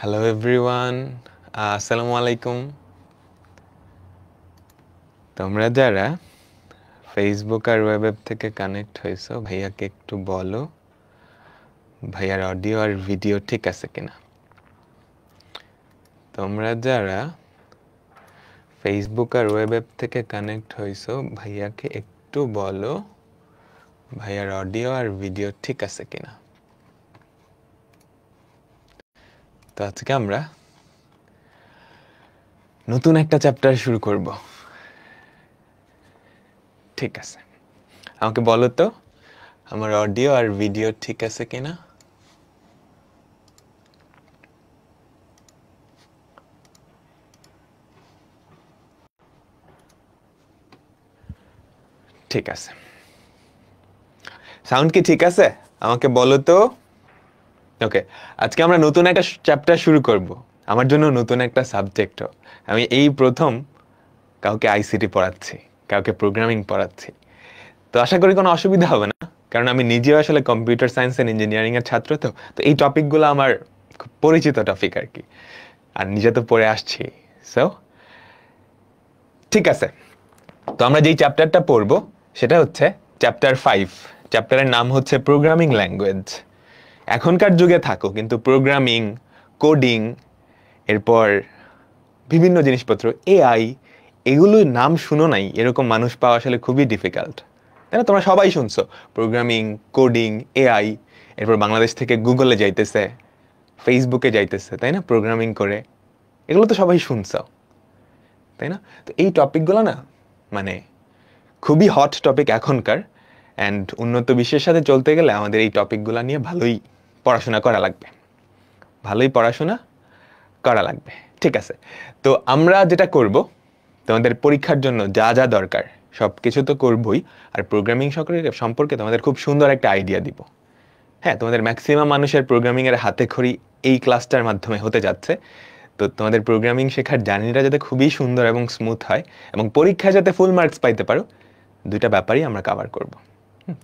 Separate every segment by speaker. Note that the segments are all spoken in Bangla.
Speaker 1: হ্যালো এভরিওয়ান, আসসালামু আলাইকুম। তোমরা যারা ফেসবুক আর ওয়েব থেকে কানেক্ট হয়েছো, ভাইয়াকে একটু বলো ভাইয়ার অডিও আর ভিডিও ঠিক আছে কিনা। তোমরা যারা ফেসবুক আর ওয়েব থেকে কানেক্ট হয়েছো, ভাইয়াকে একটু বলো ভাইয়ার অডিও আর ভিডিও ঠিক আছে কিনা। তো আজকে আমরা নতুন একটা চ্যাপ্টার শুরু করব। ঠিক আছে, আমাকে বলো তো আমার অডিও আর ভিডিও ঠিক আছে কিনা। ঠিক আছে, সাউন্ড কি ঠিক আছে আমাকে বলো তো। ওকে, আজকে আমরা নতুন একটা চ্যাপ্টার শুরু করব। আমার জন্য নতুন একটা সাবজেক্টও। আমি এই প্রথম কাউকে আইসিটি পড়াচ্ছি, কাউকে প্রোগ্রামিং পড়াচ্ছি। তো আশা করি কোনো অসুবিধা হবে না, কারণ আমি নিজেও আসলে কম্পিউটার সায়েন্স অ্যান্ড ইঞ্জিনিয়ারিং এর ছাত্র। তো তো এই টপিকগুলো আমার খুব পরিচিত টপিক আর কি, আর নিজে তো পড়ে আসছি। সো ঠিক আছে, তো আমরা যেই চ্যাপ্টারটা পড়বো সেটা হচ্ছে চ্যাপ্টার 5। চ্যাপ্টারের নাম হচ্ছে প্রোগ্রামিং ল্যাঙ্গুয়েজ। এখনকার যুগে থাকো কিন্তু প্রোগ্রামিং, কোডিং, এরপর বিভিন্ন জিনিসপত্র, এআই, এগুলোর নাম শুনো নাই এরকম মানুষ পাওয়া আসলে খুবই ডিফিকাল্ট, তাই না? তোমরা সবাই শুনছো প্রোগ্রামিং, কোডিং, এআই, এরপর বাংলাদেশ থেকে গুগলে যাইতেছে, ফেসবুকে যাইতেছে, তাই না, প্রোগ্রামিং করে। এগুলো তো সবাই শুনছো, তাই না? তো এই টপিকগুলো না মানে খুবই হট টপিক এখনকার। অ্যান্ড উন্নত বিশ্বের সাথে চলতে গেলে আমাদের এই টপিকগুলো নিয়ে ভালোই পড়াশোনা করা লাগবে, ভালোই পড়াশোনা করা লাগবে। ঠিক আছে, তো আমরা যেটা করব, তোমাদের পরীক্ষার জন্য যা যা দরকার সব কিছু তো করবই, আর প্রোগ্রামিং সম্পর্কে তোমাদের খুব সুন্দর একটা আইডিয়া দিব। হ্যাঁ, তোমাদের ম্যাক্সিমাম মানুষের প্রোগ্রামিংয়ের হাতে খড়ি এই ক্লাসটার মাধ্যমে হতে যাচ্ছে। তো তোমাদের প্রোগ্রামিং শেখার জার্নিটা যাতে খুবই সুন্দর এবং স্মুথ হয়, এবং পরীক্ষায় যাতে ফুল মার্কস পাইতে পারো, দুইটা ব্যাপারই আমরা কভার করব।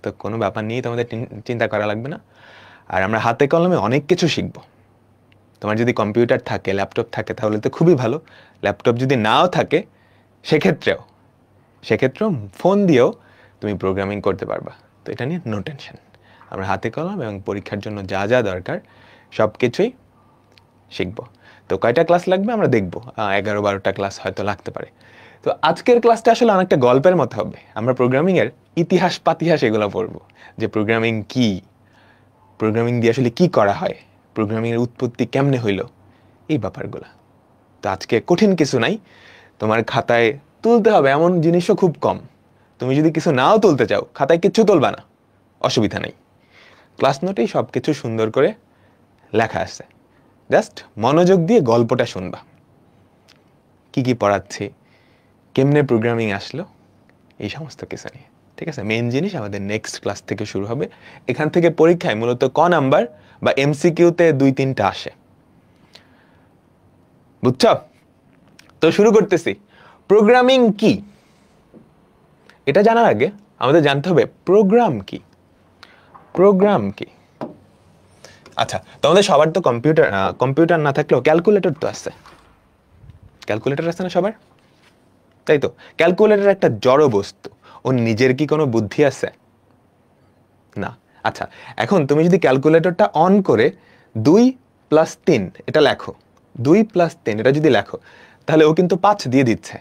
Speaker 1: তো কোনো ব্যাপার নিয়ে তোমাদের চিন্তা করা লাগবে না। আর আমরা হাতে কলমে অনেক কিছু শিখব। তোমার যদি কম্পিউটার থাকে, ল্যাপটপ থাকে, তাহলে তো খুবই ভালো। ল্যাপটপ যদি নাও থাকে, সেক্ষেত্রেও ফোন দিয়েও তুমি প্রোগ্রামিং করতে পারবা। তো এটা নিয়ে নো টেনশন। আমরা হাতে কলম এবং পরীক্ষার জন্য যা যা দরকার সব কিছুই শিখব। তো কয়টা ক্লাস লাগবে আমরা দেখব, 11-12টা ক্লাস হয়তো লাগতে পারে। তো আজকের ক্লাসটা আসলে অনেকটা গল্পের মতো হবে। আমরা প্রোগ্রামিংয়ের ইতিহাস পাতিহাস এগুলো পড়বো, যে প্রোগ্রামিং কি, প্রোগ্রামিং দিয়ে আসলে কি করা হয়, প্রোগ্রামিংয়ের উৎপত্তি কেমনে হইল, এই ব্যাপারগুলো। তো আজকে কঠিন কিছু নাই, তোমার খাতায় তুলতে হবে এমন জিনিসও খুব কম। তুমি যদি কিছু নাও তুলতে চাও, খাতায় কিচ্ছু তুলবা না, অসুবিধা নেই। ক্লাস নোটেই সব কিছু সুন্দর করে লেখা আছে। জাস্ট মনোযোগ দিয়ে গল্পটা শুনবা, কি কি পড়াচ্ছি, কেমনে প্রোগ্রামিং আসলো, এই সমস্ত কিছু নিয়ে। ঠিক আছে, মেইন জিনিস আমাদের নেক্সট ক্লাস থেকে শুরু হবে। এখান থেকে পরীক্ষায় মূলত ক নাম্বার বা এমসিকিউতে 2-3টা আসে, বুঝছ? তো শুরু করতেছি। প্রোগ্রামিং কি এটা জানার আগে আমাদের জানতে হবে প্রোগ্রাম কি। প্রোগ্রাম কি? আচ্ছা, তোমাদের সবার তো কম্পিউটার না থাকলেও ক্যালকুলেটর তো আছে। ক্যালকুলেটর আছে না সবার? তাই তো, ক্যালকুলেটর একটা জড় বস্তু। ওর নিজের কি কোনো বুদ্ধি আছে? না। আচ্ছা, এখন তুমি যদি ক্যালকুলেটরটা অন করে 2+3 এটা লেখো, 2+3 এটা যদি লেখো, তাহলে ও কিন্তু 5 দিয়ে দিচ্ছে।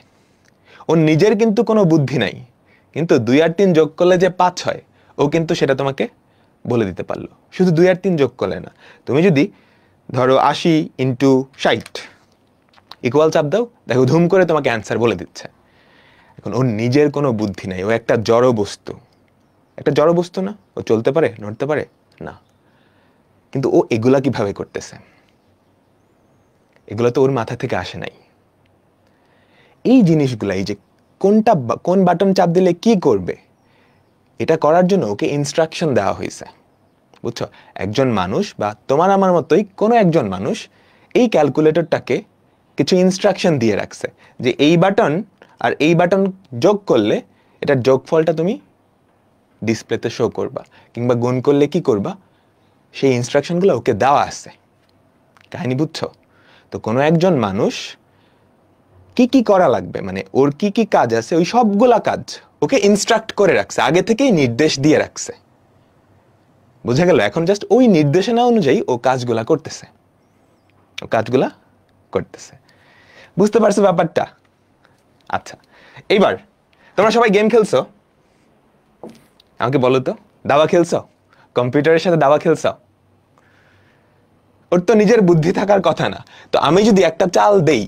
Speaker 1: ওর নিজের কিন্তু কোনো বুদ্ধি নাই, কিন্তু 2 আর 3 যোগ করলে যে 5 হয়, ও কিন্তু সেটা তোমাকে বলে দিতে পারলো। শুধু 2 আর 3 যোগ করলে না, তুমি যদি ধরো 80x60 ইকুয়াল চাপ দাও, দেখো ধুম করে তোমাকে অ্যান্সার বলে দিচ্ছে। এখন ওর নিজের কোনো বুদ্ধি নাই, ও একটা জড় বস্তু। একটা জড় বস্তু না, ও চলতে পারে, নড়তে পারে না, কিন্তু ও এগুলা কিভাবে করতেছে, এগুলো তো ওর মাথা থেকে আসে নাই। এই জিনিসগুলাই যে কোন বাটন চাপ দিলে কি করবে, এটা করার জন্য ওকে ইনস্ট্রাকশন দেওয়া হয়েছে, বুঝছো? একজন মানুষ বা তোমার আমার মতোই কোনো একজন মানুষ এই ক্যালকুলেটরটাকে কিছু ইনস্ট্রাকশন দিয়ে রাখছে, যে এই বাটন আর এই বাটন যোগ করলে এটার যোগফলটা তুমি ডিসপ্লেতে শো করবা, কিংবা গুণ করলে কি করবা, সেই ইনস্ট্রাকশনগুলো ওকে দেওয়া আছে। কাহিনী বুঝছো? তো কোনো একজন মানুষ কি কি করা লাগবে, মানে ওর কি কি কাজ আছে, ওই সবগুলা কাজ ওকে ইনস্ট্রাক্ট করে রাখছে, আগে থেকেই নির্দেশ দিয়ে রাখছে। বোঝা গেল? এখন জাস্ট ওই নির্দেশনা অনুযায়ী ও কাজগুলা করতেছে, বুঝতে পারছো ব্যাপারটা? আচ্ছা, এইবার তোমরা সবাই গেম খেলছো? আমাকে বলো তো, দাবা খেলছো? কম্পিউটারের সাথে দাবা খেলছো? ওর তো নিজের বুদ্ধি থাকার কথা না? তো আমি যদি একটা চাল দেই,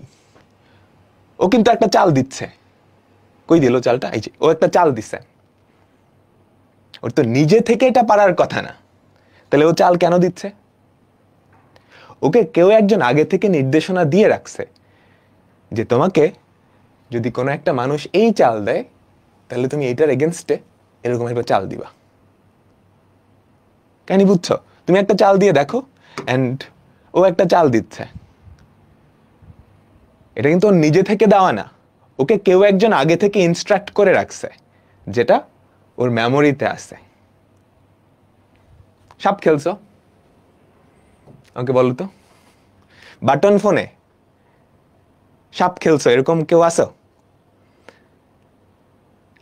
Speaker 1: ও কিন্তু একটা চাল দিচ্ছে। কই দিল চালটা? এই যে ও একটা চাল দিচ্ছে, ওর তো নিজে থেকে এটা পারার কথা না, তাহলে ও চাল কেন দিচ্ছে? ওকে কেউ একজন আগে থেকে নির্দেশনা দিয়ে রাখছে যে তোমাকে যদি কোনো একটা মানুষ এই চাল দেয়, তাহলে তুমি এইটার এগেনস্টে এরকম একটা চাল দিবা। কেন? বুঝছো? তুমি একটা চাল দিয়ে দেখো, এন্ড ও একটা চাল দিচ্ছে। এটা কিন্তু ওর নিজে থেকে দেওয়া না, ওকে কেউ একজন আগে থেকে ইনস্ট্রাক্ট করে রাখছে, যেটা ওর মেমোরিতে আছে। সাপ খেলছো? ওকে বলো তো, বাটন ফোনে সাপ খেলছো, এরকম কেউ আছো?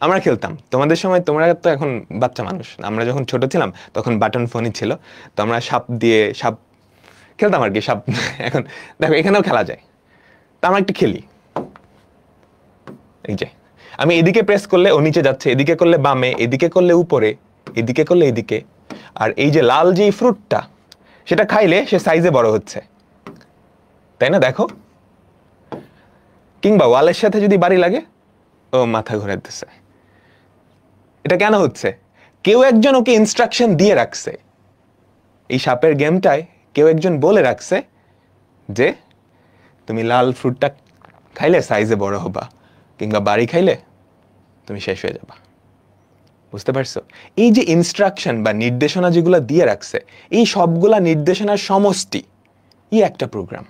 Speaker 1: আমরা খেলতাম, তোমাদের সময়, তোমরা তো এখন বাচ্চা মানুষ, আমরা যখন ছোট ছিলাম তখন বাটন ফোনই ছিল। তো আমরা সাপ দিয়ে সাপ খেলতাম আর কি, সাপ। এখন দেখো এখানেও খেলা যায়, তা আমরা একটু খেলি। এই যে আমি এদিকে প্রেস করলে ও নিচে যাচ্ছে, এদিকে করলে বামে, এদিকে করলে উপরে, এদিকে করলে এদিকে। আর এই যে লাল যে ফ্রুটটা, সেটা খাইলে সে সাইজে বড় হচ্ছে, তাই না? দেখো, কিংবা ওয়ালের সাথে যদি বাড়ি লাগে, ও মাথা ঘুরাইতেছে। এটা কেন হচ্ছে? কেউ একজন ওকে ইনস্ট্রাকশন দিয়ে রাখছে। এই সাপের গেমটায় কেউ একজন বলে রাখছে যে তুমি লাল ফ্রুটটা খাইলে সাইজে বড় হবা, কিংবা বাড়ি খাইলে তুমি শেষ হয়ে যাবা। বুঝতে পারছো? এই যে ইনস্ট্রাকশন বা নির্দেশনা যেগুলো দিয়ে রাখছে, এই সবগুলা নির্দেশনার সমষ্টি একটা প্রোগ্রাম।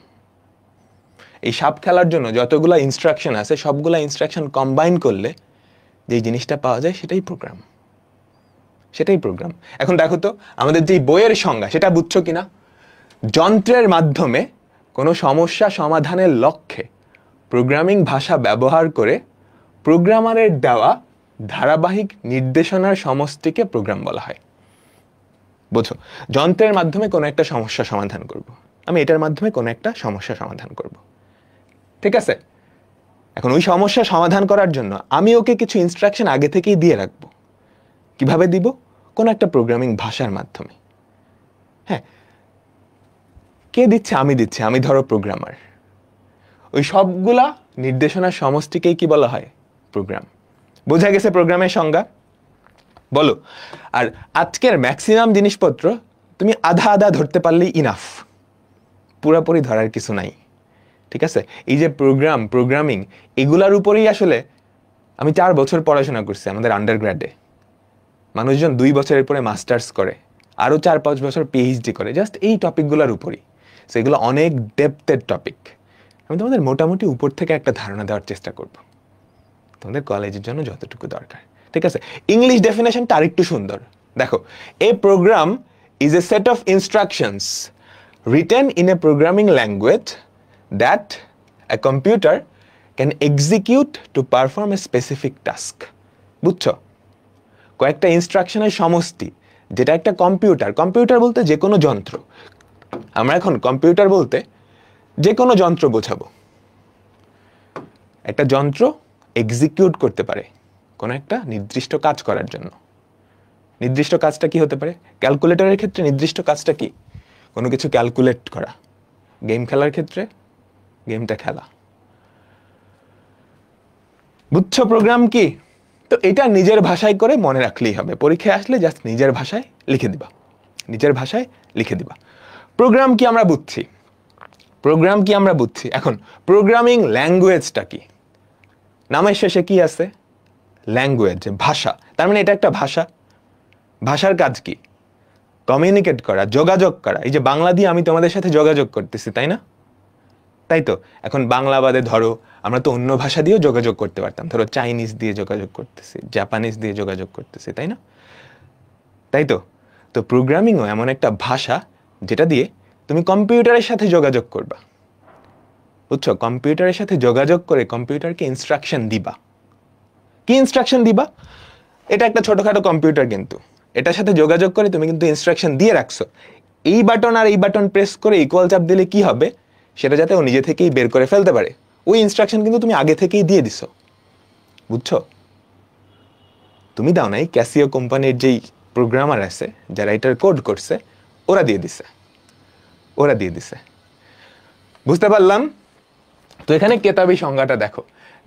Speaker 1: এই সাপ খেলার জন্য যতগুলা ইনস্ট্রাকশন আছে, সবগুলা ইনস্ট্রাকশন কম্বাইন করলে যে জিনিসটা পাওয়া যায়, সেটাই প্রোগ্রাম। এখন দেখো তো, আমাদের যে বইয়ের সংজ্ঞা, সেটা বুঝছো কিনা? যন্ত্রের মাধ্যমে কোনো সমস্যা সমাধানের লক্ষ্যে প্রোগ্রামিং ভাষা ব্যবহার করে প্রোগ্রামারের দেওয়া ধারাবাহিক নির্দেশনার সমষ্টিকে প্রোগ্রাম বলা হয়। বুঝো, যন্ত্রের মাধ্যমে কোনো একটা সমস্যা সমাধান করব, আমি এটার মাধ্যমে কোনো একটা সমস্যা সমাধান করব, ঠিক আছে? এখন ওই সমস্যা সমাধান করার জন্য আমি ওকে কিছু ইনস্ট্রাকশন আগে থেকেই দিয়ে রাখবো। কিভাবে দিব? কোন একটা প্রোগ্রামিং ভাষার মাধ্যমে। হ্যাঁ, কে দিচ্ছে? আমি দিচ্ছি, আমি ধরো প্রোগ্রামার। ওই সবগুলা নির্দেশনার সমষ্টিকেই কি বলা হয়? প্রোগ্রাম। বোঝা গেছে প্রোগ্রামের সংজ্ঞা? বলো। আর আজকের ম্যাক্সিমাম জিনিসপত্র তুমি আধা আধা ধরতে পারলেই ইনাফ, পুরোপুরি ধরার কিছু নাই, ঠিক আছে? এই যে প্রোগ্রামিং, এগুলার উপরেই আসলে আমি 4 বছর পড়াশোনা করছি আমাদের আন্ডারগ্র্যাডে। মানুষজন 2 বছরের পরে মাস্টার্স করে, আরো 4-5 বছর পিএইচডি করে, জাস্ট এই টপিকগুলোর উপরই। সেগুলো অনেক ডেপথের টপিক। আমি তোমাদের মোটামুটি উপর থেকে একটা ধারণা দেওয়ার চেষ্টা করব, তোমাদের কলেজের জন্য যতটুকু দরকার, ঠিক আছে? ইংলিশ ডেফিনেশনটা আরেকটু সুন্দর। দেখো, a program is a set of instructions written in a programming language that a computer can execute to perform a specific task. বুঝছো? কয়েকটা ইনস্ট্রাকশনের সমষ্টি, যেটা একটা কম্পিউটার বলতে যে কোনো যন্ত্র, আমরা এখন কম্পিউটার বলতে যে কোনো যন্ত্র বোঝাবো। একটা যন্ত্র এক্সিকিউট করতে পারে কোনো একটা নির্দিষ্ট কাজ করার জন্য। নির্দিষ্ট কাজটা কি হতে পারে? ক্যালকুলেটরের ক্ষেত্রে নির্দিষ্ট কাজটা কি? কোনো কিছু ক্যালকুলেট করা। গেম খেলার ক্ষেত্রে গেমটা খেলা। বুঝছো প্রোগ্রাম কি? তো এটা নিজের ভাষায় করে মনে রাখলেই হবে, পরীক্ষায় আসলে জাস্ট নিজের ভাষায় লিখে দিবা। প্রোগ্রাম কি আমরা বুঝছি। এখন প্রোগ্রামিং ল্যাঙ্গুয়েজটা কি? নামের শেষে কি আছে? ল্যাঙ্গুয়েজ, ভাষা। তার মানে এটা একটা ভাষা। ভাষার কাজ কি? কমিউনিকেট করা, যোগাযোগ করা। এই যে বাংলা দিয়ে আমি তোমাদের সাথে যোগাযোগ করতেছি, তাই না? তাই তো। এখন বাংলা বাদে ধরো আমরা তো অন্য ভাষা দিয়েও যোগাযোগ করতে পারতাম, ধরো চাইনিজ দিয়ে যোগাযোগ করতেছি, জাপানিজ দিয়ে যোগাযোগ করতেছি, তাই না? তাই তো। তো প্রোগ্রামিংও এমন একটা ভাষা যেটা দিয়ে তুমি কম্পিউটারের সাথে যোগাযোগ করবা। বুঝছো? কম্পিউটারের সাথে যোগাযোগ করে কম্পিউটারকে ইনস্ট্রাকশন দিবা। কি ইনস্ট্রাকশন দিবা? এটা একটা ছোটখাটো কম্পিউটার, কিন্তু এটার সাথে যোগাযোগ করে তুমি কিন্তু ইনস্ট্রাকশন দিয়ে রাখছো। এই বাটন আর এই বাটন প্রেস করে ইকুয়াল চাপ দিলে কি হবে সেটা যাতে ও নিজে থেকেই বের করে ফেলতে পারে, ওই ইনস্ট্রাকশন কিন্তু তুমি আগে থেকেই দিয়ে দিছো। বুঝছো? তুমি দাও নাই, ক্যাসিও কোম্পানির যেই প্রোগ্রামার আছে যারা এটার কোড করছে ওরা দিয়ে দিছে। বুঝতে পারলাম? তো এখানে কেতাবি সংজ্ঞাটা দেখো,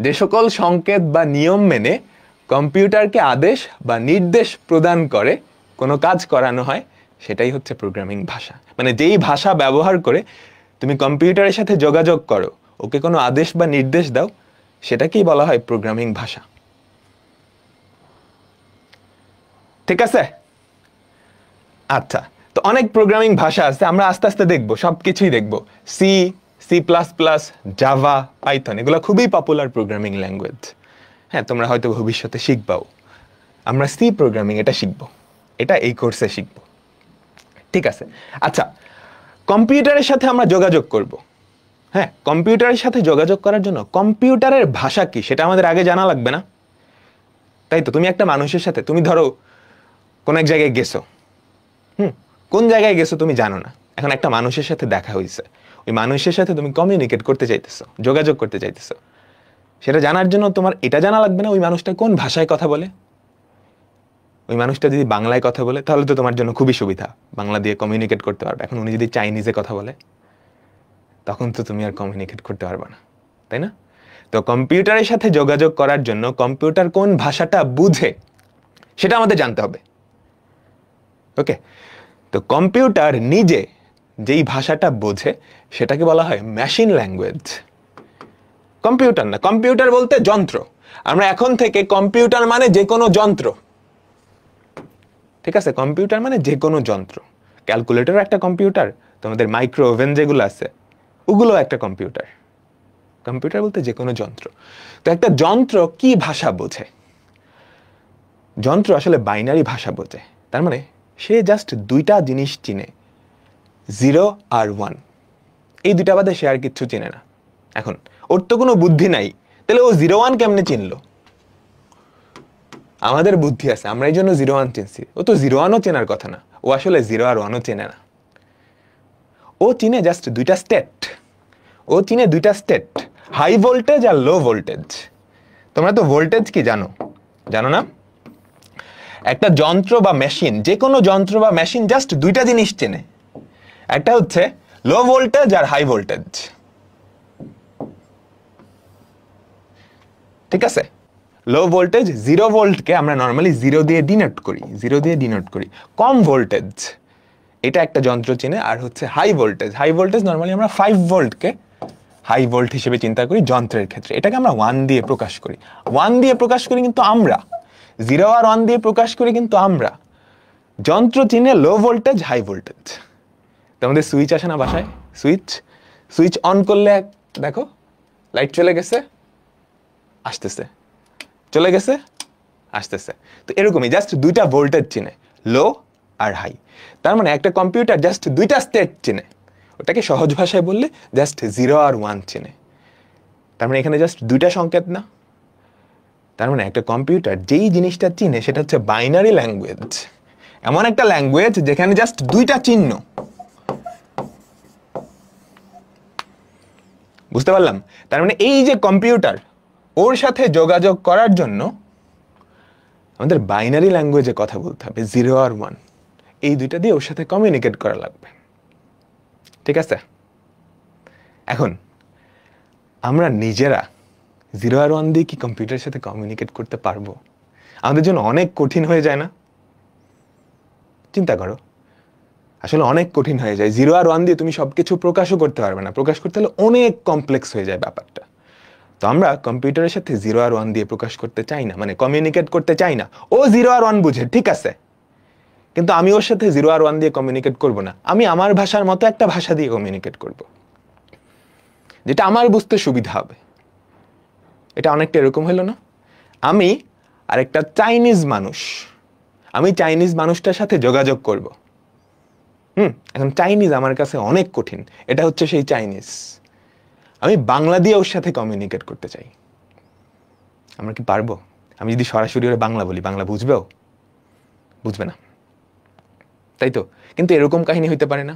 Speaker 1: যে সকল সংকেত বা নিয়ম মেনে কম্পিউটারকে আদেশ বা নির্দেশ প্রদান করে কোনো কাজ করানো হয় সেটাই হচ্ছে প্রোগ্রামিং ভাষা। মানে যেই ভাষা ব্যবহার করে তুমি কম্পিউটারের সাথে যোগাযোগ করো, ওকে কোনো আদেশ বা নির্দেশ দাও, সেটাকেই বলা হয় প্রোগ্রামিং ভাষা। ঠিক আছে? আচ্ছা, তো অনেক প্রোগ্রামিং ভাষা আছে, আমরা আস্তে আস্তে দেখবো, সবকিছুই দেখবো। C, C plus plus, Java, Python, এগুলো খুবই পপুলার প্রোগ্রামিং ল্যাঙ্গুয়েজ। হ্যাঁ, তোমরা হয়তো ভবিষ্যতে শিখবাও। আমরা সি প্রোগ্রামিং এটা শিখবো, এটা এই কোর্সে শিখবো। ঠিক আছে? আচ্ছা, কম্পিউটারের সাথে আমরা যোগাযোগ করব। হ্যাঁ, কম্পিউটারের সাথে যোগাযোগ করার জন্য কম্পিউটারের ভাষা কি সেটা আমাদের আগে জানা লাগবে না? তাই তো? তুমি একটা মানুষের সাথে, তুমি ধরো কোন এক জায়গায় গেছো, কোন জায়গায় গেছো তুমি জানো না, এখন একটা মানুষের সাথে দেখা হয়েছে, ওই মানুষের সাথে তুমি কমিউনিকেট করতে চাইতেছো, যোগাযোগ করতে চাইতেছো, সেটা জানার জন্য তোমার এটা জানা লাগবে না ওই মানুষটা কোন ভাষায় কথা বলে। ওই মানুষটা যদি বাংলায় কথা বলে তাহলে তো তোমার জন্য খুবই সুবিধা, বাংলা দিয়ে কমিউনিকেট করতে পারবে। এখন উনি যদি চাইনিজে কথা বলে তখন তো তুমি আর কমিউনিকেট করতে পারবে না, তাই না? তো কম্পিউটারের সাথে যোগাযোগ করার জন্য কম্পিউটার কোন ভাষাটা বুঝে সেটা আমাদের জানতে হবে। ওকে, তো কম্পিউটার নিজে যেই ভাষাটা বোঝে সেটাকে বলা হয় মেশিন ল্যাঙ্গুয়েজ। কম্পিউটার না, কম্পিউটার বলতে যন্ত্র। আমরা এখন থেকে কম্পিউটার মানে যে কোনো যন্ত্র। ঠিক আছে? কম্পিউটার মানে যে কোনো যন্ত্র। ক্যালকুলেটর একটা কম্পিউটার, তোমাদের মাইক্রো ওভেন যেগুলো আছে ওগুলো একটা কম্পিউটার। কম্পিউটার বলতে যে কোনো যন্ত্র। তো একটা যন্ত্র কি ভাষা বোঝে? যন্ত্র আসলে বাইনারি ভাষা বোঝে। তার মানে সে জাস্ট দুইটা জিনিস চিনে, 0 আর 1। এই দুইটা বাদে সে আর কিচ্ছু চিনে না। এখন ওর তো কোনো বুদ্ধি নাই, তাহলে ও 0 1 কেমনে চিনলো? আমাদের বুদ্ধি আছে, আমরা এই জন্য 0 1 চিনছি। ও তো 0 1ও চেনার কথা না, ও আসলে 0 আর 1ও চেনে না। ও চিনে জাস্ট দুইটা স্টেট। ও চিনে দুইটা স্টেট, হাই ভোল্টেজ আর লো ভোল্টেজ। তোমরা তো ভোল্টেজ কি জানো? জানো না? একটা যন্ত্র বা মেশিন, যে কোনো যন্ত্র বা মেশিন জাস্ট দুইটা জিনিস চেনে, একটা হচ্ছে লো ভোল্টেজ আর হাই ভোল্টেজ। ঠিক আছে? লো ভোল্টেজ, 0 ভোল্টকে আমরা নর্মালি 0 দিয়ে ডিনোট করি। কম ভোল্টেজ এটা একটা যন্ত্র চিনে। আর হচ্ছে হাই ভোল্টেজ নর্মালি আমরা 5 ভোল্টকে হাই ভোল্ট হিসেবে চিন্তা করি যন্ত্রের ক্ষেত্রে। এটাকে আমরা 1 দিয়ে প্রকাশ করি। 1 দিয়ে প্রকাশ করি কিন্তু আমরা, 0 আর 1 দিয়ে প্রকাশ করি কিন্তু আমরা। যন্ত্র চিনে লো ভোল্টেজ, হাই ভোল্টেজ। তোমাদের সুইচ আসে না বাসায়? সুইচ অন করলে দেখো লাইট চলে গেছে, আসতেছে, চলে গেছে, আসতেছে। তো এরকমই জাস্ট দুইটা ভোল্টেজ চিনে, লো আর হাই। তার মানে একটা কম্পিউটার জাস্ট দুইটা স্টেট চিনে। ওটাকে সহজ ভাষায় বললে জাস্ট 0 আর 1 চিনে। তার মানে এখানে জাস্ট দুইটা সংকেত না। তার মানে একটা কম্পিউটার যেই জিনিসটা চিনে সেটা হচ্ছে বাইনারি ল্যাঙ্গুয়েজ। এমন একটা ল্যাঙ্গুয়েজ যেখানে জাস্ট দুইটা চিহ্ন। বুঝতে পারলাম? তার মানে এই যে কম্পিউটার, ওর সাথে যোগাযোগ করার জন্য আমাদের বাইনারি ল্যাঙ্গুয়েজে কথা বলতে হবে, 0 আর 1। এই দুইটা দিয়ে ওর সাথে কমিউনিকেট করা লাগবে। ঠিক আছে? এখন আমরা নিজেরা 0 আর 1 দিয়ে কি কম্পিউটারের সাথে কমিউনিকেট করতে পারবো? আমাদের জন্য অনেক কঠিন হয়ে যায় না? চিন্তা করো, আসলে অনেক কঠিন হয়ে যায়। 0 আর 1 দিয়ে তুমি সবকিছু প্রকাশও করতে পারবে না। প্রকাশ করতে হলে অনেক কমপ্লেক্স হয়ে যায় ব্যাপারটা। তো আমরা কম্পিউটারের সাথে 0 আর 1 দিয়ে প্রকাশ করতে চাই না, মানে কমিউনিকেট করতে চাই না। ও 0 আর 1 বুঝে, ঠিক আছে, কিন্তু আমি ওর সাথে 0 আর 1 দিয়ে কমিউনিকেট করব না। আমি আমার ভাষার মতো একটা ভাষা দিয়ে কমিউনিকেট করব, যেটা আমার বুঝতে সুবিধা হবে। এটা অনেকটা এরকম হলো না? আমি আর একটা চাইনিজ মানুষ, আমি চাইনিজ মানুষটার সাথে যোগাযোগ করব। এখন চাইনিজ আমার কাছে অনেক কঠিন, এটা হচ্ছে সেই চাইনিজ। আমি বাংলা দিয়ে ওর সাথে কমিউনিকেট করতে চাই, আমরা কি পারবো? আমি যদি সরাসরি ওরা বাংলা বলি, বাংলা বুঝবেও? বুঝবে না, তাই তো? কিন্তু এরকম কাহিনী হইতে পারে না?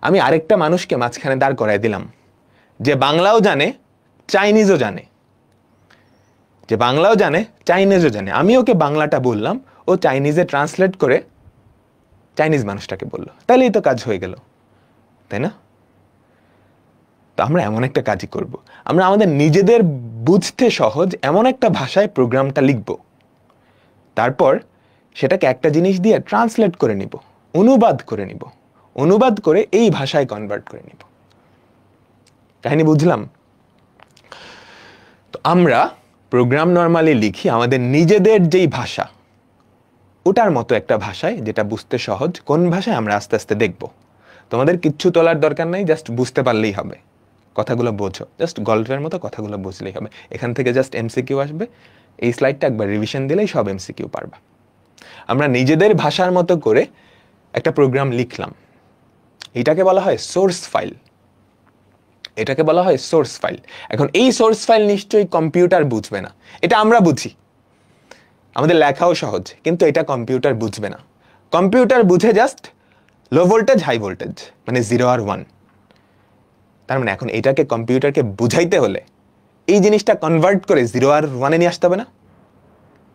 Speaker 1: আমি আরেকটা মানুষকে মাঝখানে দাঁড় করায় দিলাম, যে বাংলাও জানে, চাইনিজও জানে, যে বাংলাও জানে, চাইনিজও জানে। আমি ওকে বাংলাটা বললাম, ও চাইনিজে ট্রান্সলেট করে চাইনিজ মানুষটাকে বললো, তাহলেই তো কাজ হয়ে গেল, তাই না? তো আমরা এমন একটা কাজই করব, আমরা আমাদের নিজেদের বুঝতে সহজ এমন একটা ভাষায় প্রোগ্রামটা লিখব, তারপর সেটাকে একটা জিনিস দিয়ে ট্রান্সলেট করে নিব, অনুবাদ করে নিব, অনুবাদ করে এই ভাষায় কনভার্ট করে নিব। কাহিনী বুঝলাম? তো আমরা প্রোগ্রাম নর্মালি লিখি আমাদের নিজেদের যেই ভাষা, ওটার মতো একটা ভাষায়, যেটা বুঝতে সহজ। কোন ভাষায় আমরা আস্তে আস্তে দেখব। তোমাদের কিচ্ছু তোলার দরকার নাই, জাস্ট বুঝতে পারলেই হবে, কথাগুলো বোঝো, জাস্ট গল্পের মতো কথাগুলো বুঝলেই হবে। এখান থেকে জাস্ট এমসিকিউ আসবে, এই স্লাইডটা একবার রিভিশন দিলেই সব এমসিকিউ পারবা। আমরা নিজেদের ভাষার মতো করে একটা প্রোগ্রাম লিখলাম, এটাকে বলা হয় সোর্স ফাইল, এটাকে বলা হয় সোর্স ফাইল। এখন এই সোর্স ফাইল নিশ্চয়ই কম্পিউটার বুঝবে না, এটা আমরা বুঝি, আমাদের লেখাও সহজ, কিন্তু এটা কম্পিউটার বুঝবে না। কম্পিউটার বুঝে just low voltage, high voltage, মানে 0 আর 1। তার মানে এখন এটাকে কম্পিউটারকে বুঝাইতে হলে এই জিনিসটা কনভার্ট করে 0 আর 1-এ নিয়ে আসতে হবে না?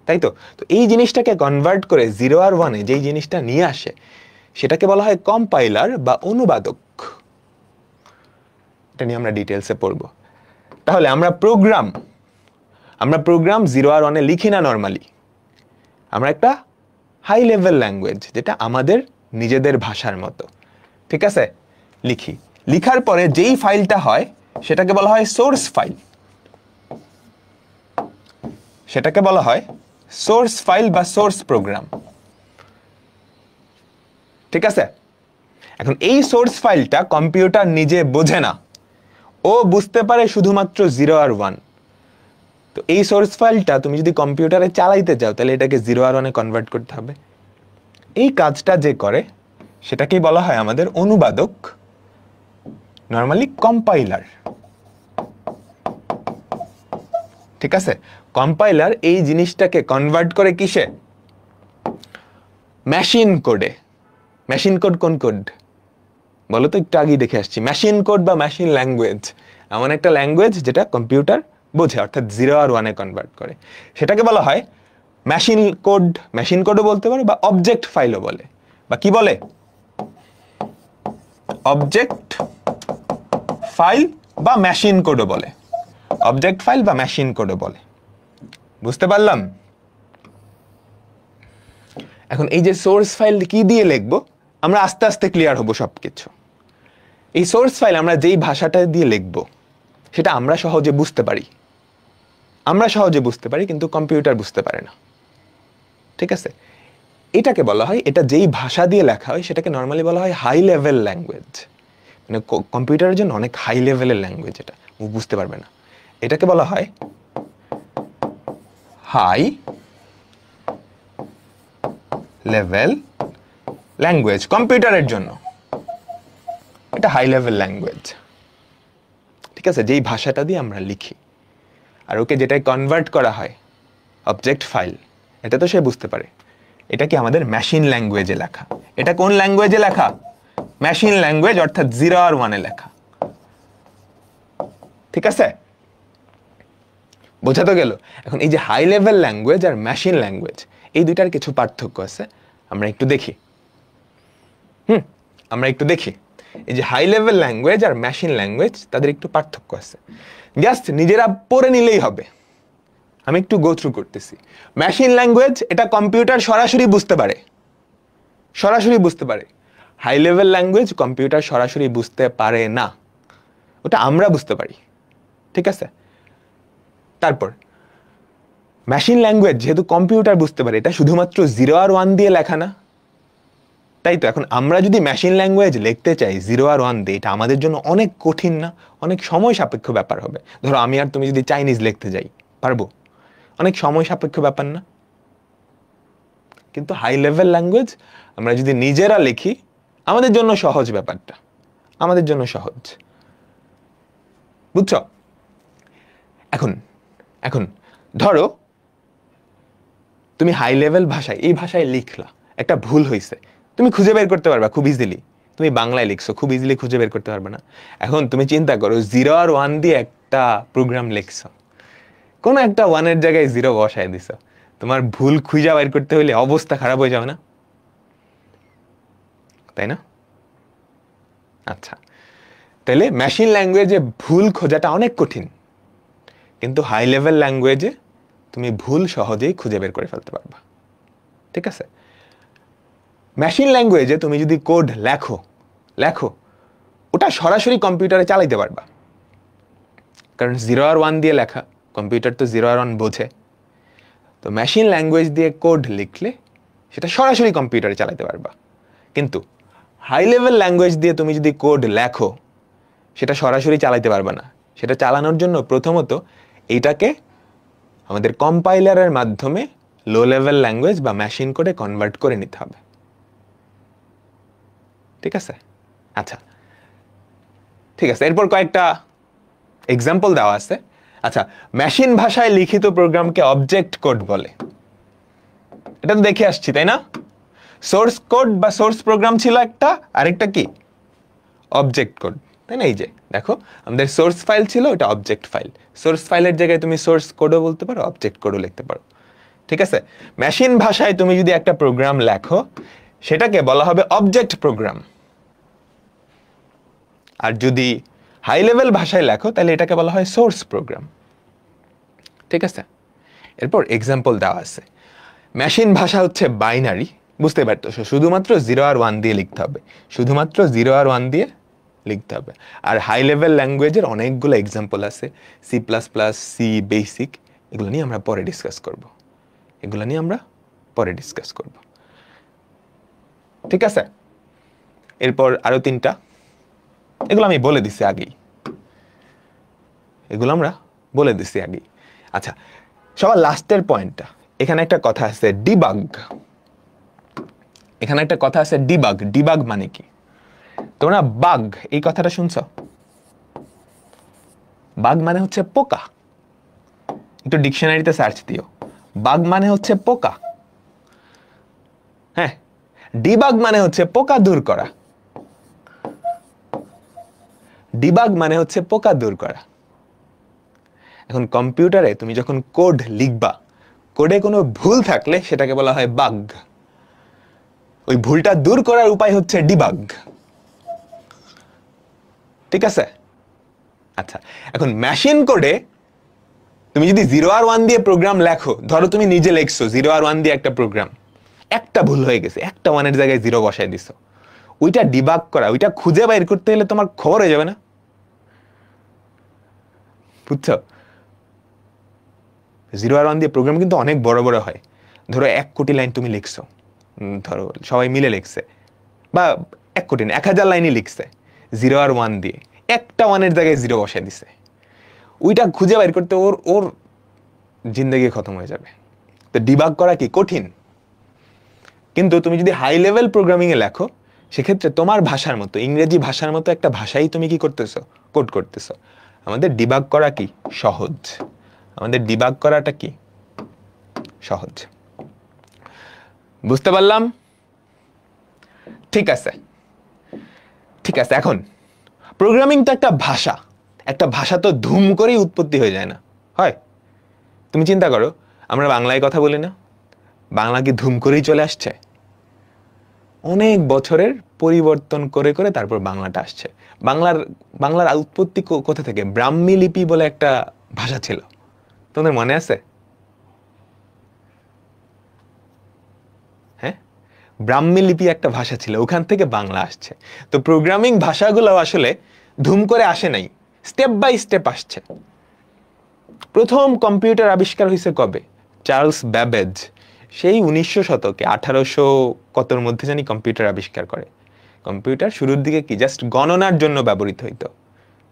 Speaker 1: তাই তো? তো এই জিনিসটাকে কনভার্ট করে 0 আর 1-এ যেই জিনিসটা নিয়ে আসে, সেটাকে বলা হয় কম্পাইলার বা অনুবাদক। এটা নিয়ে আমরা ডিটেলসে পড়ব। তাহলে আমরা প্রোগ্রাম 0 আর 1-এ লিখি না নর্মালি, আমরা একটা হাই লেভেল ল্যাঙ্গুয়েজ, যেটা আমাদের নিজেদের ভাষার মতো, ঠিক আছে, লিখি। লিখার পরে যেই ফাইলটা হয় সেটাকে বলা হয় সোর্স ফাইল, সেটাকে বলা হয় সোর্স ফাইল বা সোর্স প্রোগ্রাম, ঠিক আছে? এখন এই সোর্স ফাইলটা কম্পিউটার নিজে বোঝে না, ও বুঝতে পারে শুধুমাত্র 0 আর 1। তো এই সোর্স ফাইলটা তুমি যদি কম্পিউটারে চালাইতে চাও, তাহলে এটাকে 0 আর 1-এ কনভার্ট করতে হবে। এই কাজটা যে করে সেটাকেই বলা হয় আমাদের অনুবাদক, নর্মালি কম্পাইলার, ঠিক আছে? কম্পাইলার এই জিনিসটাকে কনভার্ট করে কিসে? মেশিন কোডে। মেশিন কোড কোন কোড বলো তো? একটু আগেই দেখে আসছি। মেশিন কোড বা মেশিন ল্যাঙ্গুয়েজ এমন একটা ল্যাঙ্গুয়েজ যেটা কম্পিউটার বোঝে, অর্থাৎ 0 আর 1-এ কনভার্ট করে, সেটাকে বলা হয় মেশিন কোড। মেশিন কোডও বলতে পারো, বা অবজেক্ট ফাইলও বলে, বা কি বলে? অবজেক্ট ফাইল বা মেশিন কোডও বলে, অবজেক্ট ফাইল বা মেশিন কোডও বলে। বুঝতে পারলাম? এখন এই যে সোর্স ফাইল কি দিয়ে লিখবো, আমরা আস্তে আস্তে ক্লিয়ার হবো সবকিছু। এই সোর্স ফাইল আমরা যেই ভাষাটা দিয়ে লিখবো সেটা আমরা সহজে বুঝতে পারি, কিন্তু কম্পিউটার বুঝতে পারে না, ঠিক আছে? এটাকে বলা হয়, এটা যেই ভাষা দিয়ে লেখা হয় সেটাকে নর্মালি বলা হয় হাই লেভেল ল্যাঙ্গুয়েজ, মানে কম্পিউটারের জন্য অনেক হাই লেভেলের ল্যাঙ্গুয়েজ, এটা ও বুঝতে পারবে না। এটাকে বলা হয় হাই লেভেল ল্যাঙ্গুয়েজ। কম্পিউটারের জন্য এটা হাই লেভেল ল্যাঙ্গুয়েজ, ঠিক আছে, যেই ভাষাটা দিয়ে আমরা লিখি। আর ওকে যেটাই কনভার্ট করা হয় অবজেক্ট ফাইল, এটা তো সে বুঝতে পারে। এটা কি আমাদের মেশিন ল্যাঙ্গুয়েজে লেখা। এটা কোন ল্যাঙ্গুয়েজে লেখা? মেশিন ল্যাঙ্গুয়েজ, অর্থাৎ 0 আর 1-এ লেখা, ঠিক আছে? বোঝা তো গেল? এখন এই যে হাই লেভেল ল্যাঙ্গুয়েজ আর মেশিন ল্যাঙ্গুয়েজ, এই দুইটার কিছু পার্থক্য আছে, আমরা একটু দেখি। এই যে হাই লেভেল ল্যাঙ্গুয়েজ আর মেশিন ল্যাঙ্গুয়েজ, তাদের একটু পার্থক্য আছে, জাস্ট নিজেরা পড়ে নিলেই হবে। আমি একটু গো থ্রু করতেছি। মেশিন ল্যাঙ্গুয়েজ, এটা কম্পিউটার সরাসরি বুঝতে পারে। হাই লেভেল ল্যাঙ্গুয়েজ কম্পিউটার সরাসরি বুঝতে পারে না, ওটা আমরা বুঝতে পারি, ঠিক আছে? তারপর মেশিন ল্যাঙ্গুয়েজ যেহেতু কম্পিউটার বুঝতে পারে, এটা শুধুমাত্র 0 আর 1 দিয়ে লেখা না, তাই তো? এখন আমরা যদি মেশিন ল্যাঙ্গুয়েজ লিখতে চাই 0 আর 1 দিয়ে, এটা আমাদের জন্য অনেক কঠিন না? অনেক সময় সাপেক্ষ ব্যাপার হবে। ধরো আমি আর তুমি যদি চাইনিজ লিখতে যাই, পারবো? অনেক সময় সাপেক্ষ ব্যাপার না? কিন্তু হাই লেভেল ল্যাঙ্গুয়েজ আমরা যদি নিজেরা লিখি, আমাদের জন্য সহজ ব্যাপারটা, আমাদের জন্য সহজ। বুঝছো? এখন এখন ধরো তুমি হাই লেভেল ভাষায়, এই ভাষায় লিখলা, একটা ভুল হয়েছে, তুমি খুঁজে বের করতে পারবা খুব ইজিলি। তুমি বাংলায় লিখছো, খুব ইজিলি খুঁজে বের করতে পারবে না। এখন তুমি চিন্তা করো 0 আর 1 দিয়ে একটা প্রোগ্রাম লিখছো, কোনো একটা 1-এর জায়গায় 0 বসায় দিছো, তোমার ভুল খুঁজে বের করতে হলে অবস্থা খারাপ হয়ে যাবে না? তাই না? আচ্ছা, তাহলে মেশিন ল্যাঙ্গুয়েজে ভুল খোঁজাটা অনেক কঠিন, কিন্তু হাই লেভেল ল্যাঙ্গুয়েজে তুমি ভুল সহজেই খুঁজে বের করে ফেলতে পারবা। ঠিক আছে? মেশিন ল্যাঙ্গুয়েজে তুমি যদি কোড লেখো লেখো ওটা সরাসরি কম্পিউটারে চালাইতে পারবা, কারণ 0 আর 1 দিয়ে লেখা, কম্পিউটার তো 0 আর 1 বোঝে। তো মেশিন ল্যাঙ্গুয়েজ দিয়ে কোড লিখলে সেটা সরাসরি কম্পিউটারে চালাতে পারবা। কিন্তু হাই লেভেল ল্যাঙ্গুয়েজ দিয়ে তুমি যদি কোড লেখো সেটা সরাসরি চালাইতে পারবা না। সেটা চালানোর জন্য প্রথমত এইটাকে আমাদের কম্পাইলারের মাধ্যমে লো লেভেল ল্যাঙ্গুয়েজ বা মেশিন কোডে কনভার্ট করে নিতে হবে। ঠিক আছে? আচ্ছা, ঠিক আছে, এরপর কয়েকটা এক্সাম্পল দেওয়া আছে। আচ্ছা, মেশিন ভাষায় লিখিত প্রোগ্রামকে অবজেক্ট কোড বলে, এটা তো দেখে আসছি তাই না? সোর্স কোড বা সোর্স প্রোগ্রাম ছিল একটা, আরেকটা কি অবজেক্ট কোড, তাই না? এই যে দেখো আমাদের সোর্স ফাইল ছিল, ওটা অবজেক্ট ফাইল। সোর্স ফাইলের জায়গায় তুমি সোর্স কোডও বলতে পারো, অবজেক্ট কোডও লিখতে পারো। ঠিক আছে? মেশিন ভাষায় তুমি যদি একটা প্রোগ্রাম লেখো সেটাকে বলা হবে অবজেক্ট প্রোগ্রাম, আর যদি হাই লেভেল ভাষায় লেখো তাহলে এটাকে বলা হয় সোর্স প্রোগ্রাম। ঠিক আছে? এরপর এক্সাম্পল দেওয়া আছে। মেশিন ভাষা হচ্ছে বাইনারি, বুঝতে পারতো, শুধুমাত্র 0 আর 1 দিয়ে লিখতে হবে, শুধুমাত্র 0 আর 1 দিয়ে লিখতে হবে। আর হাই লেভেল ল্যাঙ্গুয়েজের অনেকগুলো এক্সাম্পল আছে, C plus plus, C BASIC, এগুলো নিয়ে আমরা পরে ডিসকাস করব, এগুলো নিয়ে আমরা পরে ডিসকাস করব। ঠিক আছে? এরপর আরো 3টা, এগুলো আমি বলে দিছি আগেই, এগুলো আমরা বলে দিছি আগেই। আচ্ছা, সবার লাস্টের পয়েন্টটা, এখানে একটা কথা আছে ডিবাগ, এখানে একটা কথা আছে ডিবাগ। ডিবাগ মানে কি? তোমরা বাগ এই কথাটা শুনছো? বাগ মানে হচ্ছে পোকা, একটু ডিকশনারিতে সার্চ দিও, বাগ মানে হচ্ছে পোকা। হ্যাঁ, ডিবাগ মানে হচ্ছে পোকা দূর করা, ডিবাগ মানে হচ্ছে পোকা দূর করা। এখন কম্পিউটারে তুমি যখন কোড লিখবা, কোডে কোনো ভুল থাকলে সেটাকে বলা হয় বাগ, ওই ভুলটা দূর করার উপায় হচ্ছে ডিবাগ। ঠিক আছে? আচ্ছা, এখন মেশিন কোডে তুমি যদি 0 আর 1 দিয়ে প্রোগ্রাম লেখো, ধরো তুমি নিজে লিখছো 0 আর 1 দিয়ে একটা প্রোগ্রাম, একটা ভুল হয়ে গেছে, একটা 1-এর জায়গায় 0 বসায় দিছো, ওইটা ডিবাগ করা, ওইটা খুঁজে বাইর করতে হলে তোমার খবর হয়ে যাবে না? বুঝছো? 0 আর 1 দিয়ে প্রোগ্রাম কিন্তু অনেক বড় বড় হয়। ধরো 1 কোটি লাইন তুমি লিখছো, ধরো সবাই মিলে লিখছে, বা 1 কোটি না 1000 লাইনই লিখছে 0 আর 1 দিয়ে, একটা 1-এর জায়গায় 0 বসায় দিছে, ওইটা খুঁজে বাইর করতে ওর ওর জিন্দেগি খতম হয়ে যাবে। তো ডিবাগ করা কি কঠিন, কিন্তু তুমি যদি হাই লেভেল প্রোগ্রামিং এ লেখো সেক্ষেত্রে তোমার ভাষার মতো, ইংরেজি ভাষার মতো একটা ভাষাই তুমি কি করতেছো, কোড করতেছো। আমাদের ডিবাগ করা কি সহজ, আমাদের ডিবাগ করাটা কি সহজ। বুঝতে পারলাম? ঠিক আছে, ঠিক আছে। এখন প্রোগ্রামিং তো একটা ভাষা, একটা ভাষা তো ধুম করেই উৎপত্তি হয়ে যায় না, হয়? তুমি চিন্তা করো, আমরা বাংলায় কথা বলি না, বাংলা কি ধুম করেই চলে আসছে? অনেক বছরের পরিবর্তন করে করে তারপর বাংলাটা আসছে। বাংলার উৎপত্তি কোথা থেকে? ব্রাহ্মী লিপি বলে একটা ভাষা ছিল, তোমাদের মনে আছে? হ্যাঁ, ব্রাহ্মী লিপি একটা ভাষা ছিল, ওখান থেকে বাংলা আসছে। তো প্রোগ্রামিং ভাষাগুলো আসলে ধুম করে আসে নাই, স্টেপ বাই স্টেপ আসছে। প্রথম কম্পিউটার আবিষ্কার হয়েছে কবে? চার্লস ব্যাবেজ সেই 1900 শতকে, 1800 কতর মধ্যে জানি কম্পিউটার আবিষ্কার করে। কম্পিউটার শুরুর দিকে কি জাস্ট গণনার জন্য ব্যবহৃত হইতো,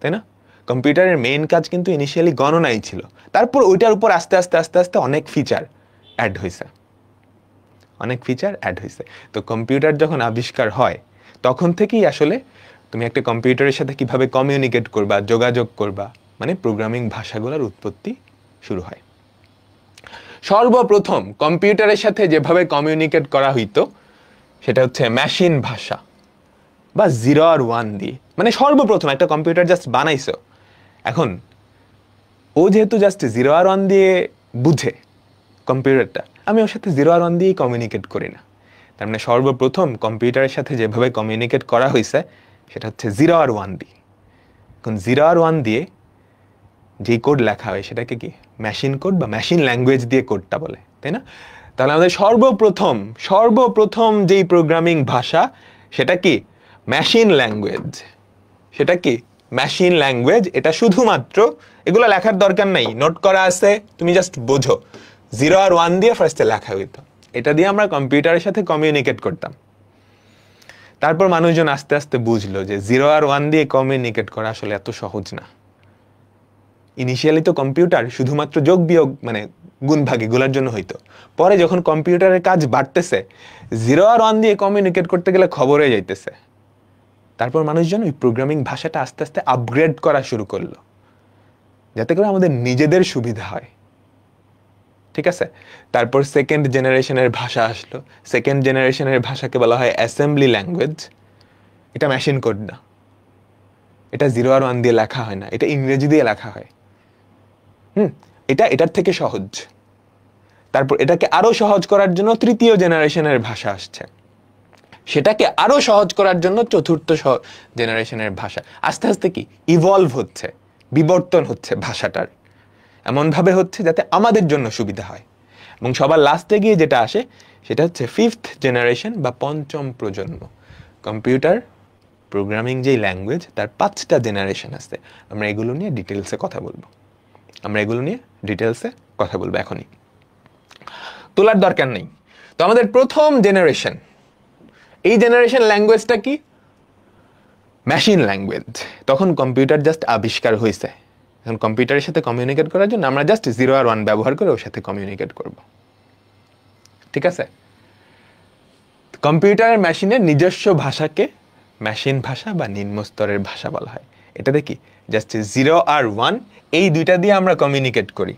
Speaker 1: তাই না? কম্পিউটারের মেইন কাজ কিন্তু ইনিশিয়ালি গণনাই ছিল, তারপর ওইটার উপর আস্তে আস্তে আস্তে আস্তে অনেক ফিচার অ্যাড হয়েছে, অনেক ফিচার অ্যাড হয়েছে। তো কম্পিউটার যখন আবিষ্কার হয় তখন থেকেই আসলে তুমি একটা কম্পিউটারের সাথে কিভাবে কমিউনিকেট করবা, যোগাযোগ করবা, মানে প্রোগ্রামিং ভাষাগুলোর উৎপত্তি শুরু হয়। সর্বপ্রথম কম্পিউটারের সাথে যেভাবে কমিউনিকেট করা হইতো সেটা হচ্ছে মেশিন ভাষা বা 0 আর 1 দিয়ে। মানে সর্বপ্রথম একটা কম্পিউটার জাস্ট বানাইছো, এখন ও যেহেতু জাস্ট 0 আর 1 দিয়ে বুঝে কম্পিউটারটা, আমি ওর সাথে 0 আর 1 দিয়েই কমিউনিকেট করি না। তার মানে সর্বপ্রথম কম্পিউটারের সাথে যেভাবে কমিউনিকেট করা হয়েছে সেটা হচ্ছে 0 আর 1 দিয়ে। এখন 0 আর 1 দিয়ে যেই কোড লেখা হয় সেটাকে কি মেশিন কোড বা মেশিন ল্যাঙ্গুয়েজ দিয়ে কোডটা বলে, তাই না? তাহলে আমাদের সর্বপ্রথম যেই প্রোগ্রামিং ভাষা সেটা কি মেশিন ল্যাঙ্গুয়েজ। সেটা কি মেশিন ল্যাঙ্গুয়েজ। এটা শুধুমাত্র এগুলো লেখার দরকার নাই, নোট করা আছে, তুমি জাস্ট বোঝো। 0 আর 1 দিয়ে ফার্স্টে লেখা হইতো, এটা দিয়ে আমরা কম্পিউটারের সাথে কমিউনিকেট করতাম। তারপর মানুষজন আস্তে আস্তে বুঝলো যে 0 আর 1 দিয়ে কমিউনিকেট করা আসলে এত সহজ না। ইনিশিয়ালি তো কম্পিউটার শুধুমাত্র যোগ বিয়োগ মানে গুণ ভাগ এগুলোর জন্য হইতো। পরে যখন কম্পিউটারের কাজ বাড়তেছে, 0 আর 1 দিয়ে কমিউনিকেট করতে গেলে খবর হয়ে যাইতেছে। তারপর মানুষজন ওই প্রোগ্রামিং ভাষাটা আস্তে আস্তে আপগ্রেড করা শুরু করলো, যাতে করে আমাদের নিজেদের সুবিধা হয়। ঠিক আছে? তারপর সেকেন্ড জেনারেশনের ভাষা আসলো। সেকেন্ড জেনারেশনের ভাষাকে বলা হয় অ্যাসেম্বলি ল্যাঙ্গুয়েজ। এটা মেশিন কোড না, এটা 0 আর 1 দিয়ে লেখা হয় না, এটা ইংরেজি দিয়ে লেখা হয়। এটার থেকে সহজ। তারপর এটাকে আরো সহজ করার জন্য তৃতীয় জেনারেশনের ভাষা আসছে, সেটাকে আরো সহজ করার জন্য চতুর্থ জেনারেশনের ভাষা। আস্তে আস্তে কি ইভলভ হচ্ছে, বিবর্তন হচ্ছে ভাষাটার, এমন ভাবে হচ্ছে যাতে আমাদের জন্য সুবিধা হয়। এবং সবার লাস্টে গিয়ে যেটা আসে সেটা হচ্ছে ফিফথ জেনারেশন বা পঞ্চম প্রজন্ম। কম্পিউটার প্রোগ্রামিং যেই ল্যাঙ্গুয়েজ তার 5টা জেনারেশন আছে। আমরা এগুলো নিয়ে ডিটেলসে কথা বলবো এখনই, তোলার দরকার নেই। তো আমাদের প্রথম জেনারেশন, এই জেনারেশন ল্যাঙ্গুয়েজটা কি মেশিন ল্যাঙ্গুয়েজ। তখন কম্পিউটার জাস্ট আবিষ্কার হয়েছে। এখন কম্পিউটারের সাথে কমিউনিকেট করার জন্য আমরা জাস্ট 0 আর 1 ব্যবহার করে ওর সাথে কমিউনিকেট করব। ঠিক আছে? কম্পিউটারের মেশিনের নিজস্ব ভাষাকে মেশিন ভাষা বা নিম্ন স্তরের ভাষা বলা হয়। এটা দেখি জাস্ট 0 আর 1 এই দুইটা দিয়ে আমরা কমিউনিকেট করি।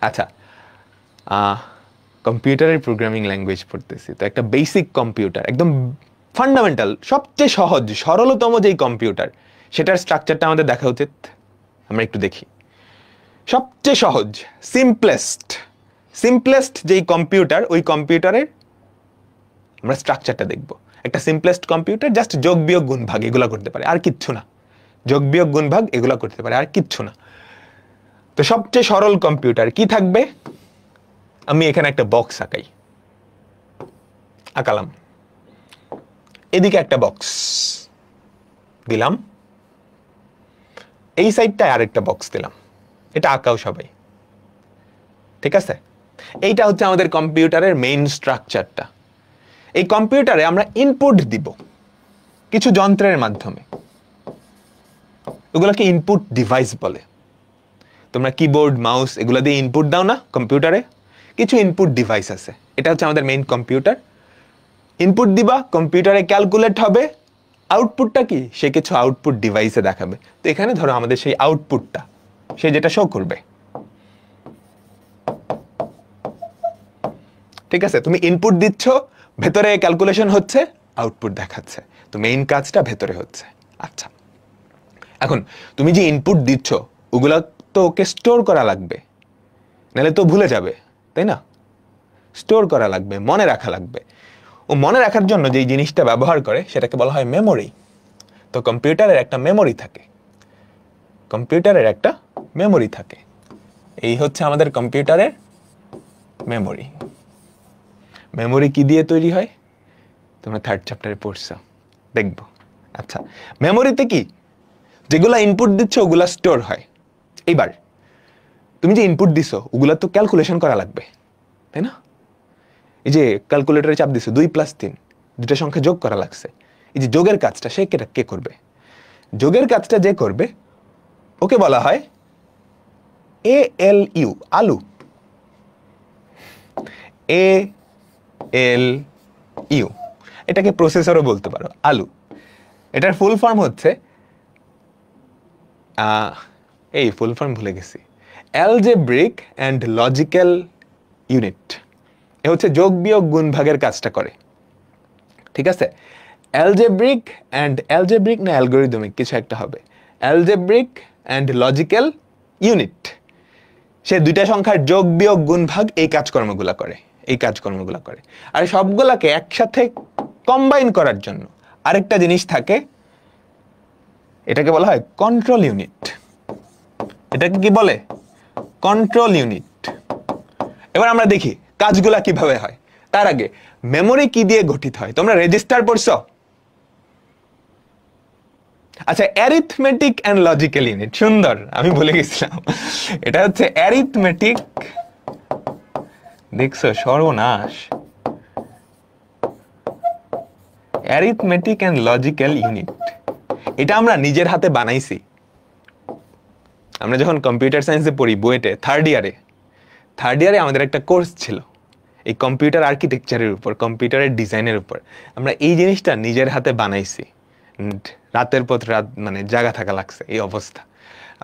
Speaker 1: আচ্ছা, কম্পিউটারের প্রোগ্রামিং ল্যাঙ্গুয়েজ পড়তেছি, তো একটা বেসিক কম্পিউটার, একদম ফান্ডামেন্টাল, সবচেয়ে সহজ সরলতম যেই কম্পিউটার সেটার স্ট্রাকচারটা আমাদের দেখা উচিত। আমরা একটু দেখি। সবচেয়ে সহজ সিম্পলেস্ট যেই কম্পিউটার, ওই কম্পিউটারের আমরা স্ট্রাকচারটা দেখব। একটা সিম্পলেস্ট কম্পিউটার জাস্ট যোগ বিয়োগ গুণ ভাগ এগুলা করতে পারে, আর কিচ্ছু না। যোগ বিয়োগ গুণ ভাগ এগুলা করতে পারে, আর কিচ্ছু না। তো সবচেয়ে সরল কম্পিউটার কি থাকবে? আমি এখানে একটা বক্স আঁকালাম, এদিকে একটা বক্স দিলাম, এই সাইডটায় আরেকটা বক্স দিলাম। এটা আঁকাও সবাই, ঠিক আছে? এইটা হচ্ছে আমাদের কম্পিউটারের মেইন স্ট্রাকচারটা। এই কম্পিউটারে আমরা ইনপুট দিব কিছু যন্ত্রের মাধ্যমে, ওগুলোকে ইনপুট ডিভাইস বলে। তোমরা কিবোর্ড মাউস এগুলো দিয়ে ইনপুট দাও না কম্পিউটারে, কিছু ইনপুট ডিভাইস আছে। এটা হচ্ছে আমাদের মেইন কম্পিউটার। ইনপুট দিবা, কম্পিউটারে ক্যালকুলেট হবে, আউটপুটটা কি সে কিছু আউটপুট ডিভাইসে দেখাবে। তো এখানে ধরো আমাদের সেই আউটপুটটা সে যেটা শো করবে। ঠিক আছে? তুমি ইনপুট দিচ্ছ, ভেতরে ক্যালকুলেশন হচ্ছে, আউটপুট দেখাচ্ছে। তো মেইন কাজটা ভেতরে হচ্ছে। আচ্ছা, এখন তুমি যে ইনপুট দিচ্ছ ওগুলা তো ওকে স্টোর করা লাগবে, নাহলে তো ভুলে যাবে, তাই না? স্টোর করা লাগবে, মনে রাখা লাগবে। ও মনে রাখার জন্য যেই জিনিসটা ব্যবহার করে সেটাকে বলা হয় মেমোরি। তো কম্পিউটারের একটা মেমোরি থাকে। এই হচ্ছে আমাদের কম্পিউটারের মেমোরি। মেমোরি কি দিয়ে তৈরি হয় তোমরা 3rd চ্যাপ্টারে পড়ছো, দেখবো। আচ্ছা, মেমোরিতে কি যেগুলা ইনপুট দিচ্ছ ওগুলা স্টোর হয়। এইবার তুমি যে ইনপুট দিছো ওগুলা তো ক্যালকুলেশন করা লাগবে, তাই না? এই যে ক্যালকুলেটরে চাপ দিছো 2 + 3, দুটো সংখ্যা যোগ করা লাগছে। এই যে যোগের কাজটা সে কে করবে? যোগের কাজটা যে করবে ওকে বলা হয় ALU, আলু। ALU, এটাকে প্রসেসরও বলতে পারো, আলু। এটার ফুল ফর্ম হচ্ছে এই ফুল ফর্ম ভুলে গেছি, অ্যালজেব্রিক অ্যান্ড লজিক্যাল ইউনিট। এ হচ্ছে যোগ বিয়োগ গুণ ভাগের কাজটা করে, ঠিক আছে? অ্যালজেব্রিক না অ্যালগরিদমিক কিছু একটা হবে, অ্যালজেব্রিক অ্যান্ড লজিক্যাল ইউনিট। সে দুইটা সংখ্যার যোগ বিয়োগ গুণ ভাগ এই কাজকর্মগুলো করে। আর সবগুলাকে একসাথে কম্বাইন করার জন্য আরেকটা জিনিস থাকে, এটাকে বলা হয় কন্ট্রোল ইউনিট। এটাকে কি বলে? Control unit. এবার আমরা দেখি কাজগুলা কিভাবে হয়। তার আগে মেমোরি কি দিয়ে গঠিত হয়? তোমরা রেজিস্টার পড়ছো? আচ্ছা, অ্যারিথমেটিক অ্যান্ড লজিক্যাল ইউনিট, সুন্দর, আমি ভুলে গেছিলাম। এটা হচ্ছে অ্যারিথমেটিক, দেখছো সর্বনাশ, অ্যারিথমেটিক অ্যান্ড লজিক্যাল ইউনিট। এটা আমরা নিজের হাতে বানাইছি। আমরা যখন কম্পিউটার সায়েন্সে পড়ি বুয়েটে থার্ড ইয়ারে আমাদের একটা কোর্স ছিল এই কম্পিউটার আর্কিটেকচারের উপর, কম্পিউটারের ডিজাইনের উপর। আমরা এই জিনিসটা নিজের হাতে বানাইছি, রাতের পর রাত মানে জায়গা থাকা লাগছে, এই অবস্থা।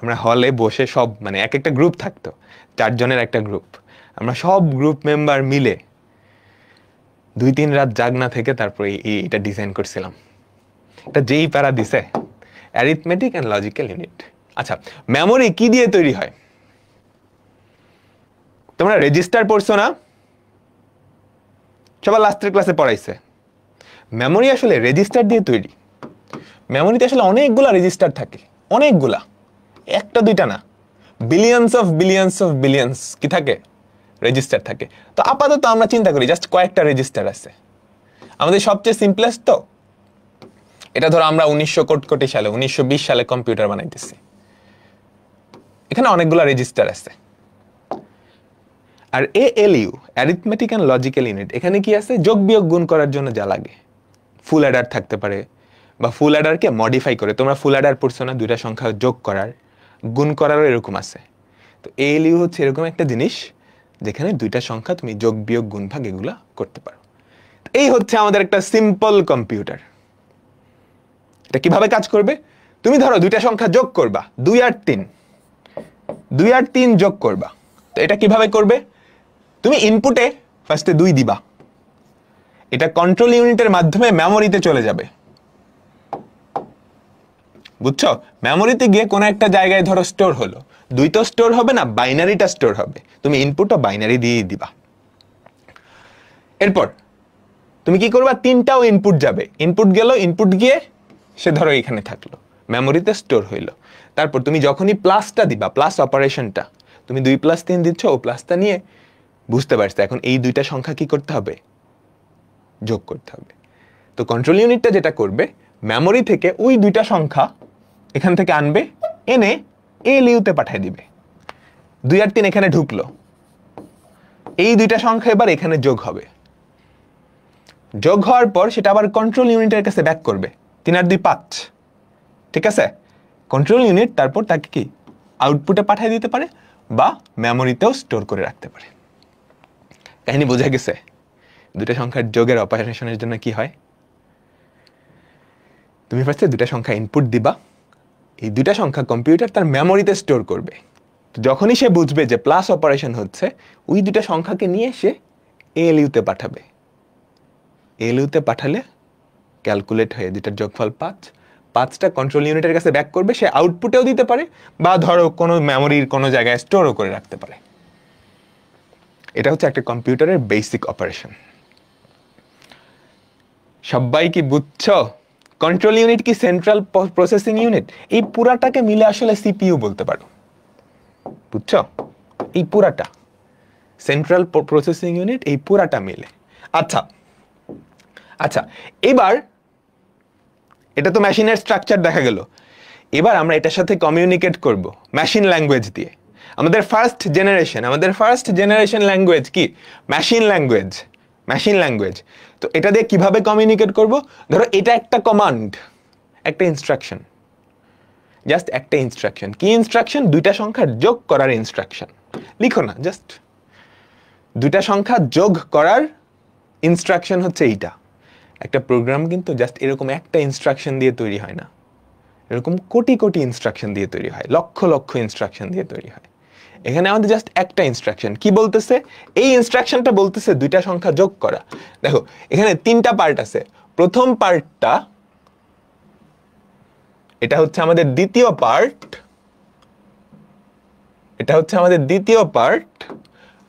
Speaker 1: আমরা হলে বসে সব মানে এক একটা গ্রুপ থাকতো, 4 জনের একটা গ্রুপ, আমরা সব গ্রুপ মেম্বার মিলে 2-3 রাত জাগনা থেকে তারপরে এটা ডিজাইন করছিলাম। এটা যেই প্যারা দিছে, অ্যারিথমেটিক অ্যান্ড লজিক্যাল ইউনিট। আচ্ছা, মেমোরি কি দিয়ে তৈরি হয়? তোমরা রেজিস্টার পড়ছো না? সবার লাস্টের ক্লাসে পড়াইছে। মেমোরি আসলে রেজিস্টার দিয়ে তৈরি। মেমোরিতে আসলে অনেকগুলা রেজিস্টার থাকে, অনেকগুলা, একটা দুইটা না, বিলিয়ন্স অফ বিলিয়ন্স কি থাকে? রেজিস্টার থাকে। তো আপাতত আমরা চিন্তা করি জাস্ট কয়েকটা রেজিস্টার আছে। আমাদের সবচেয়ে সিম্পলেস্ট তো এটা, ধরো আমরা 1920 সালে কম্পিউটার বানাইতেছি, এখানে অনেকগুলা রেজিস্টার আছে। আর ALU, arithmetic and logical unit, এখানে কি আছে? যোগ বিয়োগ গুণ করার জন্য যা লাগে, ফুল অ্যাডার থাকতে পারে, বা ফুল অ্যাডারকে মডিফাই করে। তোমরা ফুল অ্যাডার পড়ছো না? দুইটা সংখ্যা যোগ করার গুণ করারও এরকম আছে। তো ALU হচ্ছে এরকম একটা জিনিস যেখানে দুইটা সংখ্যা তুমি যোগ বিয়োগ গুণ ভাগ এগুলা করতে পারো। এই হচ্ছে আমাদের একটা সিম্পল কম্পিউটার। এটা কিভাবে কাজ করবে? তুমি ধরো দুইটা সংখ্যা যোগ করবা, 2 আর 3 যোগ করবা। তো এটা কিভাবে করবে? তুমি ইনপুটে ফার্স্টে 2 দিবা, এটা কন্ট্রোল ইউনিটের মাধ্যমে মেমোরিতে চলে যাবে, বুঝছো? মেমোরিতে গিয়ে কোনো একটা জায়গায় ধরো স্টোর হলো, 2 তো স্টোর হবে না, বাইনারিটা স্টোর হবে। তুমি ইনপুটও বাইনারি দিয়ে দিবা। এরপর তুমি কি করবা? 3টাও ইনপুট যাবে, ইনপুট গেল, ইনপুট গিয়ে সে ধরো এখানে থাকলো, মেমোরিতে স্টোর হইলো। তারপর তুমি যখনই প্লাসটা দিবা, প্লাস অপারেশনটা, তুমি 2 + 3 দিচ্ছ, ও প্লাসটা নিয়ে বুঝতে পারছো এখন এই দুইটা সংখ্যা কি করতে হবে? যোগ করতে হবে। তো কন্ট্রোল ইউনিটটা যেটা করবে, মেমোরি থেকে ওই দুইটা সংখ্যা এখান থেকে আনবে, এনে ALU-তে পাঠিয়ে দিবে। 2 আর 3 এখানে ঢুকলো, এই দুইটা সংখ্যা এবার এখানে যোগ হবে। যোগ হওয়ার পর সেটা আবার কন্ট্রোল ইউনিটের কাছে ব্যাক করবে, 3 আর 2 5, ঠিক আছে? কন্ট্রোল ইউনিট তারপর তাকে কি আউটপুটে পাঠিয়ে দিতে পারে বা মেমোরিতেও স্টোর করে রাখতে পারে। কাহিনী বোঝা গেছে? দুটা সংখ্যার যোগের অপারেশনের জন্য কি হয়? তুমি ফার্স্টে দুটা সংখ্যা ইনপুট দিবা, এই দুটা সংখ্যা কম্পিউটার তার মেমোরিতে স্টোর করবে। যখনই সে বুঝবে যে প্লাস অপারেশন হচ্ছে, ওই দুটা সংখ্যাকে নিয়ে সে ALU-তে পাঠাবে। ALU-তে পাঠালে ক্যালকুলেট হয়ে দুটার যোগফল 5, 5টা কন্ট্রোল ইউনিটের কাছে ব্যাক করবে, সে আউটপুটেও দিতে পারে বা ধরো কোনো মেমোরির কোনো জায়গায় স্টোরও করে রাখতে পারে। এটা হচ্ছে একটা কম্পিউটারের বেসিক অপারেশন। সবাই কি বুঝছো? কন্ট্রোল ইউনিট কি সেন্ট্রাল প্রসেসিং ইউনিট? এই পুরাটাকে মিলে আসলে CPU বলতে পারো, বুঝছো? এই পুরাটা সেন্ট্রাল প্রসেসিং ইউনিট, এই পুরাটা মিলে। আচ্ছা আচ্ছা, এবার এটা তো মেশিনের স্ট্রাকচার দেখা গেল। এবার আমরা এটার সাথে কমিউনিকেট করব মেশিন ল্যাঙ্গুয়েজ দিয়ে। আমাদের ফার্স্ট জেনারেশন ল্যাঙ্গুয়েজ কি? Machine language. তো এটা দিয়ে কিভাবে কমিউনিকেট করব? ধরো এটা একটা কমান্ড, একটা ইনস্ট্রাকশন, জাস্ট একটা ইনস্ট্রাকশন। কি ইনস্ট্রাকশন? দুইটা সংখ্যার যোগ করার ইনস্ট্রাকশন। লিখো না, জাস্ট দুইটা সংখ্যা যোগ করার ইনস্ট্রাকশন হচ্ছে এইটা। একটা প্রোগ্রাম কিন্তু জাস্ট এরকম একটা ইনস্ট্রাকশন দিয়ে তৈরি হয় না, এরকম কোটি কোটি ইনস্ট্রাকশন দিয়ে তৈরি হয়, লক্ষ লক্ষ ইনস্ট্রাকশন দিয়ে তৈরি হয়। এখানে আমাদের জাস্ট একটা ইনস্ট্রাকশন কি বলতেছে, এই ইনস্ট্রাকশনটা বলতেছে দুইটা সংখ্যা যোগ করা। দেখো এখানে তিনটা পার্ট আছে। প্রথম পার্টটা, এটা হচ্ছে আমাদের দ্বিতীয় পার্ট, এটা হচ্ছে আমাদের দ্বিতীয় পার্ট,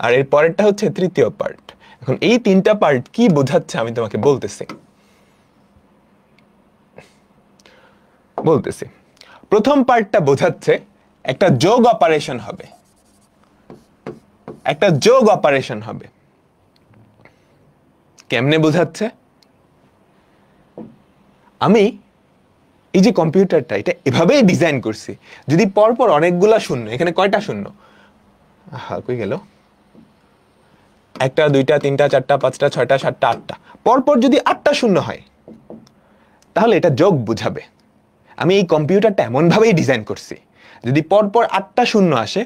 Speaker 1: আর এর পরেরটা হচ্ছে তৃতীয় পার্ট। এখন এই তিনটা পার্ট কি বোঝাচ্ছে আমি তোমাকে বলতেছি। প্রথম পার্টটা বোঝাচ্ছে একটা যোগ অপারেশন হবে, একটা যোগ অপারেশন হবে। কেমনে বোঝাচ্ছে? আমি এই যে কম্পিউটারটা, এটা এভাবেই ডিজাইন করছি, যদি পরপর অনেকগুলা শূন্য, এখানে কয়টা শূন্য, কই গেল, একটা দুইটা তিনটা চারটা পাঁচটা ছয়টা সাতটা আটটা, পরপর যদি 8টা শূন্য হয় তাহলে এটা যোগ বুঝাবে। আমি এই কম্পিউটারটা এমন ভাবেই ডিজাইন করছি, যদি পরপর 8টা শূন্য আসে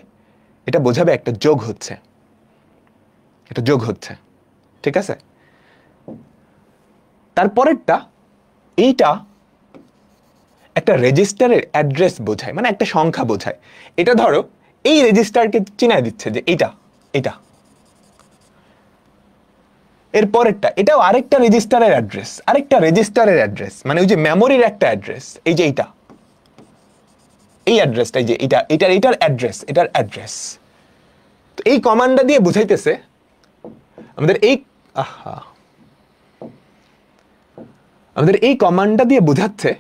Speaker 1: এটা বোঝাবে একটা যোগ হচ্ছে, এটা যোগ হচ্ছে। ঠিক আছে? তারপরেরটা, এইটা একটা রেজিস্টারের অ্যাড্রেস বোঝায়, মানে একটা সংখ্যা বোঝায়। এটা ধরো এই রেজিস্টারকে চিনায় দিচ্ছে যে এটা এটা। এর পরেরটা, এটাও আরেকটা রেজিস্টারের অ্যাড্রেস, আরেকটা রেজিস্টারের অ্যাড্রেস, মানে ওই যে মেমোরির একটা অ্যাড্রেস, এই যে এইটা, এই অ্যাড্রেসটা, এই যে এটা, এটার অ্যাড্রেস, এটার অ্যাড্রেস। তো এই কমান্ডটা দিয়ে বুঝাইতেছে আমাদের এই কমান্ডটা দিয়ে বোঝাচ্ছে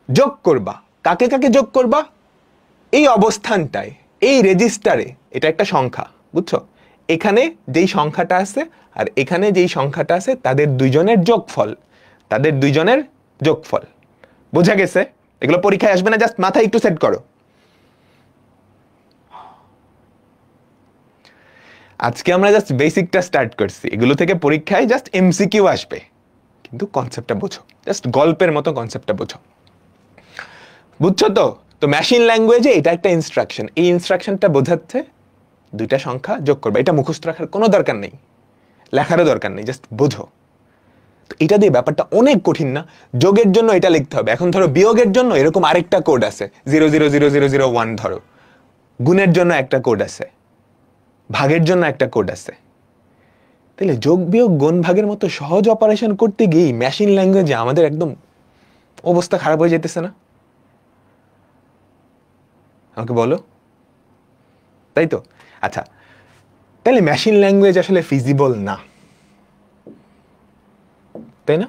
Speaker 1: যোগ করবা, কাকে কাকে যোগ করবা, এই অবস্থানটায়, এই রেজিস্টারে, এটা একটা সংখ্যা, বুঝছো? এখানে যেই সংখ্যাটা আছে আর এখানে যেই সংখ্যাটা আছে তাদের দুইজনের যোগফল, তাদের দুইজনের যোগফল। বোঝা গেছে? এগুলো পরীক্ষায় আসবে না, জাস্ট মাথায় একটু সেট করো। আজকে আমরা জাস্ট বেসিকটা স্টার্ট করছি, এগুলো থেকে পরীক্ষায় জাস্ট এমসিকিউ আসবে, কিন্তু কনসেপ্টটা বোঝো, জাস্ট গল্পের মতো কনসেপ্টটা বোঝো। বুঝছো তো? তো মেশিন ল্যাঙ্গুয়েজে এটা একটা ইনস্ট্রাকশন, এই ইনস্ট্রাকশনটা বোঝাচ্ছে দুইটা সংখ্যা যোগ করবে। এটা মুখস্থ রাখার কোনো দরকার নেই, লেখারও দরকার নেই, জাস্ট বোঝো। তো এটা দিয়ে ব্যাপারটা অনেক কঠিন না। যোগের জন্য এটা লিখতে হবে, এখন ধরো বিয়োগের জন্য এরকম আরেকটা কোড আছে 0000001, ধরো গুণের জন্য একটা কোড আছে, ভাগের জন্য একটা কোড আছে। তাহলে যোগ বিয়োগ গুণ ভাগের মতো সহজ অপারেশন করতে গিয়ে মেশিন ল্যাঙ্গুয়েজে আমাদের একদম অবস্থা খারাপ হয়ে যেতেছে না? আমাকে বলো, তাই তো? আচ্ছা, তাহলে মেশিন ল্যাঙ্গুয়েজ আসলে ফিজিবল না, তাই না?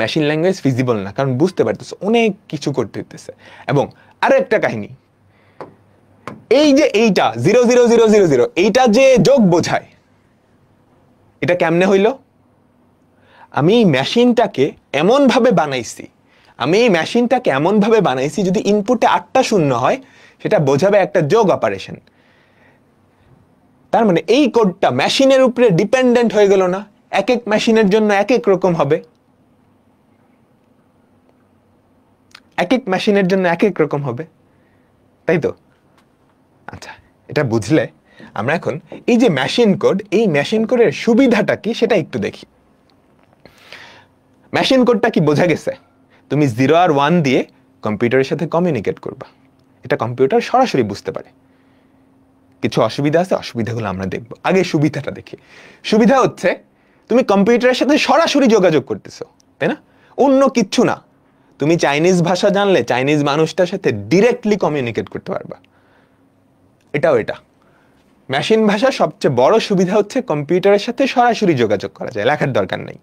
Speaker 1: মেশিন ল্যাঙ্গুয়েজ ফিজিবল না, কারণ বুঝতে পারতেছে অনেক কিছু করতে হইতেছে। এবং আরো একটা কাহিনী, এই যে এইটা 00000, এইটা যে যোগ বোঝায়, এটা কেমনে হইল? আমি এই মেশিনটাকে এমন ভাবে বানাইছি, যদি ইনপুটে 8টা শূন্য হয় সেটা বোঝাবে একটা যোগ অপারেশন। তার মানে এই কোডটা মেশিনের উপরে ডিপেন্ডেন্ট হয়ে গেল না, এক এক মেশিনের জন্য এক এক রকম হবে, এক এক মেশিনের জন্য এক এক রকম হবে, তাই তো? আচ্ছা, এটা বুঝলে আমরা এখন এই যে মেশিন কোড, এই মেশিন কোডের সুবিধাটা কি সেটা একটু দেখি। মেশিন কোডটা কি বোঝা গেছে? তুমি 0 আর 1 দিয়ে কম্পিউটারের সাথে কমিউনিকেট করবা, এটা কম্পিউটার সরাসরি বুঝতে পারে। কিছু অসুবিধা আছে, অসুবিধাগুলো আমরা দেখব। আগে সুবিধাটা দেখি। সুবিধা হচ্ছে তুমি কম্পিউটারের সাথে সরাসরি যোগাযোগ করতেছো, তাই না? অন্য কিচ্ছু না। তুমি চাইনিজ ভাষা জানলে চাইনিজ মানুষটার সাথে ডিরেক্টলি কমিউনিকেট করতে পারবা। এটাও এটা মেশিন ভাষার সবচেয়ে বড় সুবিধা হচ্ছে কম্পিউটারের সাথে সরাসরি যোগাযোগ করা যায়, লেখার দরকার নেই।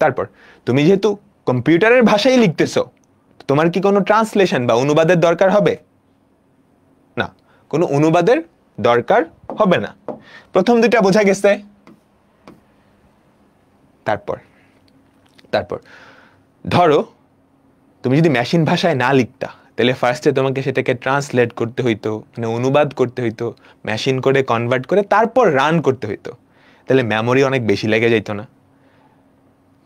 Speaker 1: তারপর তুমি যেহেতু কম্পিউটারের ভাষায় লিখতেছো, তোমার কি কোনো ট্রান্সলেশন বা অনুবাদের দরকার হবে না? কোনো অনুবাদের দরকার হবে না। প্রথম দুইটা বোঝা গেছে। তারপর ধরো তুমি যদি মেশিন ভাষায় না লিখতা, তাহলে ফার্স্টে তোমাকে সেটাকে ট্রান্সলেট করতে হইতো, মানে অনুবাদ করতে হইতো, মেশিন কোডে কনভার্ট করে তারপর রান করতে হইতো। তাহলে মেমোরি অনেক বেশি লেগে যাইতো না?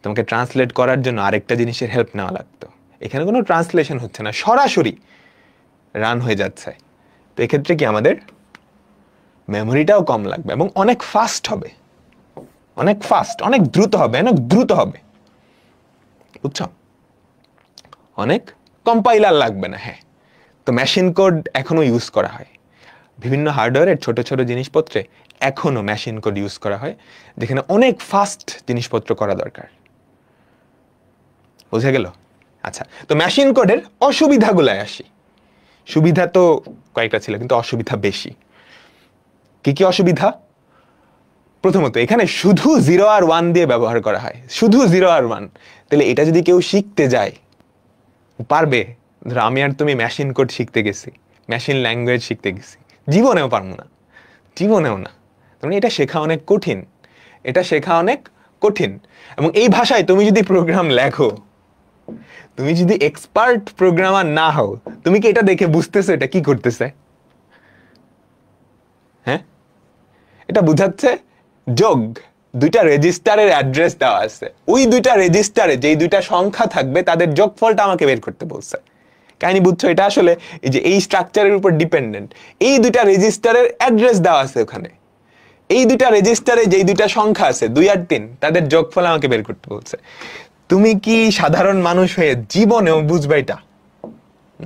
Speaker 1: তোমাকে ট্রান্সলেট করার জন্য আরেকটা জিনিসের হেল্প নেওয়া লাগতো। এখানে কোনো ট্রান্সলেশন হচ্ছে না, সরাসরি রান হয়ে যাচ্ছে। তো এক্ষেত্রে কি আমাদের মেমোরিটাও কম লাগবে এবং অনেক ফাস্ট হবে, অনেক দ্রুত হবে, বুঝছো? অনেক কম্পাইলার লাগবে না। হ্যাঁ, তো মেশিন কোড এখনো ইউজ করা হয় বিভিন্ন হার্ডওয়্যারের ছোট ছোট জিনিসপত্রে, এখনো মেশিন কোড ইউজ করা হয় যেখানে অনেক ফাস্ট জিনিসপত্র করা দরকার। বুঝে গেল? আচ্ছা, তো মেশিন কোডের অসুবিধাগুলোয় আসি। সুবিধা তো কয়েকটা ছিল, কিন্তু অসুবিধা বেশি। কি কি অসুবিধা? প্রথমত, এখানে শুধু 0 আর 1 দিয়ে ব্যবহার করা হয়, শুধু 0 আর 1। তাহলে এটা যদি কেউ শিখতে যায়, পারবে? ধরো আমি আর তুমি মেশিন কোড শিখতে গেছি, মেশিন ল্যাঙ্গুয়েজ শিখতে গেছি, জীবনেও পারবো না, জীবনেও না। মানে এটা শেখা অনেক কঠিন, এটা শেখা অনেক কঠিন। এবং এই ভাষায় তুমি যদি প্রোগ্রাম লেখো, তুমি যদি এক্সপার্ট প্রোগ্রামার না হও, তুমি কি এটা দেখে বুঝতেছো এটা কি করতেছে? হ্যাঁ, এটা বুঝাচ্ছে যোগ, দুইটা রেজিস্টারের অ্যাড্রেস দেওয়া আছে, ওই দুইটা রেজিস্টারে যেই দুইটা সংখ্যা থাকবে তাদের যোগফলটা আমাকে বের করতে বলছে। কাহিনী বুঝছো? এটা আসলে এই যে এই স্ট্রাকচারের উপর ডিপেন্ডেন্ট। এই দুইটা রেজিস্টারের অ্যাড্রেস দেওয়া আছে ওখানে, এই দুইটা রেজিস্টারে যেই দুইটা সংখ্যা আছে 2 আর 3, তাদের যোগফল আমাকে বের করতে বলছে। তুমি কি সাধারণ মানুষ হয়ে জীবনেও বুঝবে এটা?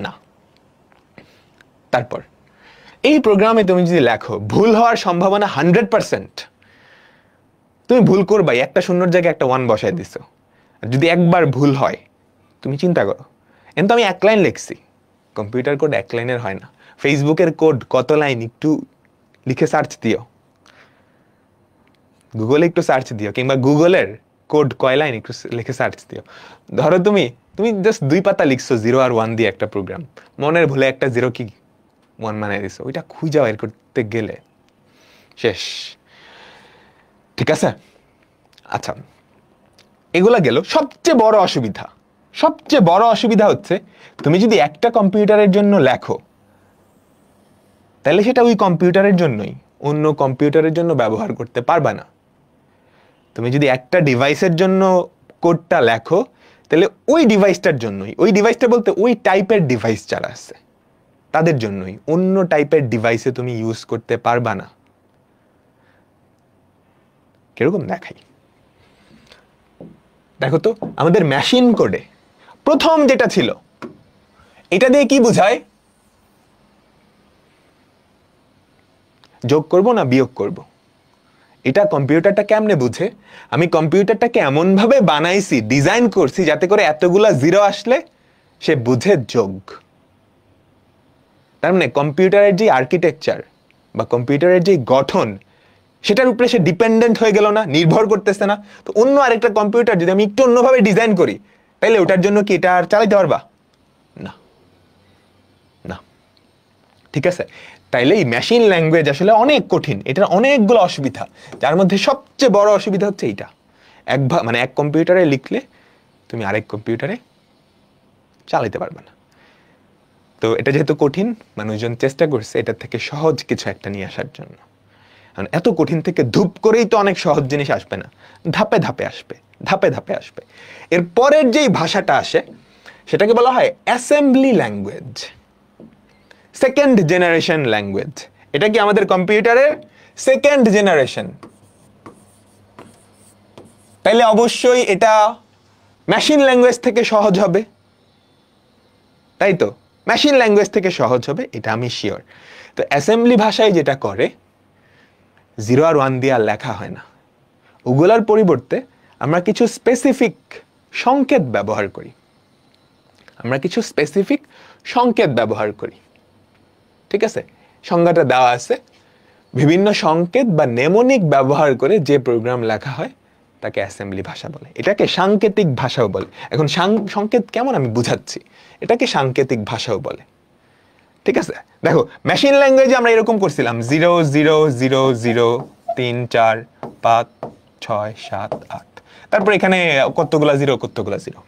Speaker 1: না। তারপর এই প্রোগ্রামে তুমি যদি লেখো, ভুল হওয়ার সম্ভাবনা 100%। তুমি ভুল করবাই, একটা শূন্যর জায়গায় একটা 1 বসায় দিছো। যদি একবার ভুল হয়, তুমি চিন্তা করো, কিন্তু আমি 1 লাইন লিখছি, কম্পিউটার কোড 1 লাইনের হয় না। ফেসবুকের কোড কত লাইন একটু লিখে সার্চ দিও, গুগলে একটু সার্চ দিও, কিংবা গুগলের কোড কয় লাইন একটু লিখে সার্চ দিও। ধরো তুমি জাস্ট 2 পাতা লিখছো 0 আর 1 দিয়ে একটা প্রোগ্রাম, মনের ভুলে একটা 0 কি 1 বানাই দিছো, ওইটা খুঁজে বের করতে গেলে শেষ। ঠিক আছে? আচ্ছা, এগুলা গেল। সবচেয়ে বড় অসুবিধা, সবচেয়ে বড় অসুবিধা হচ্ছে, তুমি যদি একটা কম্পিউটারের জন্য লেখো, তাহলে সেটা ওই কম্পিউটারের জন্যই, অন্য কম্পিউটারের জন্য ব্যবহার করতে পারবা না। তুমি যদি একটা ডিভাইসের জন্য কোডটা লেখো, তাহলে ওই ডিভাইসটার জন্যই, ওই ডিভাইসটা বলতে ওই টাইপের ডিভাইস যারা আছে তাদের জন্যই, অন্য টাইপের ডিভাইসে তুমি ইউজ করতে পারবা না। কিরকম দেখাই? দেখো তো, আমাদের মেশিন কোডে প্রথম যেটা ছিল, এটা দিয়ে কি বোঝায়? যোগ করব না বিয়োগ করব? এটা কম্পিউটারটা কেমনে বুঝে? আমি কম্পিউটারটাকে এমন ভাবে বানাইছি, ডিজাইন করছি, যাতে করে এতগুলা 0 আসলে সে বুঝে যোগ। তার মানে কম্পিউটারের যে আর্কিটেকচার বা কম্পিউটারের যে গঠন, সেটার উপরে সে ডিপেন্ডেন্ট হয়ে গেল না, নির্ভর করতেছে না। তো অন্য আরেকটা কম্পিউটার যদি আমি একটু অন্যভাবে ডিজাইন করি, তাহলে ওটার জন্য কি এটা আর চালাইতে পারবা? না, না। ঠিক আছে? তাইলে এই মেশিন ল্যাঙ্গুয়েজ আসলে অনেক কঠিন, এটার অনেকগুলো অসুবিধা, যার মধ্যে সবচেয়ে বড় অসুবিধা হচ্ছে এইটা, এক কম্পিউটারে লিখলে তুমি আরেক কম্পিউটারে চালাইতে পারবে না। তো এটা যেহেতু কঠিন, মানুষজন চেষ্টা করছে এটার থেকে সহজ কিছু একটা নিয়ে আসার জন্য। কারণ এত কঠিন থেকে ধূপ করেই তো অনেক সহজ জিনিস আসবে না, ধাপে ধাপে আসবে, ধাপে ধাপে আসবে। এর পরের যেই ভাষাটা আসে, সেটাকে বলা হয় assembly language, second generation language. এটা কি আমাদের কম্পিউটারের সেকেন্ড জেনারেশন? তাইলে অবশ্যই এটা মেশিন ল্যাঙ্গুয়েজ থেকে সহজ হবে, তাই তো? মেশিন ল্যাঙ্গুয়েজ থেকে সহজ হবে, এটা আমি শিওর। তো অ্যাসেম্বলি ভাষায় যেটা করে, 0 আর 1 দিয়ে আর লেখা হয় না, ওগুলার পরিবর্তে আমরা কিছু স্পেসিফিক সংকেত ব্যবহার করি, আমরা কিছু স্পেসিফিক সংকেত ব্যবহার করি। ঠিক আছে? সংজ্ঞাটা দেওয়া আছে, বিভিন্ন সংকেত বা নেমোনিক ব্যবহার করে যে প্রোগ্রাম লেখা হয় তাকে অ্যাসেম্বলি ভাষা বলে। এটাকে সাংকেতিক ভাষাও বলে। এখন সংকেত কেমন আমি বুঝাচ্ছি, এটাকে সাংকেতিক ভাষাও বলে। ঠিক আছে? দেখো, মেশিন ল্যাঙ্গুয়েজে আমরা এরকম করছিলাম 0 0 0 0 3 4 5 6 7 8, তারপর এখানে কতগুলা 0 কতগুলা 0।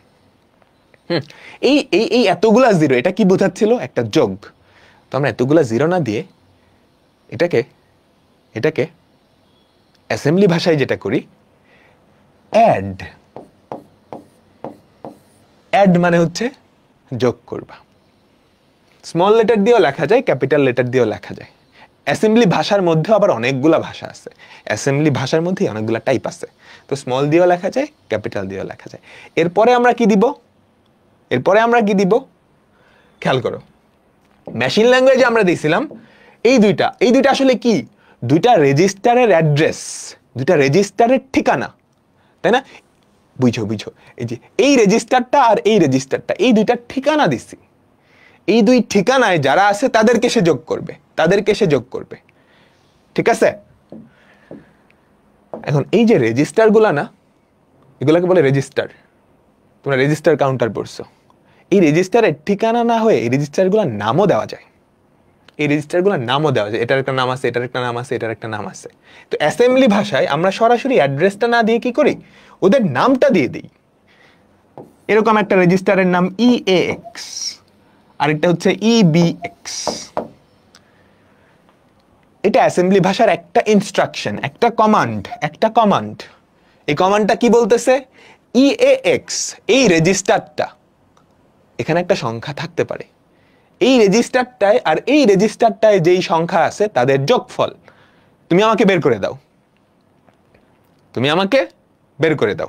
Speaker 1: এই এই এই এতগুলা 0, এটা কি বোঝাচ্ছিল? একটা যোগ। তো আমরা এতগুলা 0 না দিয়ে এটাকে অ্যাসেম্বলি ভাষায় যেটা করি, অ্যাড মানে হচ্ছে যোগ করবা। স্মল লেটার দিয়েও লেখা যায়, ক্যাপিটাল লেটার দিয়েও লেখা যায়। অ্যাসেম্বলি ভাষার মধ্যে আবার অনেকগুলা ভাষা আছে, অ্যাসেম্বলি ভাষার মধ্যে অনেকগুলা টাইপ আছে। তো স্মল দিয়েও লেখা যায়, ক্যাপিটাল দিয়েও লেখা যায়। এরপরে আমরা কি দিব? এরপরে আমরা কি দিব খেয়াল করো, মেশিন ল্যাঙ্গুয়েজে আমরা দিয়েছিলাম এই দুইটা আসলে কি, দুইটা রেজিস্টারের অ্যাড্রেস, দুইটা রেজিস্টারের ঠিকানা, তাই না? বুঝো এই যে এই রেজিস্টারটা আর এই রেজিস্টারটা, এই দুইটা ঠিকানা দিছি, এই দুই ঠিকানায় যারা আছে তাদেরকে সে যোগ করবে, ঠিক আছে? এখন এই যে রেজিস্টার গুলা না, এগুলাকে বলে রেজিস্টার। তোমরা রেজিস্টার কাউন্টার পড়ছো। এই রেজিস্টারের ঠিকানা না হয়ে এই রেজিস্টার গুলার নামও দেওয়া যায়, এটার একটা নাম আছে, এটার একটা নাম আছে, এটার একটা নাম আছে। তো অ্যাসেম্বলি ভাষায় আমরা সরাসরি অ্যাড্রেসটা না দিয়ে কি করি, ওদের নামটা দিয়ে দিই। এরকম একটা রেজিস্টারের নাম EAX, আরেকটা হচ্ছে EBX। এটা অ্যাসেম্বলি ভাষার একটা ইনস্ট্রাকশন, একটা কমান্ড। এই কমান্ডটা কি বলতেছে, EAX এই রেজিস্টারটা, এখানে একটা সংখ্যা থাকতে পারে, এই রেজিস্টারটায় আর এই রেজিস্টারটায় যেই সংখ্যা আছে তাদের যোগফল তুমি আমাকে বের করে দাও।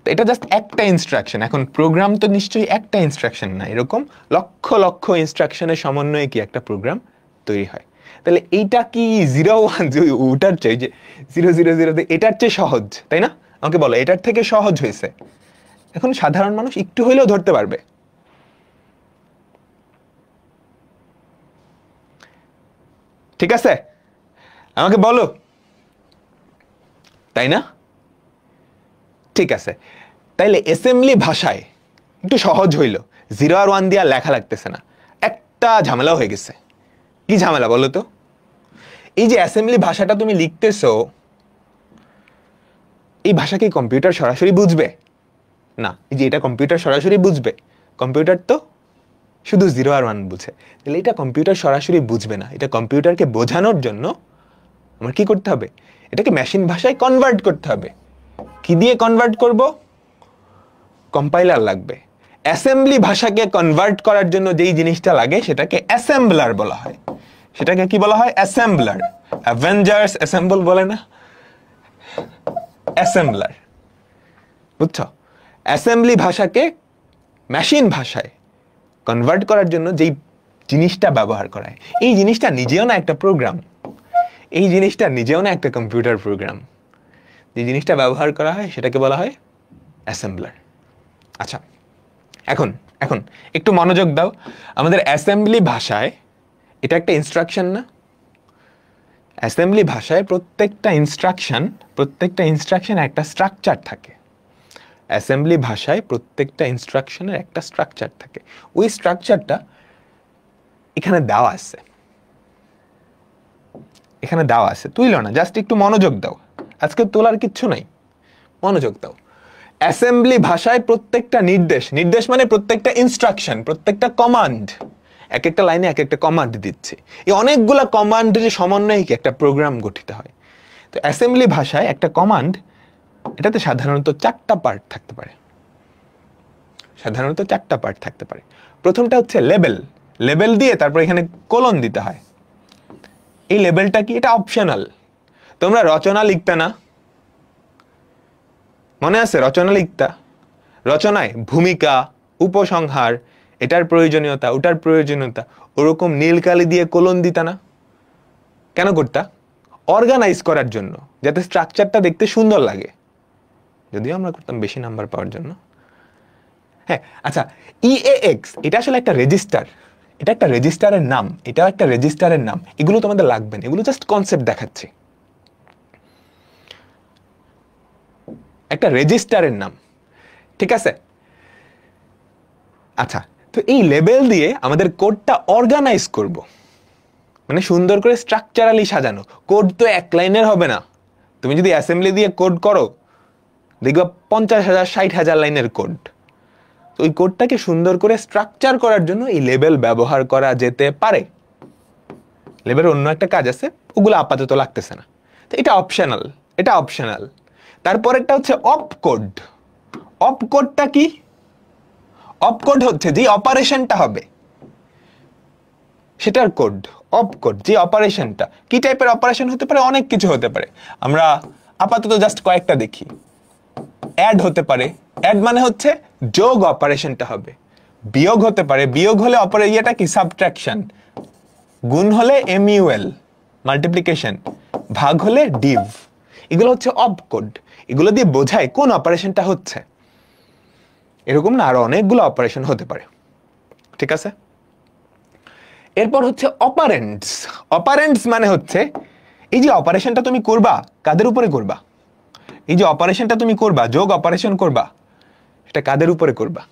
Speaker 1: তো এটা জাস্ট একটা ইনস্ট্রাকশন। এখন প্রোগ্রাম তো নিশ্চয়ই একটা ইনস্ট্রাকশন না, এরকম লক্ষ লক্ষ ইনস্ট্রাকশনের সমন্বয়ে কি একটা প্রোগ্রাম তৈরি হয়। তাহলে এইটা কি 0-1 ওটার চেয়ে, যে 0-0-0 এটার চেয়ে সহজ, তাই না? আমাকে বলো এটার থেকে সহজ হয়েছে? এখন সাধারণ মানুষ একটু হইলেও ধরতে পারবে, ঠিক আছে? আমাকে বলো, তাই না? ঠিক আছে, তাইলে অ্যাসেম্বলি ভাষায় একটু সহজ হইল, 0 আর 1 দিয়ে লেখা লাগতেছে না। একটা ঝামেলা হয়ে গেছে। কি ঝামেলা বলো তো? এই যে অ্যাসেম্বলি ভাষাটা তুমি লিখতেছো, এই ভাষা কি কম্পিউটার সরাসরি বুঝবে? না। এই যে এটা কম্পিউটার সরাসরি বুঝবে? কম্পিউটার তো শুধু 0 আর 1 বুঝে। তাহলে এটা কম্পিউটার সরাসরি বুঝবে না। এটা কম্পিউটারকে বোঝানোর জন্য আমার কি করতে হবে, এটাকে মেশিন ভাষায় কনভার্ট করতে হবে। কি দিয়ে কনভার্ট করব? কম্পাইলার লাগবে। অ্যাসেম্বলি ভাষাকে কনভার্ট করার জন্য যেই জিনিসটা লাগে সেটাকে অ্যাসেম্বলার বলা হয়। সেটাকে কি বলা হয়? অ্যাসেম্বলার। অ্যাভেঞ্জার্স অ্যাসেম্বল বলে না, অ্যাসেম্বলার। বুঝছো? অ্যাসেম্বলি ভাষাকে মেশিন ভাষায় কনভার্ট করার জন্য যেই জিনিসটা ব্যবহার করা হয়, এই জিনিসটা নিজেও না একটা প্রোগ্রাম, এই জিনিসটা নিজেও না একটা কম্পিউটার প্রোগ্রাম। যে জিনিসটা ব্যবহার করা হয় সেটাকে বলা হয় অ্যাসেম্বলার। আচ্ছা, এখন একটু মনোযোগ দাও। আমাদের অ্যাসেম্বলি ভাষায় এটা একটা ইনস্ট্রাকশন না? অ্যাসেম্বলি ভাষায় প্রত্যেকটা ইনস্ট্রাকশন একটা স্ট্রাকচার থাকে। অ্যাসেম্বলি ভাষায় প্রত্যেকটা ইনস্ট্রাকশনের একটা স্ট্রাকচার থাকে। ওই স্ট্রাকচারটা এখানে দেওয়া আছে, তুইলো না, জাস্ট একটু মনোযোগ দাও। আজকে তোলার কিচ্ছু নাই, মনোযোগ দাও। অ্যাসেম্বলি ভাষায় প্রত্যেকটা নির্দেশ মানে প্রত্যেকটা ইনস্ট্রাকশন, প্রত্যেকটা কমান্ড, এক একটা লাইনে এক একটা কমান্ড দিচ্ছে। এই অনেকগুলা কমান্ডের সমন্বয়ে কি একটা প্রোগ্রাম গঠিত হয়। তো অ্যাসেম্বলি ভাষায় একটা কমান্ড, এটাতে সাধারণত 4টা পার্ট থাকতে পারে। প্রথমটা হচ্ছে লেবেল দিয়ে তারপর এখানে কোলন দিতে হয়। এই লেবেলটা কি? এটা অপশনাল। তোমরা রচনা লিখতে না, মনে আছে? রচনায় ভূমিকা, উপসংহার, এটার প্রয়োজনীয়তা, ওটার প্রয়োজনীয়তা, ওরকম নীল কালি দিয়ে কোলন দিতা না? কেন করতা? অর্গানাইজ করার জন্য, যাতে স্ট্রাকচারটা দেখতে সুন্দর লাগে। যদিও আমরা করতাম বেশি নাম্বার পাওয়ার জন্য। হ্যাঁ, আচ্ছা, EAX এটা আসলে একটা রেজিস্টার, এটা একটা রেজিস্টারের নাম, এটাও একটা রেজিস্টারের নাম। এগুলো তোমাদের লাগবে না, এগুলো জাস্ট কনসেপ্ট দেখাচ্ছি। একটা রেজিস্টারের নাম, ঠিক আছে? আচ্ছা, তো এই লেবেল দিয়ে আমাদের কোডটা অর্গানাইজ করব, মানে সুন্দর করে স্ট্রাকচারালি সাজানো। কোড তো এক লাইনের হবে না। তুমি যদি অ্যাসেম্বলি দিয়ে কোড করো, দেখবা 50,000 60,000 লাইনের কোড। তো ওই কোডটাকে সুন্দর করে স্ট্রাকচার করার জন্য এই লেবেল ব্যবহার করা যেতে পারে। লেবেলের অন্য একটা কাজ আছে, ওগুলো আপাতত লাগতেছে না। তো এটা অপশনাল। তারপরেরটা হচ্ছে অপকোড। অপকোডটা কি? অপকোড হচ্ছে যে অপারেশনটা হবে সেটার কোড। অপকোড যে অপারেশনটা, কি টাইপের অপারেশন হতে পারে? অনেক কিছু হতে পারে। আমরা আপাতত জাস্ট কয়েকটা দেখি। অ্যাড হতে পারে, অ্যাড মানে হচ্ছে যোগ অপারেশনটা হবে, বিয়োগ হতে পারে, বিয়োগ হলে ইয়েটা কি সাবট্রাকশন, গুণ হলে এমইউএল মাল্টিপ্লিকেশন, ভাগ হলে ডিভ। এগুলো হচ্ছে অপকোড, এগুলো দিয়ে বোঝায় কোন অপারেশনটা হচ্ছে। এরকম না আরো অনেকগুলো অপারেশন হতে পারে, ঠিক আছে। এরপর হচ্ছে অপারেন্ডস। অপারেন্ডস মানে হচ্ছে এই যে অপারেশনটা তুমি করবা কাদের উপরে করবা, এই যে অপারেশনটা তুমি করবা, যোগ অপারেশন করবা, এটা কাদের উপরে করবা,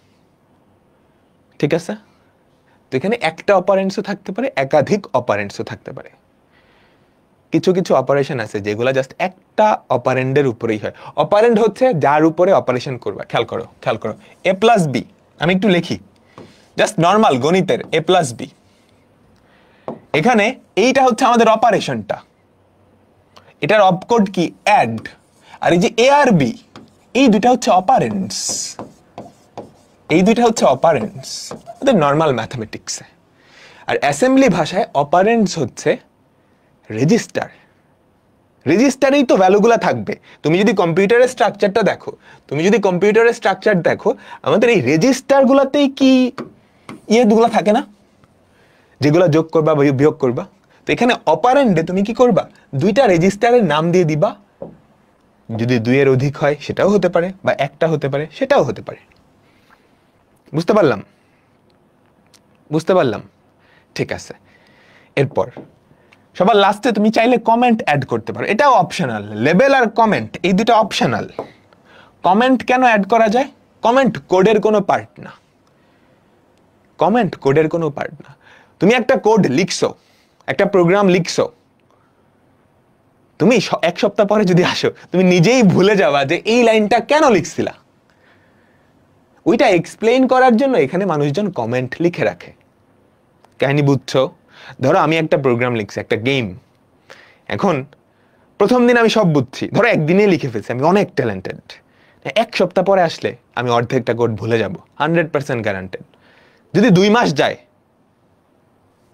Speaker 1: ঠিক আছে। তো এখানে একটা অপারেন্ডসও থাকতে পারে, একাধিক অপারেন্ডসও থাকতে পারে। কিছু কিছু অপারেশন আছে যেগুলো জাস্ট একটা অপারেন্ডের উপরেই হয়। অপারেন্ড হচ্ছে যার উপরে অপারেশন করবা। খেয়াল করো খেয়াল করো, এ প্লাস বি, আমি একটু লিখি জাস্ট নর্মাল গণিতের এ প্লাস বি। এখানে এইটা হচ্ছে আমাদের অপারেশনটা, এটার অপকোড কি অ্যাড, আর এই যে এ আর বি এই দুইটা হচ্ছে অপারেন্ডস, এই দুইটা হচ্ছে অপারেন্ডস আমাদের নর্মাল ম্যাথমেটিক্সে। আর অ্যাসেম্বলি ভাষায় অপারেন্ডস হচ্ছে রেজিস্টার। রেজিস্টারেই তো ভ্যালুগুলো থাকবে। তুমি যদি কম্পিউটারের স্ট্রাকচারটা দেখো, তুমি যদি কম্পিউটারের স্ট্রাকচার দেখো, আমাদের এই রেজিস্টারগুলোতেই কি ইয়েগুলো থাকে না, যেগুলো যোগ করবা বা বিয়োগ করবা। তো এখানে অপারেন্ডে তুমি কি করবা, দুইটা রেজিস্টারের নাম দিয়ে দিবা। যদি দুইয়ের অধিক হয় সেটাও হতে পারে, বা একটা হতে পারে সেটাও হতে পারে। বুঝতে পারলাম? বুঝতে পারলাম, ঠিক আছে। এরপর সবার লাস্টে তুমি চাইলে কমেন্ট অ্যাড করতে পারো, এটাও অপশনাল। লেবেল আর কমেন্ট এই দুটো অপশনাল। কমেন্ট কেন অ্যাড করা যায়? কমেন্ট কোডের কোনো পার্ট না, কমেন্ট কোডের কোনো পার্ট না। তুমি একটা কোড লিখছো, একটা প্রোগ্রাম লিখছো, তুমি এক সপ্তাহ পরে যদি আসো তুমি নিজেই ভুলে যাবা যে এই লাইনটা কেন লিখছিলা। ওইটা এক্সপ্লেইন করার জন্য এখানে মানুষজন কমেন্ট লিখে রাখে। কাহিনী বুঝছো? ধরো আমি একটা প্রোগ্রাম লিখছি, একটা গেম। এখন প্রথম দিন আমি সব বুঝছি, ধরো একদিনে লিখে ফেলছি, আমি অনেক ট্যালেন্টেড। এক সপ্তাহ পরে আসলে আমি অর্ধেকটা কোড ভুলে যাব, 100% গ্যারান্টেড। যদি 2 মাস যায়,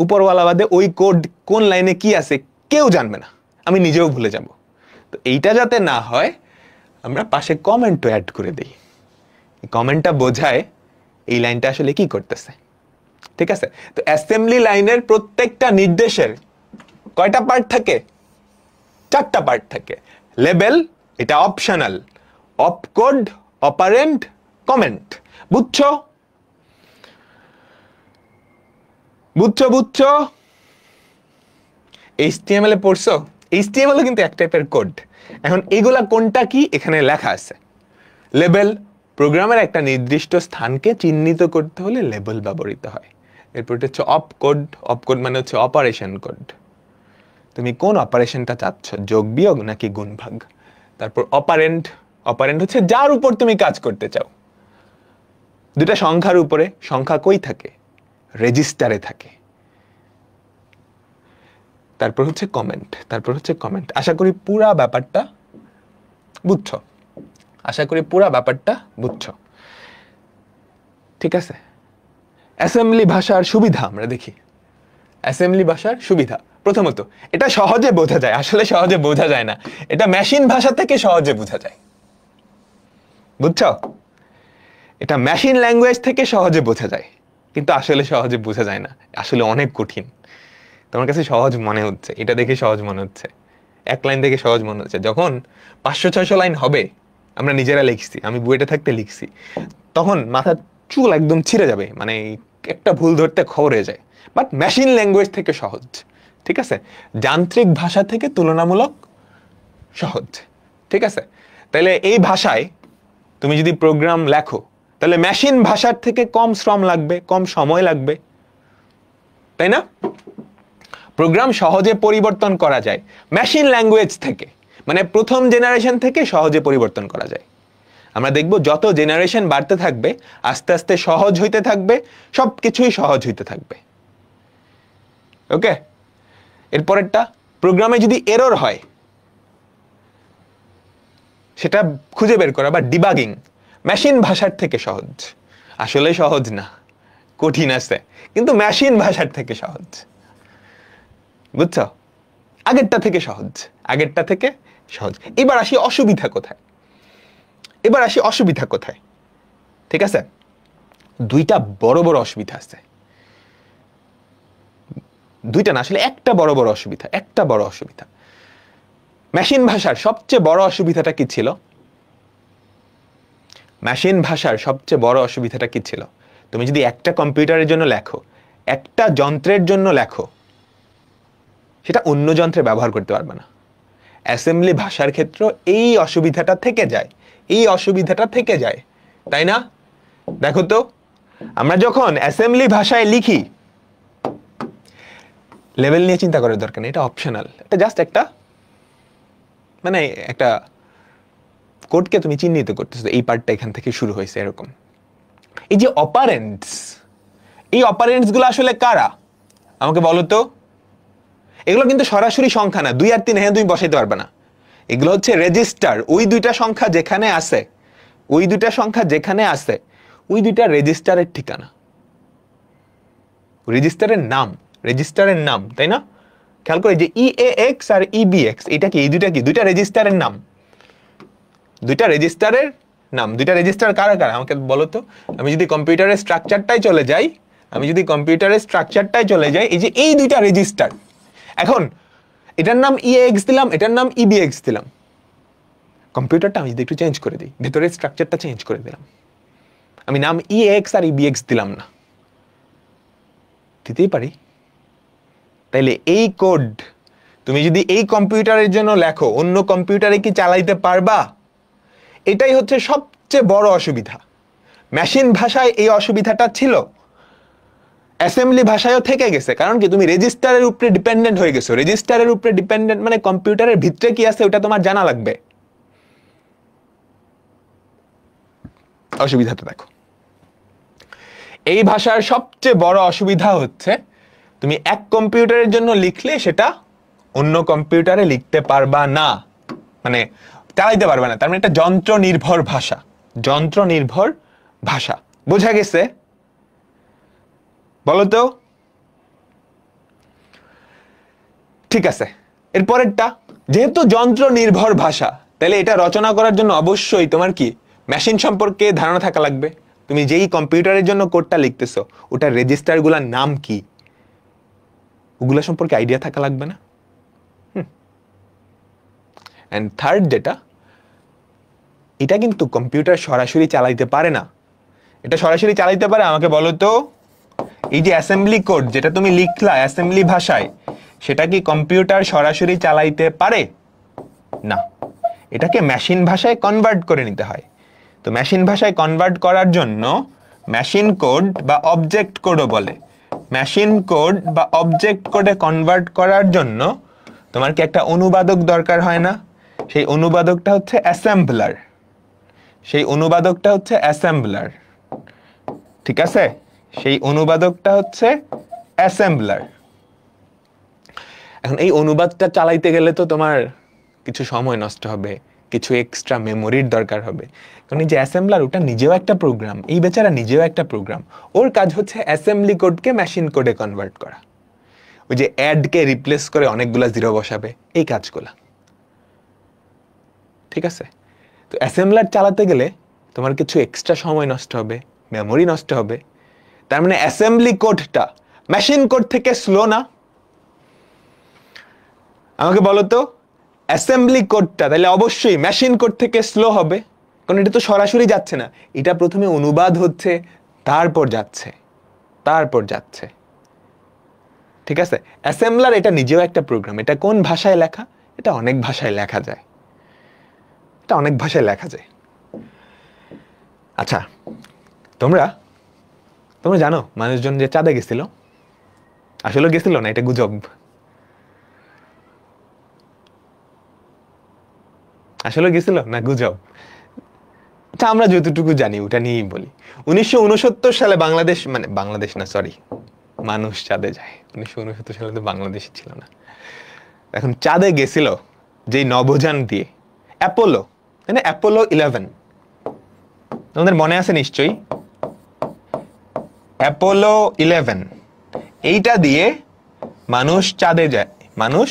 Speaker 1: উপরওয়ালা বাদে ওই কোড কোন লাইনে কি আছে কেউ জানবে না, আমি নিজেও ভুলে যাব। তো এইটা যাতে না হয় আমরা পাশে কমেন্টও অ্যাড করে দিই। কমেন্টটা বোঝায় এই লাইনটা আসলে কি করতেছে, ঠিক আছে। তো অ্যাসেম্বলি লাইনের প্রত্যেকটা নির্দেশের কয়টা পার্ট থাকে? 4টা পার্ট থাকে। লেবেল, এটা অপশনাল, অপকোড, অপারেন্ড, কমেন্ট। বুঝছো? বুঝছো বুঝছো? HTML এ পড়ছো? HTML কিন্তু এক টাইপের কোড। এখন এগুলা কোনটা কি এখানে লেখা আছে। লেবেল, প্রোগ্রামের একটা নির্দিষ্ট স্থানকে চিহ্নিত করতে হলে লেবেল ব্যবহৃত হয়। এরপর এটা হচ্ছে অপকোড। অপকোড মানে হচ্ছে অপারেশন কোড, তুমি কোন অপারেশনটা চাচ্ছ, যোগ বিয়োগ নাকি গুণ ভাগ। তারপর অপারেন্ড, অপারেন্ড হচ্ছে যার উপর তুমি কাজ করতে চাও। দুটা সংখ্যার উপরে, সংখ্যা কই থাকে? রেজিস্টারে থাকে। তারপর হচ্ছে কমেন্ট, তারপর হচ্ছে কমেন্ট। আশা করি পুরা ব্যাপারটা বুঝছো, আশা করি পুরা ব্যাপারটা বুঝছো, ঠিক আছে। অ্যাসেম্বলি ভাষার সুবিধা আমরা দেখি। অ্যাসেম্বলি ভাষার সুবিধা, প্রথমত এটা সহজে বোঝা যায়। আসলে সহজে বোঝা যায় না, এটা মেশিন ভাষা থেকে সহজে বোঝা যায়। বুঝছো? এটা মেশিন ল্যাঙ্গুয়েজ থেকে সহজে বোঝা যায়, কিন্তু আসলে সহজে বোঝা যায় না, আসলে অনেক কঠিন। তোমার কাছে সহজ মনে হচ্ছে, এটা দেখে সহজ মনে হচ্ছে, এক লাইন দেখে সহজ মনে হচ্ছে। যখন 500-600 লাইন হবে, আমরা নিজেরা লিখছি, আমি বুয়েটে থাকতে লিখছি, তখন মাথার চুল একদম ছিঁড়ে যাবে, মানে একটা ভুল ধরতে খবর হয়ে যায়। বাট মেশিন ল্যাঙ্গুয়েজ থেকে সহজ, ঠিক আছে। যান্ত্রিক ভাষা থেকে তুলনামূলক সহজ, ঠিক আছে। তাহলে এই ভাষায় তুমি যদি প্রোগ্রাম লেখো, তাহলে মেশিন ভাষার থেকে কম শ্রম লাগবে, কম সময় লাগবে, তাই না? প্রোগ্রাম সহজে পরিবর্তন করা যায় মেশিন ল্যাঙ্গুয়েজ থেকে, মানে প্রথম জেনারেশন থেকে সহজে পরিবর্তন করা যায়। আমরা দেখব যত জেনারেশন বাড়তে থাকবে আস্তে আস্তে সহজ হইতে থাকবে, সবকিছুই সহজ হইতে থাকবে। ওকে, এরপরেরটা, প্রোগ্রামে যদি এরর হয় সেটা খুঁজে বের করা বা ডিবাগিং মেশিন ভাষার থেকে সহজ। আসলে সহজ না, কঠিন আছে, কিন্তু মেশিন ভাষার থেকে সহজ। বুঝছো? আগেরটা থেকে সহজ, আগেরটা থেকে সহজ। এবার আসি অসুবিধা কোথায়, এবার আসি অসুবিধা কোথায়। ঠিক আছে, দুইটা বড় বড় অসুবিধা আছে, দুইটা না আসলে একটা বড় বড় অসুবিধা, একটা বড় অসুবিধা। মেশিন ভাষার সবচেয়ে বড় অসুবিধাটা কি ছিল? মেশিন ভাষার সবচেয়ে বড় অসুবিধাটা কি ছিল? তুমি যদি একটা কম্পিউটারের জন্য লেখো, একটা যন্ত্রের জন্য লেখো, সেটা অন্য যন্ত্রে ব্যবহার করতে পারবে না। অ্যাসেম্বলি ভাষার ক্ষেত্রে এই অসুবিধাটা থেকে যায়, এই অসুবিধাটা থেকে যায়, তাই না? দেখো তো, আমরা যখন অ্যাসেম্বলি ভাষায় লিখি, লেভেল নিয়ে চিন্তা করার দরকার নেই, এটা অপশনাল, এটা জাস্ট একটা মানে একটা কোডকে তুমি চিহ্নিত করতেছো, এই পার্টটা এখান থেকে শুরু হয়েছে এরকম। এই যে অপারেন্টস, এই অপারেন্টস গুলো আসলে কারা আমাকে বলো তো? এগুলো কিন্তু সরাসরি সংখ্যা না, 2 আর 3 হ্যাঁ তুমি বসাইতে পারবে না। এগুলো হচ্ছে রেজিস্টার, ওই দুইটা সংখ্যা যেখানে আছে, ওই দুইটা সংখ্যা যেখানে আছে, ওই দুইটা রেজিস্টারের ঠিকানা, রেজিস্টারের নাম, রেজিস্টারের নাম, তাই না? খেয়াল করে যে EAX আর EBX, এটা কি? এই দুইটা কি? দুইটা রেজিস্টারের নাম, দুইটা রেজিস্টারের নাম। দুইটা রেজিস্টার কারা কারা আমাকে বলো তো? আমি যদি কম্পিউটারের স্ট্রাকচারটাই চলে যাই, এই যে এই দুইটা রেজিস্টার, এখন এটার নাম EAX দিলাম, এটার নাম EBX দিলাম, কম্পিউটারটা আমি যদি একটু চেঞ্জ করে দিই, ভেতরের স্ট্রাকচারটা চেঞ্জ করে দিলাম, আমি নাম EAX আর EBX দিলাম না, দিতেই পারি। তাইলে এই কোড তুমি যদি এই কম্পিউটারের জন্য লেখো, অন্য কম্পিউটারে কি চালাইতে পারবা? এটাই হচ্ছে সবচেয়ে বড় অসুবিধা। মেশিন ভাষায় এই অসুবিধাটা ছিল, অ্যাসেম্বলি ভাষায়ও থেকে গেছে। কারণ কি? তুমি রেজিস্টারের উপরে ডিপেন্ডেন্ট হয়ে গেছো। রেজিস্টারের উপরে ডিপেন্ডেন্ট মানে কম্পিউটারের ভিতরে কি আছে ওটা তোমার জানা লাগবে। অসুবিধাটা দেখো, এই ভাষার সবচেয়ে বড় অসুবিধা হচ্ছে তুমি এক কম্পিউটারের জন্য লিখলে সেটা অন্য কম্পিউটারে লিখতে পারবা না, মানে চালাইতে পারবে না। তার মানে এটা যন্ত্র নির্ভর ভাষা, যন্ত্র নির্ভর ভাষা। বোঝা গেছে? বলো তো। ঠিক আছে, এরপরেরটা, যেহেতু যন্ত্র নির্ভর ভাষা, তাহলে এটা রচনা করার জন্য অবশ্যই তোমার কি মেশিন সম্পর্কে ধারণা থাকা লাগবে। তুমি যেই কম্পিউটারের জন্য কোডটা লিখতেছো, ওটার রেজিস্টারগুলোর নাম কি, ওগুলা সম্পর্কে আইডিয়া থাকা লাগবে না? এন্ড থার্ড যেটা, এটা কিন্তু কম্পিউটার সরাসরি চালাইতে পারে না। এটা সরাসরি চালাইতে পারে আমাকে বলো তো? এই যে অ্যাসেম্বলি কোড যেটা তুমি লিখলা অ্যাসেম্বলি ভাষায়, সেটা কি কম্পিউটার সরাসরি চালাইতে পারে? না, এটাকে মেশিন ভাষায় কনভার্ট করে নিতে হয়। তো মেশিন ভাষায় কনভার্ট করার জন্য মেশিন কোড বা অবজেক্ট কোডও বলে, মেশিন কোড বা অবজেক্ট কোডে কনভার্ট করার জন্য তোমার কি একটা অনুবাদক দরকার হয় না? সেই অনুবাদকটা হচ্ছে অ্যাসেম্বলার, সেই অনুবাদকটা হচ্ছে অ্যাসেম্বলার, ঠিক আছে? সেই অনুবাদকটা হচ্ছে অ্যাসেম্বলার। এখন এই অনুবাদটা চালাইতে গেলে তো তোমার কিছু সময় নষ্ট হবে, কিছু এক্সট্রা মেমোরির দরকার হবে। কারণ এই যে অ্যাসেম্বলার, ওটা নিজেও একটা প্রোগ্রাম, এই বেচারা নিজেও একটা প্রোগ্রাম। ওর কাজ হচ্ছে অ্যাসেম্বলি কোডকে মেশিন কোডে কনভার্ট করা, ওই যে অ্যাডকে রিপ্লেস করে অনেকগুলা জিরো বসাবে, এই কাজগুলা, ঠিক আছে? তো অ্যাসেম্বলার চালাতে গেলে তোমার কিছু এক্সট্রা সময় নষ্ট হবে, মেমোরি নষ্ট হবে। তার মানে অ্যাসেম্বলি কোডটা মেশিন কোড থেকে স্লো না? আমাকে বলো তো, অ্যাসেম্বলি কোডটা তাহলে অবশ্যই মেশিন কোড থেকে স্লো হবে, কারণ এটা তো সরাসরি যাচ্ছে না, এটা প্রথমে অনুবাদ হচ্ছে, তারপর যাচ্ছে, ঠিক আছে? অ্যাসেম্বলার এটা নিজেও একটা প্রোগ্রাম। এটা কোন ভাষায় লেখা? এটা অনেক ভাষায় লেখা যায়, এটা অনেক ভাষায় লেখা যায়। আচ্ছা, তোমরা জানো মানুষজন যে চাঁদে গেছিল, আসলে গেছিল না, এটা গুজব। আসলে গেছিল না গুজব? আচ্ছা, আমরা যতটুকু জানি ওটা নিয়েই বলি। 1969 সালে বাংলাদেশ, মানে বাংলাদেশ না সরি, মানুষ চাঁদে যায়। 1969 সালে তো বাংলাদেশ ছিল না। এখন চাঁদে গেছিল যেই নভোযান দিয়ে, অ্যাপোলো, তাই না? অ্যাপোলো 11, তোমাদের মনে আছে নিশ্চয়ই, অ্যাপোলো 11, এইটা দিয়ে মানুষ চাঁদে যায়, মানুষ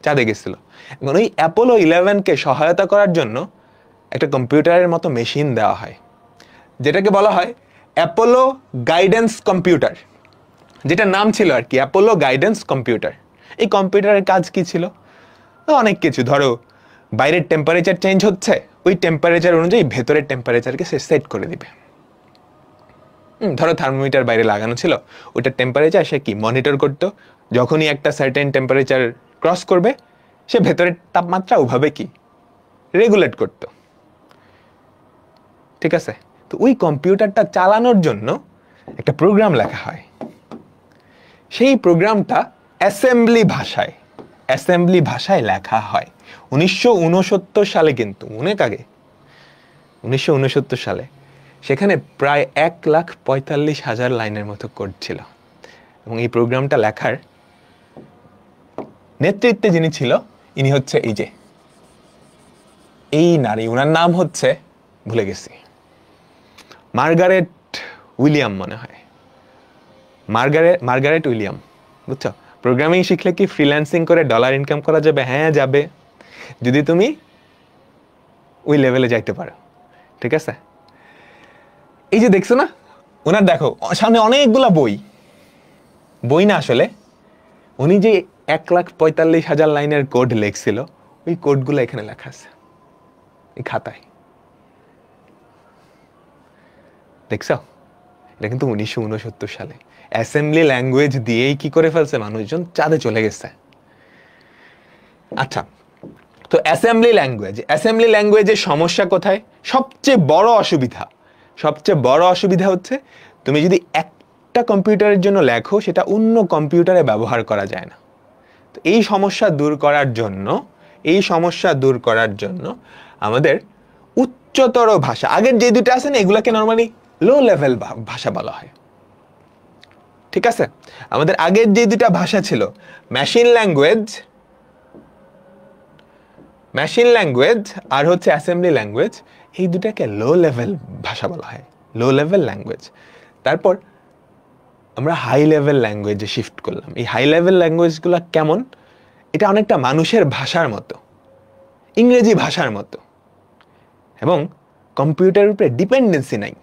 Speaker 1: চাঁদে গেছিল। এখন ওই অ্যাপোলো 11কে সহায়তা করার জন্য একটা কম্পিউটারের মতো মেশিন দেওয়া হয়, যেটাকে বলা হয় অ্যাপোলো গাইডেন্স কম্পিউটার, যেটা নাম ছিল আর কি অ্যাপোলো গাইডেন্স কম্পিউটার। এই কম্পিউটারের কাজ কি ছিল? অনেক কিছু। ধরো বাইরের টেম্পারেচার চেঞ্জ হচ্ছে, ওই টেম্পারেচার অনুযায়ী ভেতরের টেম্পারেচারকে সে সেট করে দিবে। ধরো থার্মোমিটার বাইরে লাগানো ছিল, ওইটার টেম্পারেচার সে কি মনিটর করতো, যখনই একটা সার্টেন টেম্পারেচার ক্রস করবে সে ভেতরের তাপমাত্রা ওভাবে কি রেগুলেট করতো। ঠিক আছে? তো ওই কম্পিউটারটা চালানোর জন্য একটা প্রোগ্রাম লেখা হয়। সেই প্রোগ্রামটা অ্যাসেম্বলি ভাষায় লেখা হয় 1969 সালে, কিন্তু অনেক আগে, 1969 সালে। সেখানে প্রায় 1,45,000 লাইনের মতো কোড ছিল। এবং এই প্রোগ্রামটা লেখার নেতৃত্বে যিনি ছিল, ইনি হচ্ছে এই নারী, ওনার নাম হচ্ছে ভুলে গেছি, মার্গারেট উইলিয়াম মনে হয়, মার্গারেট উইলিয়াম। বুঝছো? প্রোগ্রামিং শিখলে কি ফ্রিল্যান্সিং করে ডলার ইনকাম করা যাবে? হ্যাঁ যাবে, যদি তুমি ওই লেভেলে যাইতে পারো। ঠিক আছে? এই যে দেখছো না, ওনার দেখো সামনে অনেকগুলা বই না, আসলে উনি যে 1,45,000 লাইনের কোড লিখছিল, ওই কোডগুলো এখানে লেখা আছে এই খাতায়। দেখছো? এটা কিন্তু 1969 সালে অ্যাসেম্বলি ল্যাঙ্গুয়েজ দিয়েই কি করে ফেলছে, মানুষজন চাঁদে চলে গেছে। আচ্ছা, তো অ্যাসেম্বলি ল্যাঙ্গুয়েজের সমস্যা কোথায়? সবচেয়ে বড় অসুবিধা হচ্ছে তুমি যদি একটা কম্পিউটারের জন্য লেখো, সেটা অন্য কম্পিউটারে ব্যবহার করা যায় না। তো এই সমস্যা দূর করার জন্য আমাদের উচ্চতর ভাষা, আগের যে দুটো আছে না, এগুলাকে নর্মালি লো লেভেল ভাষা বলা হয়। ঠিক আছে? আমাদের আগের যে দুটা ভাষা ছিল, মেশিন ল্যাঙ্গুয়েজ আর হচ্ছে অ্যাসেম্বলি ল্যাঙ্গুয়েজ, এই দুটাকে লো লেভেল ভাষা বলা হয়, লো লেভেল ল্যাঙ্গুয়েজ। তারপর আমরা হাই লেভেল ল্যাঙ্গুয়েজে শিফট করলাম। এই হাই লেভেল ল্যাঙ্গুয়েজগুলো কেমন? এটা অনেকটা মানুষের ভাষার মতো, ইংরেজি ভাষার মতো, এবং কম্পিউটারের উপরে ডিপেন্ডেন্সি নাই।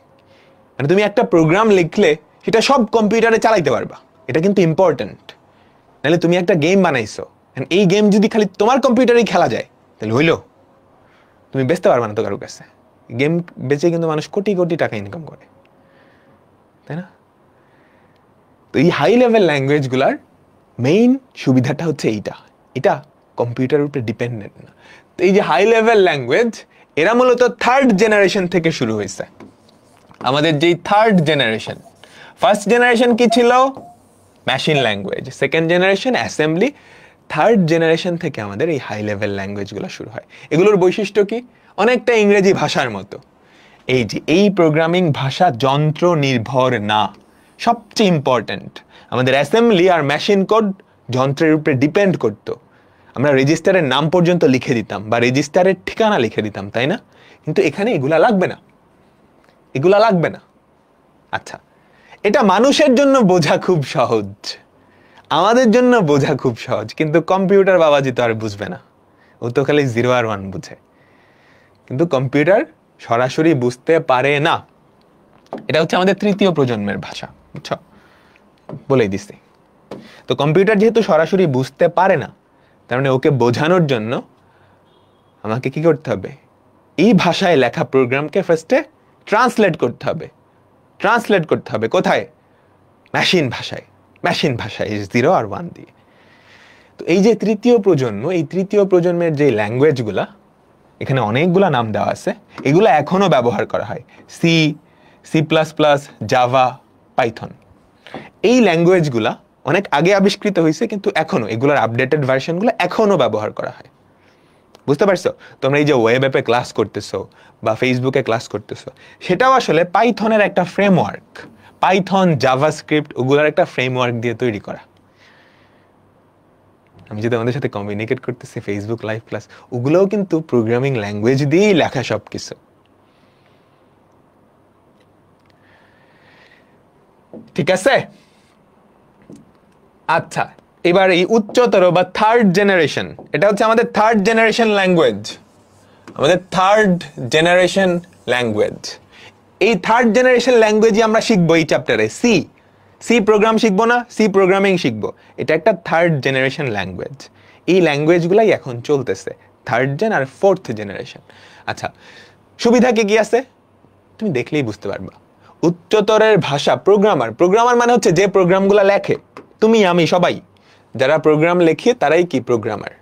Speaker 1: মানে তুমি একটা প্রোগ্রাম লিখলে সেটা সব কম্পিউটারে চালাইতে পারবা, এটা কিন্তু ইম্পর্টেন্ট। নাহলে তুমি একটা গেম বানাইছো, এই গেম যদি খালি তোমার কম্পিউটারেই খেলা যায় তাহলে হইলো, তুমি বেচতে পারবা না তো কারোর কাছে। গেম বেচে কিন্তু মানুষ কোটি কোটি টাকা ইনকাম করে, তাই না? তো এই হাই লেভেল ল্যাঙ্গুয়েজগুলার মেইন সুবিধাটা হচ্ছে এটা কম্পিউটারের উপরে ডিপেন্ডেন্ট না। তো এই যে হাই লেভেল ল্যাঙ্গুয়েজ, এরা মূলত থার্ড জেনারেশন থেকে শুরু হয়েছে। আমাদের যেই থার্ড জেনারেশন, ফার্স্ট জেনারেশন কি ছিল? Machine language, second generation assembly, third generation থেকে আমাদের এই হাই লেভেল ল্যাঙ্গুয়েজগুলো শুরু হয়। এগুলোর বৈশিষ্ট্য কি? অনেকটা ইংরেজি ভাষার মতো। এই প্রোগ্রামিং ভাষা যন্ত্র নির্ভর না, সবচেয়ে ইম্পর্টেন্ট। আমাদের অ্যাসেম্বলি আর মেশিন কোড যন্ত্রের উপরে ডিপেন্ড করতো। আমরা রেজিস্টারের নাম পর্যন্ত লিখে দিতাম বা রেজিস্টারের ঠিকানা লিখে দিতাম, তাই না? কিন্তু এখানে এগুলা লাগবে না। আচ্ছা, এটা মানুষের জন্য বোঝা খুব সহজ, আমাদের জন্য বোঝা খুব সহজ, কিন্তু কম্পিউটার বাবাজি তো আর বুঝবে না, ও তো খালি 0 আর 1 বুঝে। কিন্তু কম্পিউটার সরাসরি বুঝতে পারে না। এটা হচ্ছে আমাদের তৃতীয় প্রজন্মের ভাষা, বুঝছো? বলেই দিছি। তো কম্পিউটার যেহেতু সরাসরি বুঝতে পারে না, তার মানে ওকে বোঝানোর জন্য আমাকে কি করতে হবে? এই ভাষায় লেখা প্রোগ্রামকে ফার্স্টে ট্রান্সলেট করতে হবে। কোথায়? মেশিন ভাষায় 0 আর 1 দিয়ে। তো এই যে তৃতীয় প্রজন্মের যে ল্যাঙ্গুয়েজগুলা, এখানে অনেকগুলা নাম দেওয়া আছে, এগুলো এখনো ব্যবহার করা হয়। C plus plus, Java, Python, এই ল্যাঙ্গুয়েজগুলা অনেক আগে আবিষ্কৃত হয়েছে, কিন্তু এখনো এগুলোর আপডেটেড ভার্সনগুলো এখনো ব্যবহার করা হয়। বুঝতে পারছো? তোমরা এই যে ওয়েব অ্যাপে ক্লাস করতেছো বা ফেসবুকে ক্লাস করতেছো, সেটাও আসলে পাইথনের একটা ফ্রেমওয়ার্ক, পাইথন, জাভাস্ক্রিপ্ট, ওগুলোর একটা ফ্রেমওয়ার্ক দিয়ে তৈরি করা। আমি যদি আমাদের সাথে কমিউনিকেট করতেছি ফেসবুক লাইভ ক্লাস, ওগুলোও কিন্তু প্রোগ্রামিং ল্যাঙ্গুয়েজ দিয়েই লেখা সবকিছু। ঠিক আছে? আচ্ছা, এবার এই উচ্চতর বা থার্ড জেনারেশন, এটা হচ্ছে আমাদের থার্ড জেনারেশন ল্যাঙ্গুয়েজ। এই থার্ড জেনারেশন ল্যাঙ্গুয়েজই আমরা শিখবো এই চ্যাপ্টারে। সি প্রোগ্রাম শিখবো না, সি প্রোগ্রামিং শিখবো। এটা একটা থার্ড জেনারেশন ল্যাঙ্গুয়েজ। এই ল্যাঙ্গুয়েজগুলাই এখন চলতেছে, থার্ড জেন আর ফোর্থ জেনারেশন। আচ্ছা, সুবিধা কি কি আছে তুমি দেখলেই বুঝতে পারবা। উচ্চতরের ভাষা, প্রোগ্রামার মানে হচ্ছে যে প্রোগ্রামগুলো লেখে, তুমি আমি সবাই যারা প্রোগ্রাম লেখি তারাই কি প্রোগ্রামার।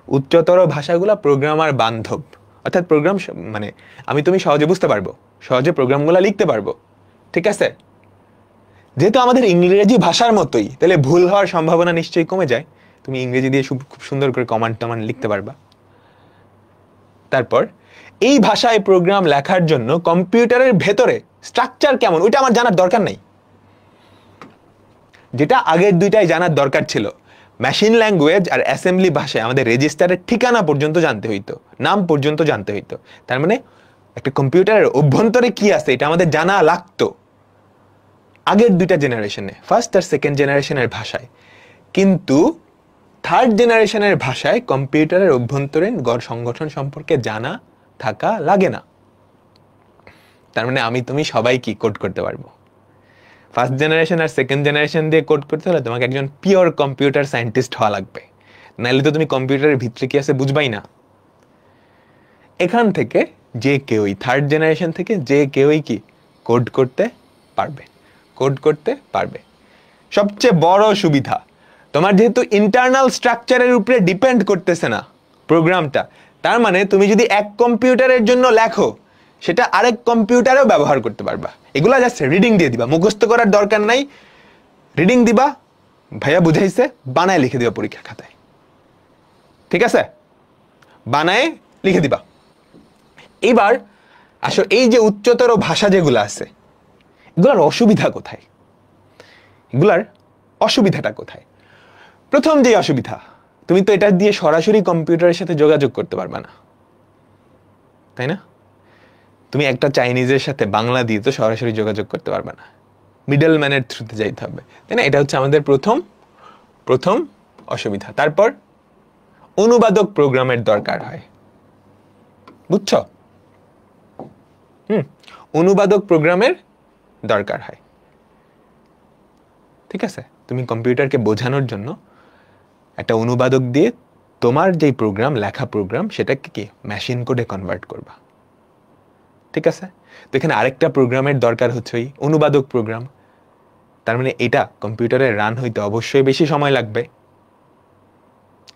Speaker 1: উচ্চতর ভাষাগুলো প্রোগ্রামার বান্ধব, অর্থাৎ প্রোগ্রাম মানে আমি তুমি সহজে বুঝতে পারবো, সহজে প্রোগ্রামগুলো লিখতে পারবো, ঠিক আছে। যেহেতু আমাদের ইংরেজি ভাষার মতোই, তাহলে ভুল হওয়ার সম্ভাবনা নিশ্চয়ই কমে যায়। তুমি ইংরেজি দিয়ে খুব সুন্দর করে কমান্ড টমান্ড লিখতে পারবা। তারপর এই ভাষায় প্রোগ্রাম লেখার জন্য কম্পিউটারের ভেতরে স্ট্রাকচার কেমন ওইটা আমার জানার দরকার নাই, যেটা আগের দুইটাই জানার দরকার ছিল। মেশিন ল্যাঙ্গুয়েজ আর অ্যাসেম্বলি ভাষায় আমাদের রেজিস্টারের ঠিকানা পর্যন্ত জানতে হইতো, নাম পর্যন্ত জানতে হইতো। তার মানে একটা কম্পিউটারের অভ্যন্তরে কি আছে এটা আমাদের জানা লাগতো আগের দুইটা জেনারেশনে, ফার্স্ট আর সেকেন্ড জেনারেশনের ভাষায়। কিন্তু থার্ড জেনারেশনের ভাষায় কম্পিউটারের অভ্যন্তরীণ সংগঠন সম্পর্কে জানা থাকা লাগে না। তার মানে আমি তুমি সবাই কি কোড করতে পারবো। ফার্স্ট জেনারেশন আর সেকেন্ড জেনারেশন দিয়ে কোড করতে হলে তোমাকে একজন পিওর কম্পিউটার সায়েন্টিস্ট হওয়া লাগবে, নাহলে তো তুমি কম্পিউটারের ভিতরে কি আছে বুঝবাই না। এখান থেকে যে কেউই, থার্ড জেনারেশন থেকে যে কেউই কি কোড করতে পারবে। সবচেয়ে বড় সুবিধা, তোমার যেহেতু ইন্টারনাল স্ট্রাকচারের উপরে ডিপেন্ড করতেছে না প্রোগ্রামটা, তার মানে তুমি যদি এক কম্পিউটারের জন্য লেখো সেটা আরেক কম্পিউটারেও ব্যবহার করতে পারবা। এগুলা জাস্ট রিডিং দিয়ে দিবা, মুখস্থ করার দরকার নাই। রিডিং দিবা, ভাইয়া বুঝাইছে, বানায় লিখে দিবা পরীক্ষার খাতায়, ঠিক আছে, বানায় লিখে দিবা। এবার আসো, এই যে উচ্চতর ভাষা যেগুলো আছে এগুলার অসুবিধা কোথায়, এগুলার অসুবিধাটা কোথায়? প্রথম যে অসুবিধা, তুমি তো এটা দিয়ে সরাসরি কম্পিউটারের সাথে যোগাযোগ করতে পারবে না, তাই না? তুমি একটা চাইনিজের সাথে বাংলা দিয়ে তো সরাসরি যোগাযোগ করতে পারবে না, মিডল ম্যানের থ্রুতে যাইতে হবে, তাই না? এটা হচ্ছে আমাদের প্রথম অসুবিধা। তারপর অনুবাদক প্রোগ্রামের দরকার হয়, বুঝছো? অনুবাদক প্রোগ্রামের দরকার হয়, ঠিক আছে। তুমি কম্পিউটারকে বোঝানোর জন্য একটা অনুবাদক দিয়ে তোমার যেই প্রোগ্রাম, লেখা প্রোগ্রাম, সেটাকে কি মেশিন কোডে কনভার্ট করবা, ঠিক আছে। তো এখানে আরেকটা প্রোগ্রামের দরকার হচ্ছে ওই অনুবাদক প্রোগ্রাম। তার মানে এটা কম্পিউটারে রান হইতে অবশ্যই বেশি সময় লাগবে,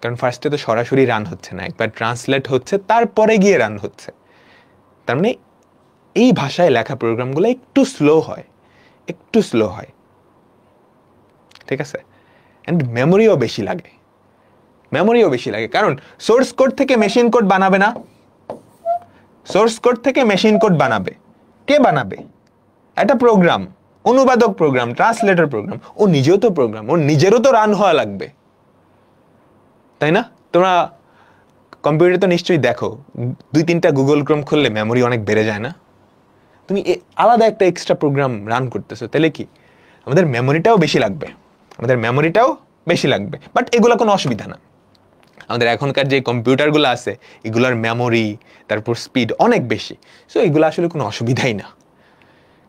Speaker 1: কারণ ফার্স্টে তো সরাসরি রান হচ্ছে না, একবার ট্রান্সলেট হচ্ছে তারপরে গিয়ে রান হচ্ছে। তার মানে এই ভাষায় লেখা প্রোগ্রামগুলো একটু স্লো হয়, ঠিক আছে। অ্যান্ড মেমোরিও বেশি লাগে, কারণ সোর্স কোড থেকে মেশিন কোড বানাবে না। সোর্স কোড থেকে মেশিন কোড বানাবে কে? বানাবে একটা প্রোগ্রাম, অনুবাদক প্রোগ্রাম, ট্রান্সলেটর প্রোগ্রাম। ও নিজেও তো প্রোগ্রাম, ওর নিজেরও তো রান হওয়া লাগবে, তাই না? তোমরা কম্পিউটার তো নিশ্চয়ই দেখো, 2-3টা গুগল ক্রোম খুললে মেমোরি অনেক বেড়ে যায় না? তুমি আলাদা একটা এক্সট্রা প্রোগ্রাম রান করতেছো, তাহলে কি আমাদের মেমোরিটাও বেশি লাগবে। বাট এগুলো কোনো অসুবিধা না। আমাদের এখনকার যে কম্পিউটারগুলো আছে এগুলার মেমোরি, তারপর স্পিড অনেক বেশি, সো এগুলো আসলে কোনো অসুবিধাই না।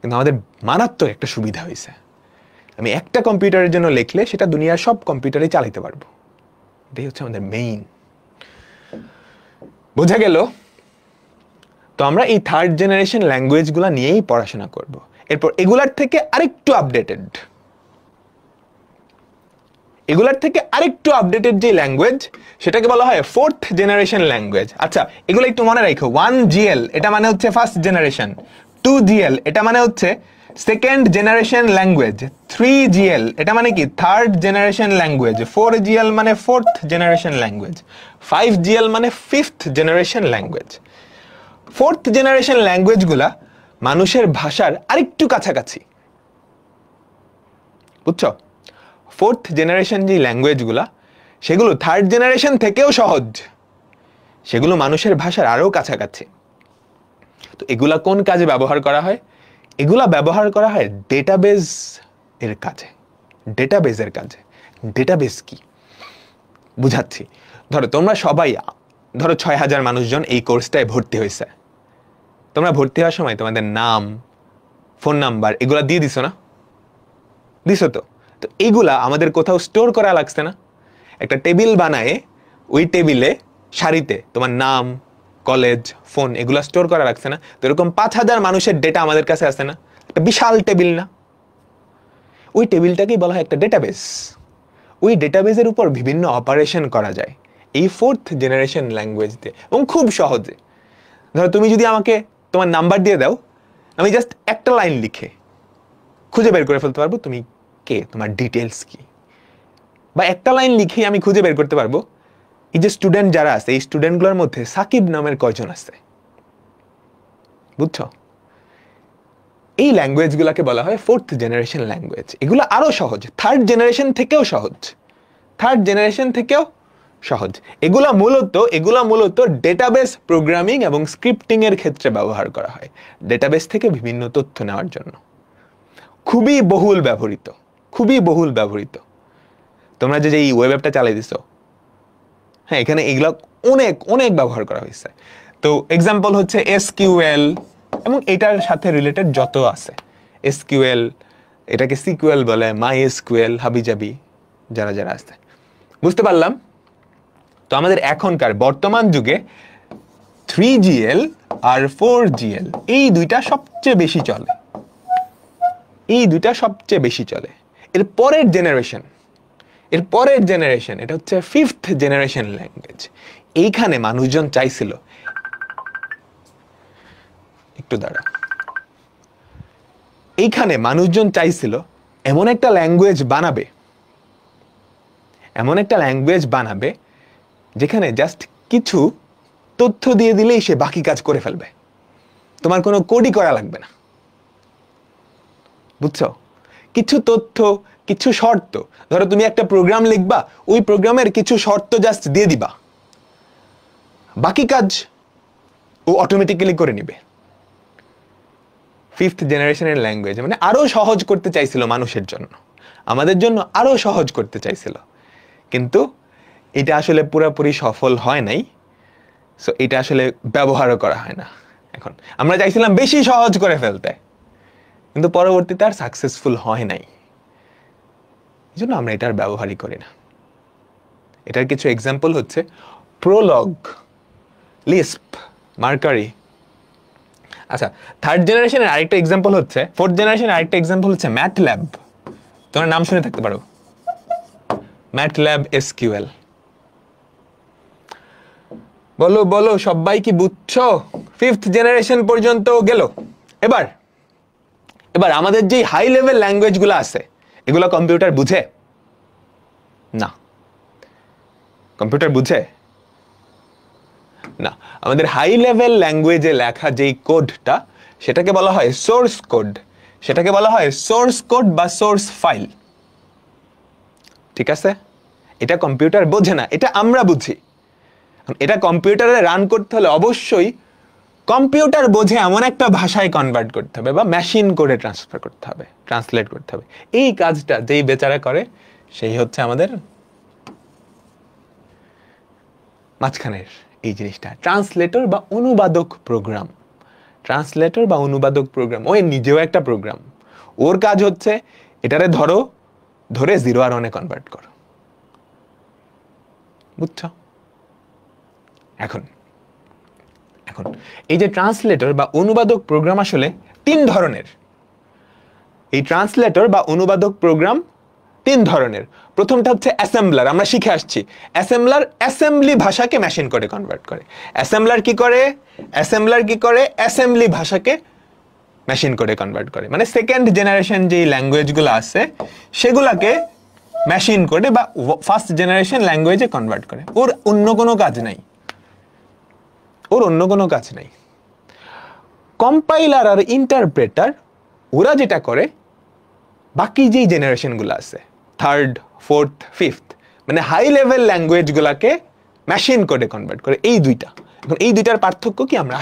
Speaker 1: কিন্তু আমাদের মারাত্মক একটা সুবিধা হয়েছে, আমি একটা কম্পিউটারের জন্য লিখলে সেটা দুনিয়ার সব কম্পিউটারে চালাতে পারবো। এটাই হচ্ছে আমাদের মেইন। বোঝা গেল? তো আমরা এই থার্ড জেনারেশন ল্যাঙ্গুয়েজগুলো নিয়েই পড়াশোনা করব। এরপর এগুলার থেকে আরেকটু আপডেটেড যে ল্যাঙ্গুয়েজ, সেটাকে বলা হয় ফোর্থ জেনারেশন ল্যাঙ্গুয়েজ। আচ্ছা, এগুলো একটু মনে রাখো। 1GL এটা মানে হচ্ছে ফার্স্ট জেনারেশন, 2GL এটা মানে হচ্ছে সেকেন্ড জেনারেশন ল্যাঙ্গুয়েজ, 3GL এটা মানে কি থার্ড জেনারেশন ল্যাঙ্গুয়েজ, 4GL মানে ফোর্থ জেনারেশন ল্যাঙ্গুয়েজ, 5GL মানে fifth generation language. Fourth generation ল্যাঙ্গুয়েজগুলা মানুষের ভাষার আরেকটু কাছাকাছি, বুঝছো? ফোর্থ জেনারেশন যে ল্যাঙ্গুয়েজগুলা সেগুলো থার্ড জেনারেশন থেকেও সহজ, সেগুলো মানুষের ভাষার আরও কাছাকাছি। তো এগুলা কোন কাজে ব্যবহার করা হয়? এগুলা ব্যবহার করা হয় ডেটাবেজের কাজে। ডেটাবেজ কি বুঝাচ্ছি। ধরো তোমরা সবাই, ধরো 6000 মানুষজন এই কোর্সটায় ভর্তি হয়েছে। তোমরা ভর্তি হওয়ার সময় তোমাদের নাম, ফোন নাম্বার এগুলা দিয়ে দিছো না? দিছো তো। তো এগুলা আমাদের কোথাও স্টোর করা লাগছে না? একটা টেবিল বানায় ওই টেবিলে সারিতে তোমার নাম, কলেজ, ফোন এগুলা স্টোর করা লাগছে না? তো এরকম 5,000 মানুষের ডেটা আমাদের কাছে আছে না? একটা বিশাল টেবিল না? ওই টেবিলটাকেই বলা হয় একটা ডেটাবেস। ওই ডেটাবেসের উপর বিভিন্ন অপারেশন করা যায় এই 4th জেনারেশন ল্যাঙ্গুয়েজ দিয়ে, এবং খুব সহজে। ধরো তুমি যদি আমাকে তোমার নাম্বার দিয়ে দাও, আমি জাস্ট একটা লাইন লিখে খুঁজে বের করে ফেলতে পারবো তুমি কে, তোমার ডিটেলস কি। বা একটা লাইন লিখেই আমি খুঁজে বের করতে পারবো এই যে স্টুডেন্ট যারা আছে, এই স্টুডেন্টগুলোর মধ্যে সাকিব নামের কয়জন আছে। বুঝছো? এই ল্যাঙ্গুয়েজগুলোকে বলা হয় 4th জেনারেশন ল্যাঙ্গুয়েজ। এগুলো আরো সহজ, 3rd জেনারেশন থেকেও সহজ, 3rd জেনারেশন থেকেও সহজ। এগুলা মূলত ডেটাবেস প্রোগ্রামিং এবং স্ক্রিপ্টিং এর ক্ষেত্রে ব্যবহার করা হয়, ডেটাবেস থেকে বিভিন্ন তথ্য নেওয়ার জন্য। খুবই বহুল ব্যবহৃত, খুবই বহুল ব্যবহৃত। তোমরা যে এই ওয়েব অ্যাপটা চালাই দিছো, হ্যাঁ, এখানে এগুলো অনেক অনেক ব্যবহার করা হয়েছে। তো এক্সাম্পল হচ্ছে এসকিউএল এবং এটার সাথে রিলেটেড যত আছে, এসকিউএল, এটাকে সিকিউএল বলে, মাই এসকিউএল, হাবিজাবি, যারা যারা আছে। বুঝতে পারলাম? তো আমাদের এখনকার বর্তমান যুগে 3GL আর 4GL এই দুইটা সবচেয়ে বেশি চলে, এই দুইটা সবচেয়ে বেশি চলে। এর পরের জেনারেশন এটা হচ্ছে 5th জেনারেশন ল্যাঙ্গুয়েজ। এইখানে মানুষজন চাইছিল, একটু দাঁড়া, এইখানে মানুষজন চাইছিল এমন একটা ল্যাঙ্গুয়েজ বানাবে যেখানে জাস্ট কিছু তথ্য দিয়ে দিলেই সে বাকি কাজ করে ফেলবে, তোমার কোনো কোডই করা লাগবে না। বুঝছো? কিছু তথ্য, কিছু শর্ত, ধরো তুমি একটা প্রোগ্রাম লিখবা, ওই প্রোগ্রামের কিছু শর্ত জাস্ট দিয়ে দিবা, বাকি কাজ ও অটোমেটিক্যালি করে নিবে। 5th জেনারেশনের ল্যাঙ্গুয়েজ মানে আরো সহজ করতে চাইছিল মানুষের জন্য, আমাদের জন্য আরো সহজ করতে চাইছিল, কিন্তু এটা আসলে পুরোপুরি সফল হয় নাই। সো এটা আসলে ব্যবহারও করা হয় না। এখন আমরা চাইছিলাম বেশি সহজ করে ফেলতে, কিন্তু পরবর্তীতে আর সাকসেসফুল হয় নাই, এই জন্য আমরা এটার ব্যবহারই করি না। এটার কিছু এক্সাম্পল হচ্ছে প্রোলগ, লিস্প, মার্কারি। আচ্ছা, 3rd জেনারেশনের আরেকটা এক্সাম্পল হচ্ছে, 4th জেনারেশনের আরেকটা এক্সাম্পল হচ্ছে ম্যাটল্যাব। তোমার নাম শুনে থাকতে পারো, ম্যাটল্যাব এসকিউএল। বলো বলো সবাই কি বুঝছো? 5th জেনারেশন পর্যন্ত গেল। এবার আমাদের যে হাই লেভেল ল্যাঙ্গুয়েজগুলো আছে, এগুলো কম্পিউটার বুঝে না? কম্পিউটার বুঝে না। আমাদের হাই লেভেল ল্যাঙ্গুয়েজে লেখা যেই কোডটা, সেটাকে বলা হয় সোর্স কোড, সেটাকে বলা হয় সোর্স কোড বা সোর্স ফাইল। ঠিক আছে? এটা কম্পিউটার বোঝে না, এটা আমরা বুঝি। এটা কম্পিউটারে রান করতে হলে অবশ্যই কম্পিউটার বোঝে এমন একটা ভাষায় কনভার্ট করতে হবে বা মেশিন করে ট্রান্সলেট করতে হবে। এই কাজটা যেই বেচারা করে সেই হচ্ছে আমাদের মাঝখানের এই জিনিসটা, ট্রান্সলেটর বা অনুবাদক প্রোগ্রাম। ও নিজেও একটা প্রোগ্রাম। ওর কাজ হচ্ছে এটারে ধরে 0 আর 1 কনভার্ট করো। বুঝছো? এখন এই যে ট্রান্সলেটর বা অনুবাদক প্রোগ্রাম আসলে 3 ধরনের। এই ট্রান্সলেটর বা অনুবাদক প্রোগ্রাম 3 ধরনের। প্রথমটা হচ্ছে অ্যাসেম্বলার, আমরা শিখে আসছি। অ্যাসেম্বলার অ্যাসেম্বলি ভাষাকে মেশিন কোডে কনভার্ট করে। অ্যাসেম্বলার কি করে? অ্যাসেম্বলি ভাষাকে মেশিন কোডে কনভার্ট করে। মানে 2nd জেনারেশন যে ল্যাঙ্গুয়েজগুলো আছে সেগুলাকে মেশিন কোডে বা 1st জেনারেশন ল্যাঙ্গুয়েজে কনভার্ট করে। ওর অন্য কোনো কাজ নাই। কম্পাইলার আর ইন্টারপ্রেটার ওরা যেটা করে, বাকি যেই জেনারেশনগুলো আছে 3rd, 4th, 5th, মানে হাই লেভেল ল্যাঙ্গুয়েজগুলোকে মেশিন কোডে কনভার্ট করে। এই দুইটা। এখন এই দুইটার পার্থক্য কি আমরা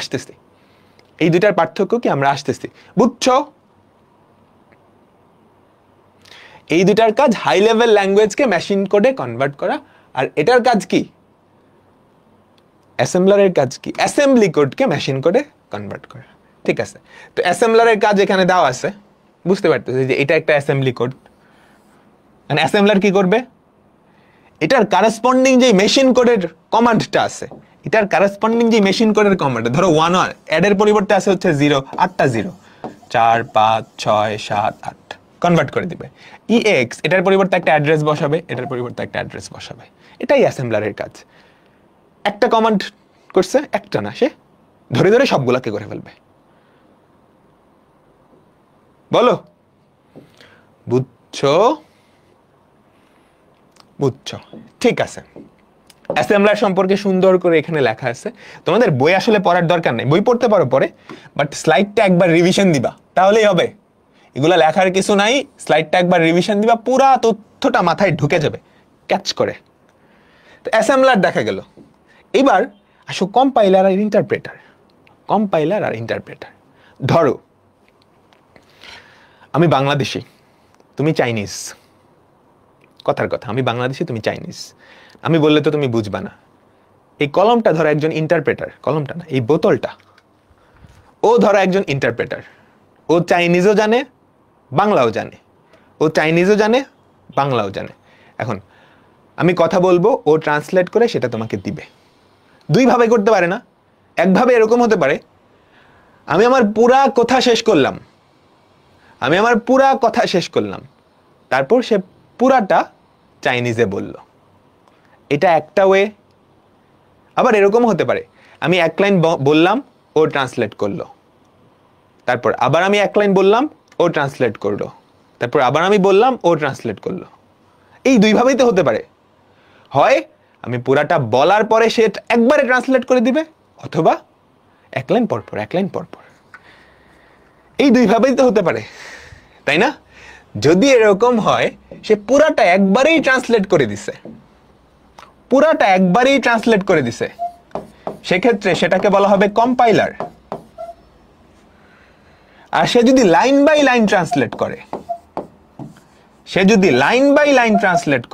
Speaker 1: আসতেছি। বুঝছো? এই দুইটার কাজ হাই লেভেল ল্যাঙ্গুয়েজকে মেশিন কোডে কনভার্ট করা, আর এটার কাজ কি? অ্যাসেম্বলারের কাজ কি? অ্যাসেম্বলি কোডকে মেশিন কোডে কনভার্ট করা। ঠিক আছে, তো অ্যাসেম্বলারের কাজ এখানে দেওয়া আছে, বুঝতে পারতেছি যে এটা একটা অ্যাসেম্বলি কোড। মানে অ্যাসেম্বলার কি করবে, এটার কারেসপন্ডিং যে মেশিন কোডের কমান্ডটা আছে, এটার কারেসপন্ডিং যে মেশিন কোডের কমান্ড, ধরো 1 অ্যাড এর পরিবর্তে আছে হচ্ছে 0, 8টা 0, 4 5 6 7 8 কনভার্ট করে দিবে। ex এটার পরিবর্তে একটা অ্যাড্রেস বসাবে, এটার পরিবর্তে একটা অ্যাড্রেস বসাবে। এটাই অ্যাসেম্বলারের কাজ। একটা কমান্ড করছে, একটা না, সে ধরে ধরে সবগুলাকে করে ফেলবে। বলো বুঝছো? বুঝছো, ঠিক আছে। অ্যাসেম্বলার সম্পর্কে সুন্দর করে এখানে লেখা আছে। তোমাদের বই আসলে পড়ার দরকার নেই, বই পড়তে পারো পরে, বাট স্লাইডটা একবার রিভিশন দিবা, তাহলেই হবে। এগুলা লেখার কিছু নাই, স্লাইডটা একবার রিভিশন দিবা, পুরা তথ্যটা মাথায় ঢুকে যাবে ক্যাচ করে। তো অ্যাসেম্বলার দেখা গেল। এবার আসো কম্পাইলার আর ইন্টারপ্রেটার। কম্পাইলার আর ইন্টারপ্রেটার, ধরো আমি বাংলাদেশি, তুমি চাইনিজ, কথার কথা, আমি বাংলাদেশি তুমি চাইনিজ, আমি বললে তো তুমি বুঝবা না। এই কলমটা ধরো একজন ইন্টারপ্রেটার, কলমটা না, এই বোতলটা, ও ধরো একজন ইন্টারপ্রেটার, ও চাইনিজও জানে বাংলাও জানে, ও চাইনিজও জানে বাংলাও জানে। এখন আমি কথা বলবো, ও ট্রান্সলেট করে সেটা তোমাকে দিবে। দুইভাবে করতে পারে না, একভাবে এরকম হতে পারে, আমি আমার পুরা কথা শেষ করলাম, তারপর সে পুরাটা চাইনিজে বলল, এটা একটা ওয়ে। আবার এরকম হতে পারে, আমি এক লাইন বললাম, ও ট্রান্সলেট করলো, তারপর আবার আমি এক লাইন বললাম, ও ট্রান্সলেট করলো, তারপর আবার আমি বললাম, ও ট্রান্সলেট করলো। এই দুইভাবেই তো হতে পারে, হয় আমি পুরাটা বলার পরে সে একবারে ট্রান্সলেট করে দিবে, অথবা এক লাইন পরপর, এক লাইন পরপর। এই দুইভাবেই তো হতে পারে, তাই না? যদি এরকম হয় সে পুরাটা একবারেই ট্রান্সলেট করে দিছে, পুরাটা একবারেই ট্রান্সলেট করে দিছে, সেক্ষেত্রে সেটাকে বলা হবে কম্পাইলার। আর সে যদি লাইন বাই লাইন ট্রান্সলেট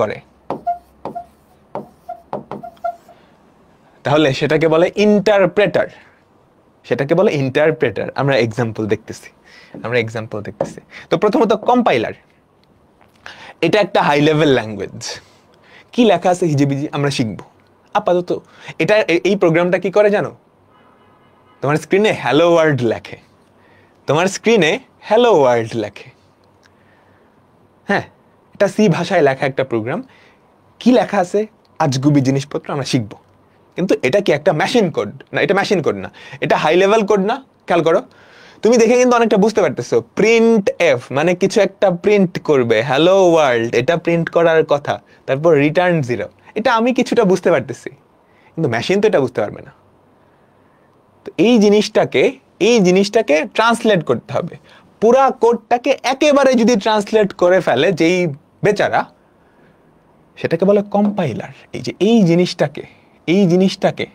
Speaker 1: করে, তাহলে সেটাকে বলে ইন্টারপ্রেটার। আমরা এক্সাম্পল দেখতেছি। তো প্রথমত কম্পাইলার, এটা একটা হাই লেভেল ল্যাঙ্গুয়েজ। কি লেখা আছে হিজিবিজি আমরা শিখবো আপাতত। এটা এই প্রোগ্রামটা কি করে জানো? তোমার স্ক্রিনে হ্যালো ওয়ার্ল্ড লেখে। হ্যাঁ, এটা সি ভাষায় লেখা একটা প্রোগ্রাম। কি লেখা আছে আজগুবি জিনিসপত্র আমরা শিখবো, কিন্তু এটা কি একটা মেশিন কোড না? এটা মেশিন কোড না, এটা হাই লেভেল কোড না। খেয়াল করো, তুমি দেখে কিন্তু অনেকটা বুঝতে পারতেছো। প্রিন্ট এফ মানে কিছু একটা প্রিন্ট করবে, হ্যালো ওয়ার্ল্ড এটা প্রিন্ট করার কথা, তারপর রিটার্ন 0, এটা আমি কিছুটা বুঝতে পারতেছি, কিন্তু মেশিন তো এটা বুঝতে পারবে না। তো এই জিনিসটাকে ট্রান্সলেট করতে হবে। পুরা কোডটাকে একেবারে যদি ট্রান্সলেট করে ফেলে যেই বেচারা, সেটাকে বলে কম্পাইলার। এই জিনিসটাকে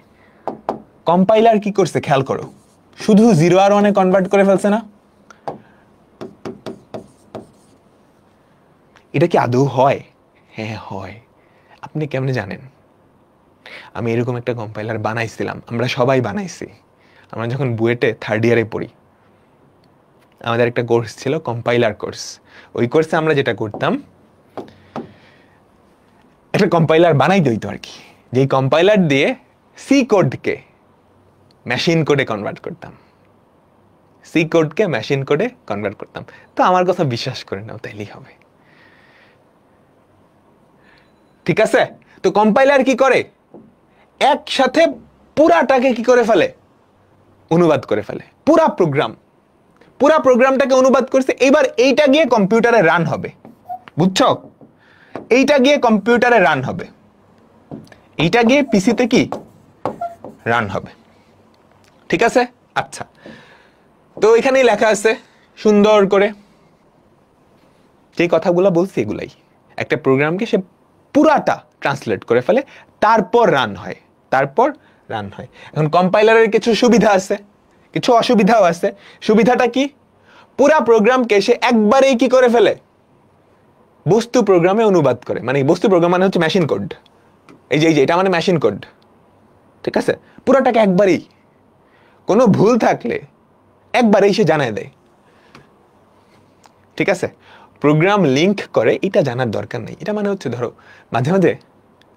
Speaker 1: কম্পাইলার কি করছে খেয়াল করো, শুধু 0 আর 1 কনভার্ট করে ফেলছে না? এটা কি আদৌ হয়? হ্যাঁ হয়। আপনি কেমনে জানেন? আমি এরকম একটা কম্পাইলার বানাইছিলাম, আমরা সবাই বানাইছি। আমরা যখন বুয়েটে 3rd ইয়ারে পড়ি, আমাদের একটা কোর্স ছিল কম্পাইলার কোর্স। ওই কোর্সে আমরা যেটা করতাম, একটা কম্পাইলার বানাইতে হইতো আর কি, যেই কম্পাইলার দিয়ে সি কোডকে মেশিন কোডে কনভার্ট করতাম। তো আমার কথা বিশ্বাস করে নাও, তাইলেই হবে। ঠিক আছে? তো কম্পাইলার কি করে? একসাথে পুরাটাকে কি করে ফেলে? অনুবাদ করে ফেলে। পুরা প্রোগ্রামটাকে অনুবাদ করছে। এবার এইটা গিয়ে কম্পিউটারে রান হবে, বুঝছো? এইটা গিয়ে কম্পিউটারে রান হবে, এইটা গিয়ে পিসিতে কি রান হবে। ঠিক আছে? আচ্ছা, তো এখানেই লেখা আছে সুন্দর করে, যে কথাগুলো বলছি এগুলাই। একটা প্রোগ্রামকে সে পুরাটা ট্রান্সলেট করে ফেলে, তারপর রান হয়। এখন কম্পাইলারের কিছু সুবিধা আছে, কিছু অসুবিধাও আছে। সুবিধাটা কি? পুরা প্রোগ্রামকে সে একবারেই কি করে ফেলে? বস্তু প্রোগ্রামে অনুবাদ করে। মানে বস্তু প্রোগ্রাম মানে হচ্ছে মেশিন কোড। এই যে এটা মানে মেশিন কোড। ঠিক আছে? পুরাটাকে একবারেই, কোনো ভুল থাকলে একবারে এসে জানায় দেয়। ঠিক আছে, প্রোগ্রাম লিঙ্ক করে এটা জানার দরকার নেই। এটা মানে হচ্ছে ধরো মাঝে মাঝে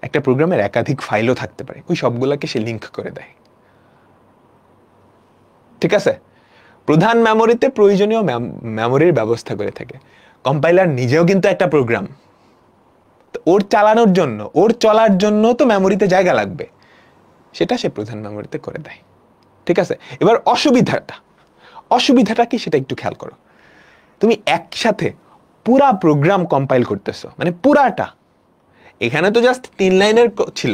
Speaker 1: একটা প্রোগ্রামের একাধিক ফাইলও থাকতে পারে, ওই সবগুলোকে সে লিঙ্ক করে দেয়। ঠিক আছে, প্রধান মেমোরিতে প্রয়োজনীয় মেমোরির ব্যবস্থা করে থাকে। কম্পাইলার নিজেও কিন্তু একটা প্রোগ্রাম, ওর চালানোর জন্য, ওর চলার জন্য তো মেমোরিতে জায়গা লাগবে, সেটা সে প্রধান মেমোরিতে করে দেয়। ঠিক আছে, এবার অসুবিধাটা কি সেটা একটু খেয়াল করো। তুমি একসাথে পুরা প্রোগ্রাম কম্পাইল করতেছো, মানে পুরাটা। এখানে তো জাস্ট 3 লাইনের ছিল,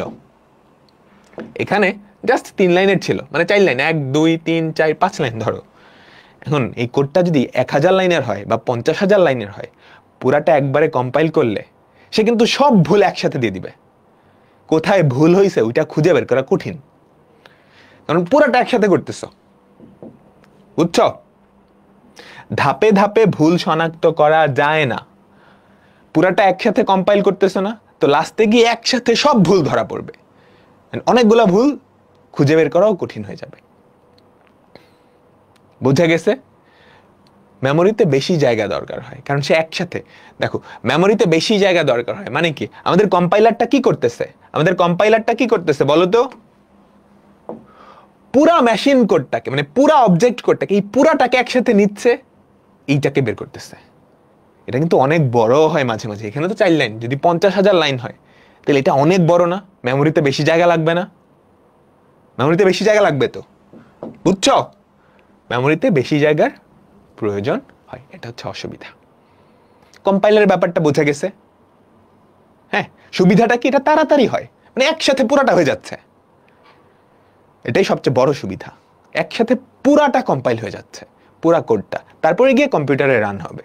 Speaker 1: এখানে জাস্ট 3 লাইনের ছিল, মানে 4 লাইন, 1 2 3 4 5 লাইন ধরো। এখন এই কোডটা যদি 1000 লাইনের হয় বা 50,000 লাইনের হয়, পুরাটা একবারে কম্পাইল করলে সে কিন্তু সব ভুল একসাথে দিয়ে দিবে। কোথায় ভুল হয়েছে ওইটা খুঁজে বের করা কঠিন, কারণ পুরাটা একসাথে করতেছো। বুঝছো? ধাপে ধাপে ভুল শনাক্ত করা যায় না। পুরাটা একসাথে কম্পাইল করতেছো না, তো লাস্টে গিয়ে একসাথে সব ভুল ধরা পড়বে, অনেকগুলা ভুল খুঁজে বের করাও কঠিন হয়ে যাবে। বোঝা গেছে? মেমোরিতে বেশি জায়গা দরকার হয়, কারণ সে একসাথে, দেখো মেমোরিতে বেশি জায়গা দরকার হয় মানে কি, আমাদের কম্পাইলারটা কি করতেছে বলো তো? পুরা মেশিন কোডটাকে, মানে পুরা অবজেক্ট কোডটাকে, এই পুরাটাকে একসাথে নিচ্ছে, এইটাকে বের করতেছে। এটা কিন্তু অনেক বড় হয় মাঝে মাঝে। এখানে তো 4 লাইন, যদি 50,000 লাইন হয় তাহলে এটা অনেক বড় না? মেমোরিতে বেশি জায়গা লাগবে না? মেমোরিতে বেশি জায়গা লাগবে তো, বুঝছো? মেমোরিতে বেশি জায়গার প্রয়োজন হয়, এটা হচ্ছে অসুবিধা। কম্পাইলারের ব্যাপারটা বোঝা গেছে? হ্যাঁ, সুবিধাটা কি, এটা তাড়াতাড়ি হয়, মানে একসাথে পুরাটা হয়ে যাচ্ছে, এটাই সবচেয়ে বড় সুবিধা। একসাথে পুরাটা কম্পাইল হয়ে যাচ্ছে, পুরা কোডটা, তারপরে গিয়ে কম্পিউটারে রান হবে।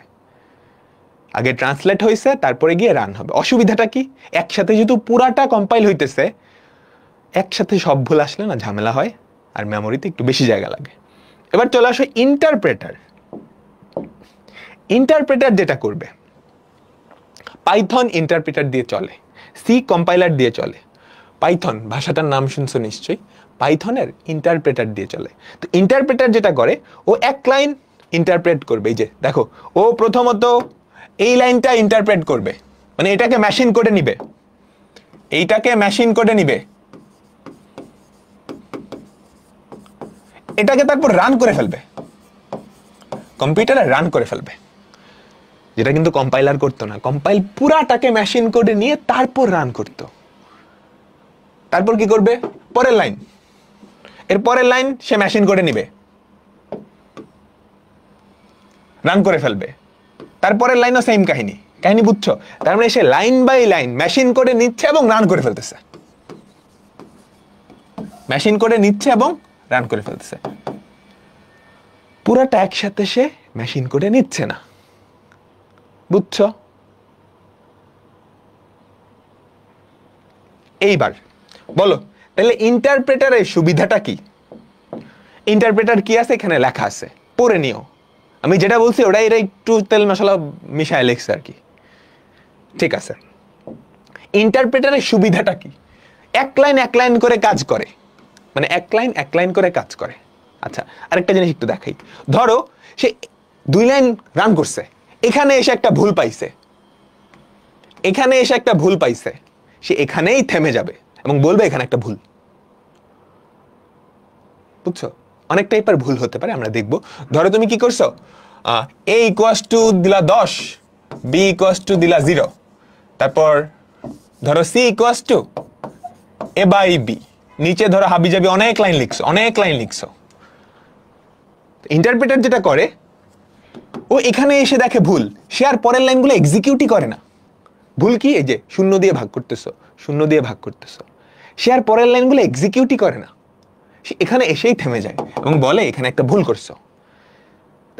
Speaker 1: আগে ট্রান্সলেট হয়েছে, তারপরে গিয়ে রান হবে। অসুবিধাটা কি, একসাথে যেহেতু পুরাটা কম্পাইল হইতেছে, একসাথে সব ভুল আসলে না ঝামেলা হয়, আর মেমোরিতে একটু বেশি জায়গা লাগে। এবার চলে আসো ইন্টারপ্রেটার। ইন্টারপ্রেটার যেটা করবে, পাইথন ইন্টারপ্রেটার দিয়ে চলে, সি কম্পাইলার দিয়ে চলে। পাইথন ভাষাটার নাম শুনছো নিশ্চয়ই, পাইথনের ইন্টারপ্রেটার দিয়ে চলে। তো ইন্টারপ্রেটার যেটা করে, ও এক লাইন ইন্টারপ্রেট করবে। এই যে দেখো, ও প্রথমত এই লাইনটা ইন্টারপ্রেট করবে, মানে এটাকে মেশিন করে নিবে, এইটাকে মেশিন করে নিবে, এটাকে তারপর রান করে ফেলবে, কম্পিউটারে রান করে ফেলবে, যেটা কিন্তু কম্পাইলার করতো না। কম্পাইল পুরাটাকে মেশিন করে নিয়ে তারপর রান করতো। তারপর কি করবে, পরের লাইন, এর পরের লাইন সে মেশিন করে নিবে, রান করে ফেলবে। তারপরের লাইনও সেম কাহিনী। বুঝছো? তার মানে সে লাইন বাই লাইন মেশিন করে নিচ্ছে এবং রান করে ফেলতেছে, মেশিন করে নিচ্ছে এবং রান করে ফেলতেছে। পুরাটা একসাথে সে মেশিন করে নিচ্ছে না। বুঝছো? এইবার বলো তাহলে ইন্টারপ্রেটারের সুবিধাটা কি? ইন্টারপ্রেটার কি আছে এখানে লেখা আছে, পড়ে নিও। আমি যেটা বলছি ওটাই এরা একটু তেল মশলা মিশায় লেখছে আর কি। ঠিক আছে, ইন্টারপ্রেটারের সুবিধাটা কি? এক লাইন করে কাজ করে, মানে এক লাইন করে কাজ করে। আচ্ছা, আরেকটা জিনিস একটু দেখাই। ধরো সে 2 লাইন রান করছে, এখানে এসে একটা ভুল পাইছে, সে এখানেই থেমে যাবে এবং বলবে এখানে একটা ভুল। বুঝছো? অনেক টাইপের ভুল হতে পারে, আমরা দেখবো। ধরো তুমি কি করছো, a = দিলা 10, b = দিলা 0, তারপর ধরো c = a/b, নিচে ধরো হাবিজাবি অনেক লাইন লিখছো। ইন্টারপ্রেটার যেটা করে, ও এখানে এসে দেখে ভুল, সে আর পরের লাইনগুলো এক্সিকিউটই করে না। ভুল কি, এই যে 0 দিয়ে ভাগ করতেছো, সে আর পরের লাইনগুলো এক্সিকিউটই করে না, সে এখানে এসেই থেমে যায় এবং বলে এখানে একটা ভুল করছো।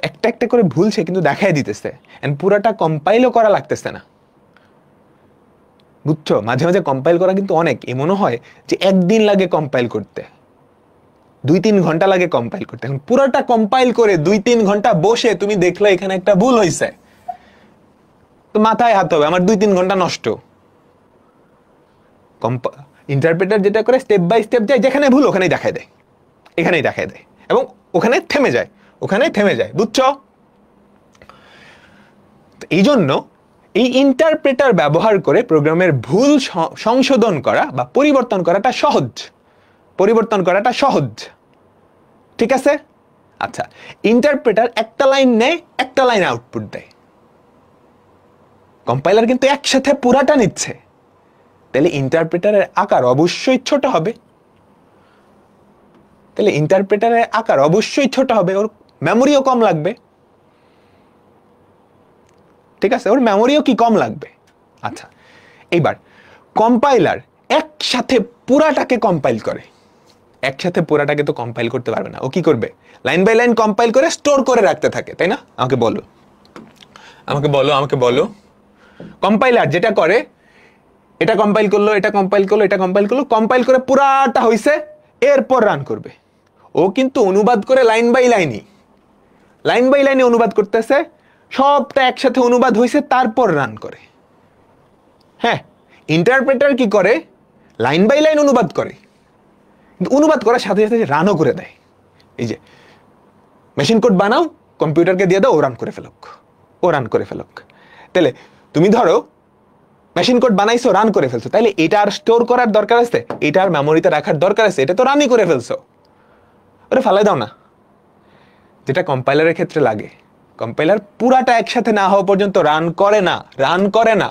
Speaker 1: একটা একটা করে ভুল সে কিন্তু দেখাই দিতেছে, এন্ড পুরাটা কম্পাইলও করা লাগতেছে না। বুঝছো? মাঝে মাঝে কম্পাইল করা কিন্তু অনেক, এমনও হয় যে একদিন লাগে কম্পাইল করতে, 2-3 ঘন্টা লাগে কম্পাইল করতে। এখন পুরাটা কম্পাইল করে 2-3 ঘন্টা বসে তুমি দেখলে এখানে একটা ভুল হয়েছে, তো মাথায় হাত হবে, আমার 2-3 ঘন্টা নষ্ট। ইন্টারপ্রেটার যেটা করে, স্টেপ বাই স্টেপ যায়, যেখানে ভুল ওখানেই দেখায় দেয়, এবং ওখানে থেমে যায়, ওখানে থেমে যায়, বুঝছো? এই জন্য এই ইন্টারপ্রেটার ব্যবহার করে প্রোগ্রামের ভুল সংশোধন করা বা পরিবর্তন করাটা সহজ। ঠিক আছে? আচ্ছা, ইন্টারপ্রেটার একটা লাইন নেয়, একটা লাইন আউটপুট দেয়। কম্পাইলার কিন্তু একসাথে পুরাটা নিচ্ছে, তাহলে ইন্টারপ্রেটারের আকার অবশ্যই ছোট হবে। ওর মেমোরিও কম লাগবে। ঠিক আছে, ওর মেমোরিও কি কম লাগবে। আচ্ছা, এইবার কম্পাইলার একসাথে পুরাটাকে কম্পাইল করে। একসাথে পুরাটাকে তো কম্পাইল করতে পারবে না। ও কি করবে? লাইন বাই লাইন কম্পাইল করে স্টোর করে রাখতে থাকে, তাই না? আমাকে বলো কম্পাইলার যেটা করে, এটা কম্পাইল করলো, কম্পাইল করে পুরাটা হইছে, এরপর রান করবে। ও কিন্তু অনুবাদ করে লাইন বাই লাইনে অনুবাদ করতেছে, সবটা একসাথে অনুবাদ হইছে, তারপর রান করে। হ্যাঁ, ইন্টারপ্রেটার কি করে? লাইন বাই লাইন অনুবাদ করে, অনুবাদ করার সাথে সাথে রানও করে দেয়। এই যে মেশিন কোড বানাও, কম্পিউটারকে দিয়ে দাও, ও রান করে ফেলুক। তাহলে তুমি ধরো মেশিন কোড বানাইছো, রান করে ফেলছো, তাহলে এটা আর স্টোর করার দরকার আছে? এটা আর মেমোরিতে রাখার দরকার আছে? এটা তো রানই করে ফেলছো, ওটা ফালাই দাও না। যেটা কম্পাইলারের ক্ষেত্রে লাগে, কম্পাইলার পুরাটা একসাথে না হওয়া পর্যন্ত রান করে না,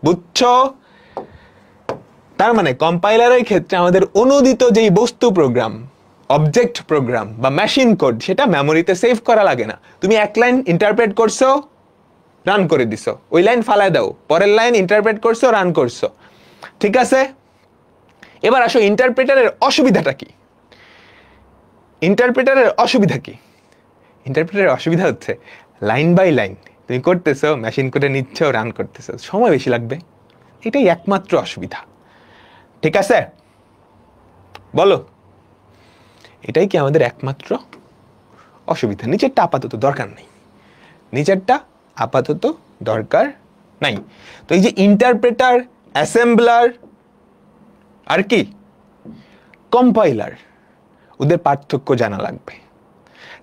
Speaker 1: বুঝছো? তার মানে কম্পাইলারের ক্ষেত্রে আমাদের অনুদিত যেই বস্তু প্রোগ্রাম, অবজেক্ট প্রোগ্রাম বা মেশিন কোড, সেটা মেমোরিতে সেভ করা লাগে না। তুমি এক লাইন ইন্টারপ্রেট করছো, রান করে দিছো, ওই লাইন ফালাই দাও, পরের লাইন ইন্টারপ্রেট করছো, রান করছো। ঠিক আছে, এবার আসো ইন্টারপ্রেটারের অসুবিধাটা কি? ইন্টারপ্রেটারের অসুবিধা হচ্ছে লাইন বাই লাইন তুমি করতেছো, মেশিন কোডে নিচ্ছ, রান করতেছো, সময় বেশি লাগবে। এটাই একমাত্র অসুবিধা। ঠিক আছে, বলো, এটাই কি আমাদের একমাত্র অসুবিধা? নিচেরটা আপাতত দরকার নাই। তো এই যে ইন্টারপ্রেটার, অ্যাসেম্বলার আর কি কম্পাইলার, ওদের পার্থক্য জানা লাগবে।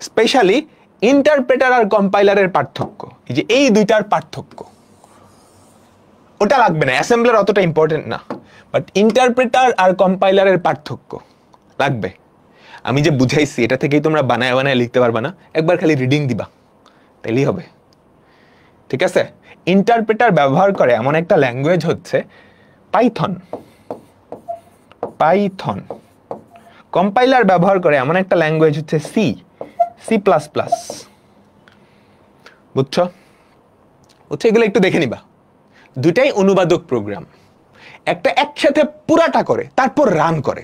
Speaker 1: স্পেশালি ইন্টারপ্রেটার আর কম্পাইলারের পার্থক্য, এই যে এই দুইটার পার্থক্য, ওটা লাগবে না, অ্যাসেম্বলার অতটা ইম্পর্টেন্ট না, বাট ইন্টারপ্রেটার আর কম্পাইলারের পার্থক্য লাগবে। আমি যে বুঝাইছি এটা থেকেই তোমরা বানায় লিখতে পারবা না, একবার খালি রিডিং দিবা, তাইলেই হবে। ঠিক আছে, ইন্টারপ্রেটার ব্যবহার করে এমন একটা ল্যাঙ্গুয়েজ হচ্ছে পাইথন। কম্পাইলার ব্যবহার করে এমন একটা ল্যাঙ্গুয়েজ হচ্ছে সি। বুঝছো? এগুলো একটু দেখে নিবা। দুটাই অনুবাদক প্রোগ্রাম। একটা একসাথে পুরাটা করে, তারপর রান করে।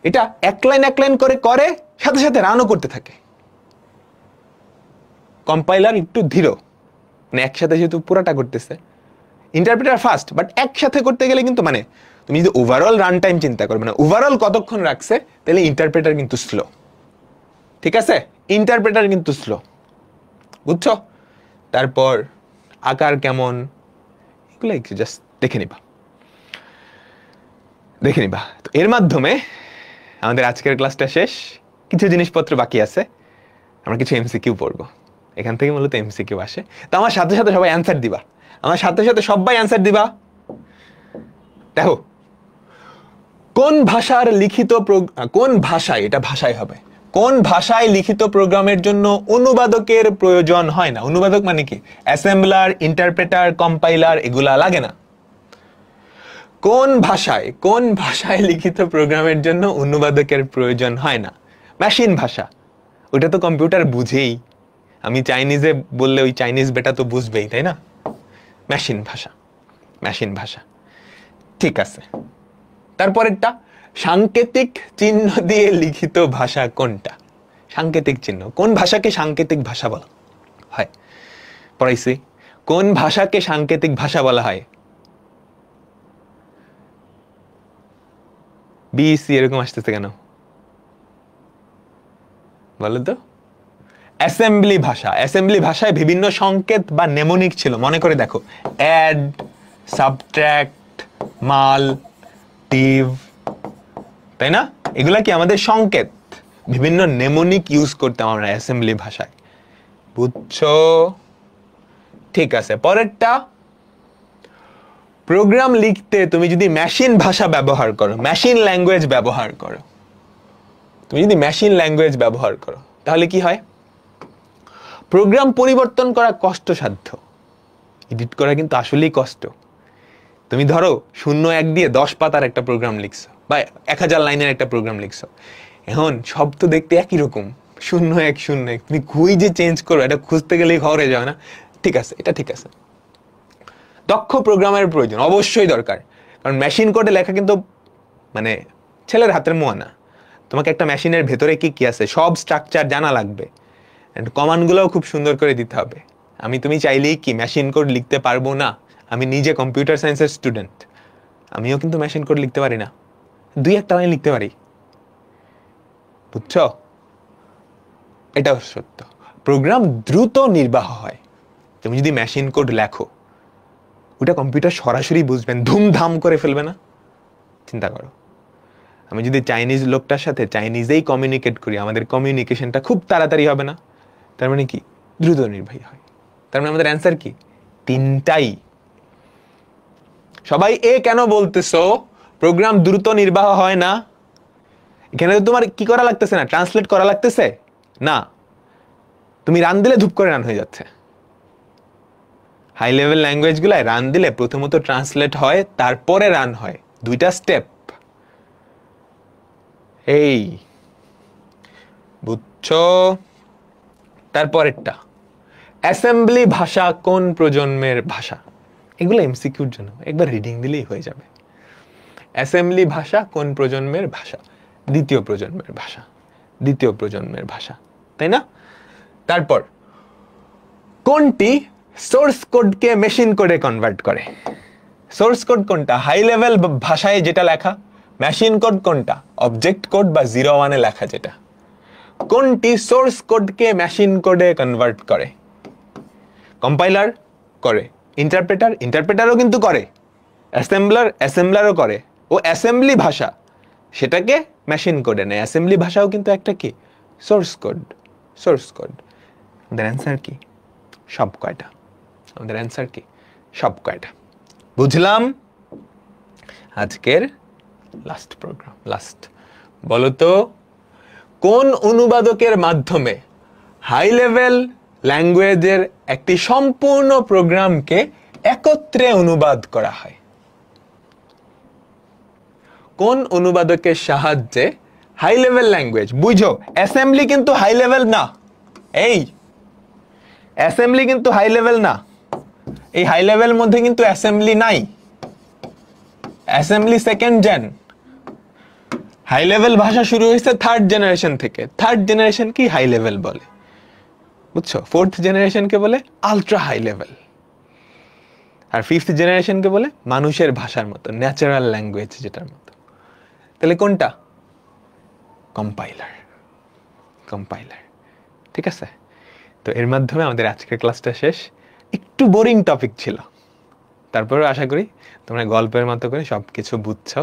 Speaker 1: এটা এক লাইন করে সাথে সাথে রানও করতে থাকে। কম্পাইলার একটু ধীর, মানে একসাথে যেহেতু পুরাটা করতেছে। ইন্টারপ্রেটার ফাস্ট, বাট একসাথে করতে গেলে কিন্তু মানে তুমি যদি ওভারঅল রান টাইম চিন্তা করবে না, ওভারঅল কতক্ষণ রাখছে, তাহলে ইন্টারপ্রেটার কিন্তু স্লো। ঠিক আছে, ইন্টারপ্রেটার কিন্তু স্লো, বুঝছো? তারপর আকার কেমন, এগুলো একটু জাস্ট দেখে নিবা। তো এর মাধ্যমে আমাদের আজকের ক্লাসটা শেষ। কিছু জিনিসপত্র বাকি আছে, আমরা কিছু এমসিকিউ পড়বো। এখান থেকে মূলত এমসিকিউ আসে। তো আমার সাথে সাথে সবাই অ্যান্সার দিবা, দেখো কোন ভাষায় লিখিত প্রোগ্রামের জন্য অনুবাদকের প্রয়োজন হয় না। অনুবাদক মানে কি? অ্যাসেম্বলার, ইন্টারপ্রেটার, কম্পাইলার, এগুলা লাগে না। কোন ভাষায় লিখিত প্রোগ্রামের জন্য অনুবাদকের প্রয়োজন হয় না? মেশিন ভাষা, ওটা তো কম্পিউটার বুঝেই। আমি চাইনিজে বললে ওই চাইনিজ বেটা তো বুঝবেই, তাই না? মেশিন ভাষা। ঠিক আছে, তারপরেরটা সাংকেতিক চিহ্ন দিয়ে লিখিত ভাষা কোনটা? সাংকেতিক চিহ্ন, কোন ভাষাকে সাংকেতিক ভাষা বলা হয়? পড়াইছি, কোন ভাষাকে সাংকেতিক ভাষা বলা হয়? বিসি এরকম আসতেছে কেন বলো তো? অ্যাসেম্বলি ভাষায় বিভিন্ন সংকেত বা নেমোনিক ছিল। মনে করে দেখো, অ্যাড, সাবট্রাক্ট, মাল, ডিভ, তাই না? এগুলা কি আমাদের সংকেত বিভিন্ন নেমোনিক ইউজ করতাম আমরা অ্যাসেম্বলি ভাষায়, বুঝছো? ঠিক আছে, পরেরটা, প্রোগ্রাম লিখতে তুমি যদি মেশিন ভাষা ব্যবহার করো, মেশিন ল্যাঙ্গুয়েজ ব্যবহার করো, তুমি যদি মেশিন ল্যাঙ্গুয়েজ ব্যবহার করো, তাহলে কি হয়? প্রোগ্রাম পরিবর্তন করা কষ্টসাধ্য, এডিট করা কিন্তু আসলেই কষ্ট। তুমি ধরো 0-1 দিয়ে 10 পাতার একটা প্রোগ্রাম লিখছো, বা 1000 লাইনের একটা প্রোগ্রাম লিখছো, এখন সব তো দেখতে একই রকম, 0-1-0-1, তুমি খুঁজে চেঞ্জ করো, এটা খুঁজতে গেলেই ঘরে যাও না? ঠিক আছে, এটা ঠিক আছে, দক্ষ প্রোগ্রামের প্রয়োজন অবশ্যই দরকার, কারণ মেশিন কোডে লেখা কিন্তু মানে ছেলের হাতের মোয়া না। তোমাকে একটা মেশিনের ভেতরে কি কি আছে সব স্ট্রাকচার জানা লাগবে, কমান্ডগুলোও খুব সুন্দর করে দিতে হবে। তুমি চাইলেই কি মেশিন কোড লিখতে পারবো না? আমি নিজে কম্পিউটার সায়েন্সের স্টুডেন্ট, আমিও কিন্তু মেশিন কোড লিখতে পারি না, 2-1 লাইন লিখতে পারি, বুঝছো? এটাও সত্য, প্রোগ্রাম দ্রুত নির্বাহ হয়। তুমি যদি মেশিন কোড লেখো, ওটা কম্পিউটার সরাসরি বুঝবেন, ধুমধাম করে ফেলবে না? চিন্তা করো, আমি যদি চাইনিজ লোকটার সাথে চাইনিজেই কমিউনিকেট করি, আমাদের কমিউনিকেশনটা খুব তাড়াতাড়ি হবে না? তার মানে কি? দ্রুত নির্বাহী হয়। তার মানে আমাদের অ্যান্সার কি? 3টাই। সবাই এ কেন বলতেছো? প্রোগ্রাম দ্রুত নির্বাহ হয় না? এখানে তো তোমার কি করা লাগতেছে না, ট্রান্সলেট করা লাগতেছে না, তুমি রান দিলে ধূপ করে রান হয়ে যাচ্ছে। হাই লেভেল ল্যাঙ্গুয়েজ গুলায় রান দিলে প্রথমত ট্রান্সলেট হয়, তারপরে রান হয়, 2টা স্টেপ। এই বুঝছো? তারপরেরটা, অ্যাসেম্বলি ভাষা কোন প্রজন্মের ভাষা? এগুলো এমসিকিউর জন্য, একবার রিডিং দিলেই হয়ে যাবে। অ্যাসেম্বলি ভাষা কোন প্রজন্মের ভাষা? 2য় প্রজন্মের ভাষা, 2য় প্রজন্মের ভাষা, তাই না? তারপর কোনটি সোর্স কোডকে মেশিন কোডে কনভার্ট করে? সোর্স কোড কোনটা? হাই লেভেল ভাষায় যেটা লেখা। মেশিন কোড কোনটা? অবজেক্ট কোড বা 0-1 লেখা যেটা। কোনটি সোর্স কোডকে মেশিন কোডে কনভার্ট করে? কম্পাইলার করে, ইন্টারপ্রেটারও কিন্তু করে, অ্যাসেম্বলারও করে। ও অ্যাসেম্বলি ভাষা, সেটাকে মেশিন কোডে নেয়। অ্যাসেম্বলি ভাষাও কিন্তু একটা কি? Source code. Source code. আমাদের অ্যান্সার কি? সব কয়টা। আমাদের অ্যান্সার কি? সব কয়টা। বুঝলাম? আজকের লাস্ট প্রোগ্রাম, লাস্ট। বলো তো, কোন অনুবাদকের মাধ্যমে হাই লেভেল ল্যাঙ্গুয়েজের একটি সম্পূর্ণ প্রোগ্রামকে একত্রে অনুবাদ করা হয়? কোন অনুবাদকের সাহায্যে হাই লেভেল ল্যাঙ্গুয়েজ, বুঝো অ্যাসেম্বলি কিন্তু হাই লেভেল না, এই অ্যাসেম্বলি কিন্তু হাই লেভেল না, এই হাই লেভেল মধ্যে কিন্তু অ্যাসেম্বলি নাই, assembly second gen. High level ভাষা শুরু হয়েছে 3rd জেনারেশন থেকে। 3rd জেনারেশন কি হাই লেভেল বলে, বুঝছো? 4th জেনারেশনকে বলে আলট্রা হাই লেভেল, আর 5th জেনারেশনকে বলে মানুষের ভাষার মতো, ন্যাচারাল ল্যাঙ্গুয়েজ যেটার মতো। তাহলে কোনটা? কম্পাইলার। কম্পাইলার, ঠিক আছে? তো এর মাধ্যমে আমাদের আজকের ক্লাসটা শেষ। একটু বোরিং টপিক ছিল, তারপরেও আশা করি তোমরা গল্পের মতো করে সব কিছু বুঝছো।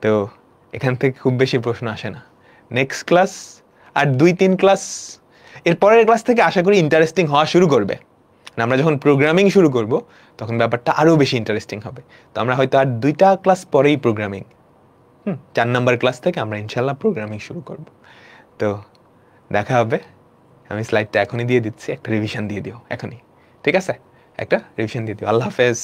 Speaker 1: তো এখান থেকে খুব বেশি প্রশ্ন আসে না। নেক্সট ক্লাস আর 2-3 ক্লাস, এর পরের ক্লাস থেকে আশা করি ইন্টারেস্টিং হওয়া শুরু করবে। আমরা যখন প্রোগ্রামিং শুরু করব তখন ব্যাপারটা আরও বেশি ইন্টারেস্টিং হবে। তো আমরা হয়তো আর 2টা ক্লাস পরেই প্রোগ্রামিং, 4 নাম্বার ক্লাস থেকে আমরা ইনশাল্লাহ প্রোগ্রামিং শুরু করব। তো দেখা হবে। আমি স্লাইডটা এখনই দিয়ে দিচ্ছি, একটা রিভিশন দিয়ে দিও এখনই, ঠিক আছে? একটা রিভিশন দিয়ে দিও। আল্লাহ হাফেজ।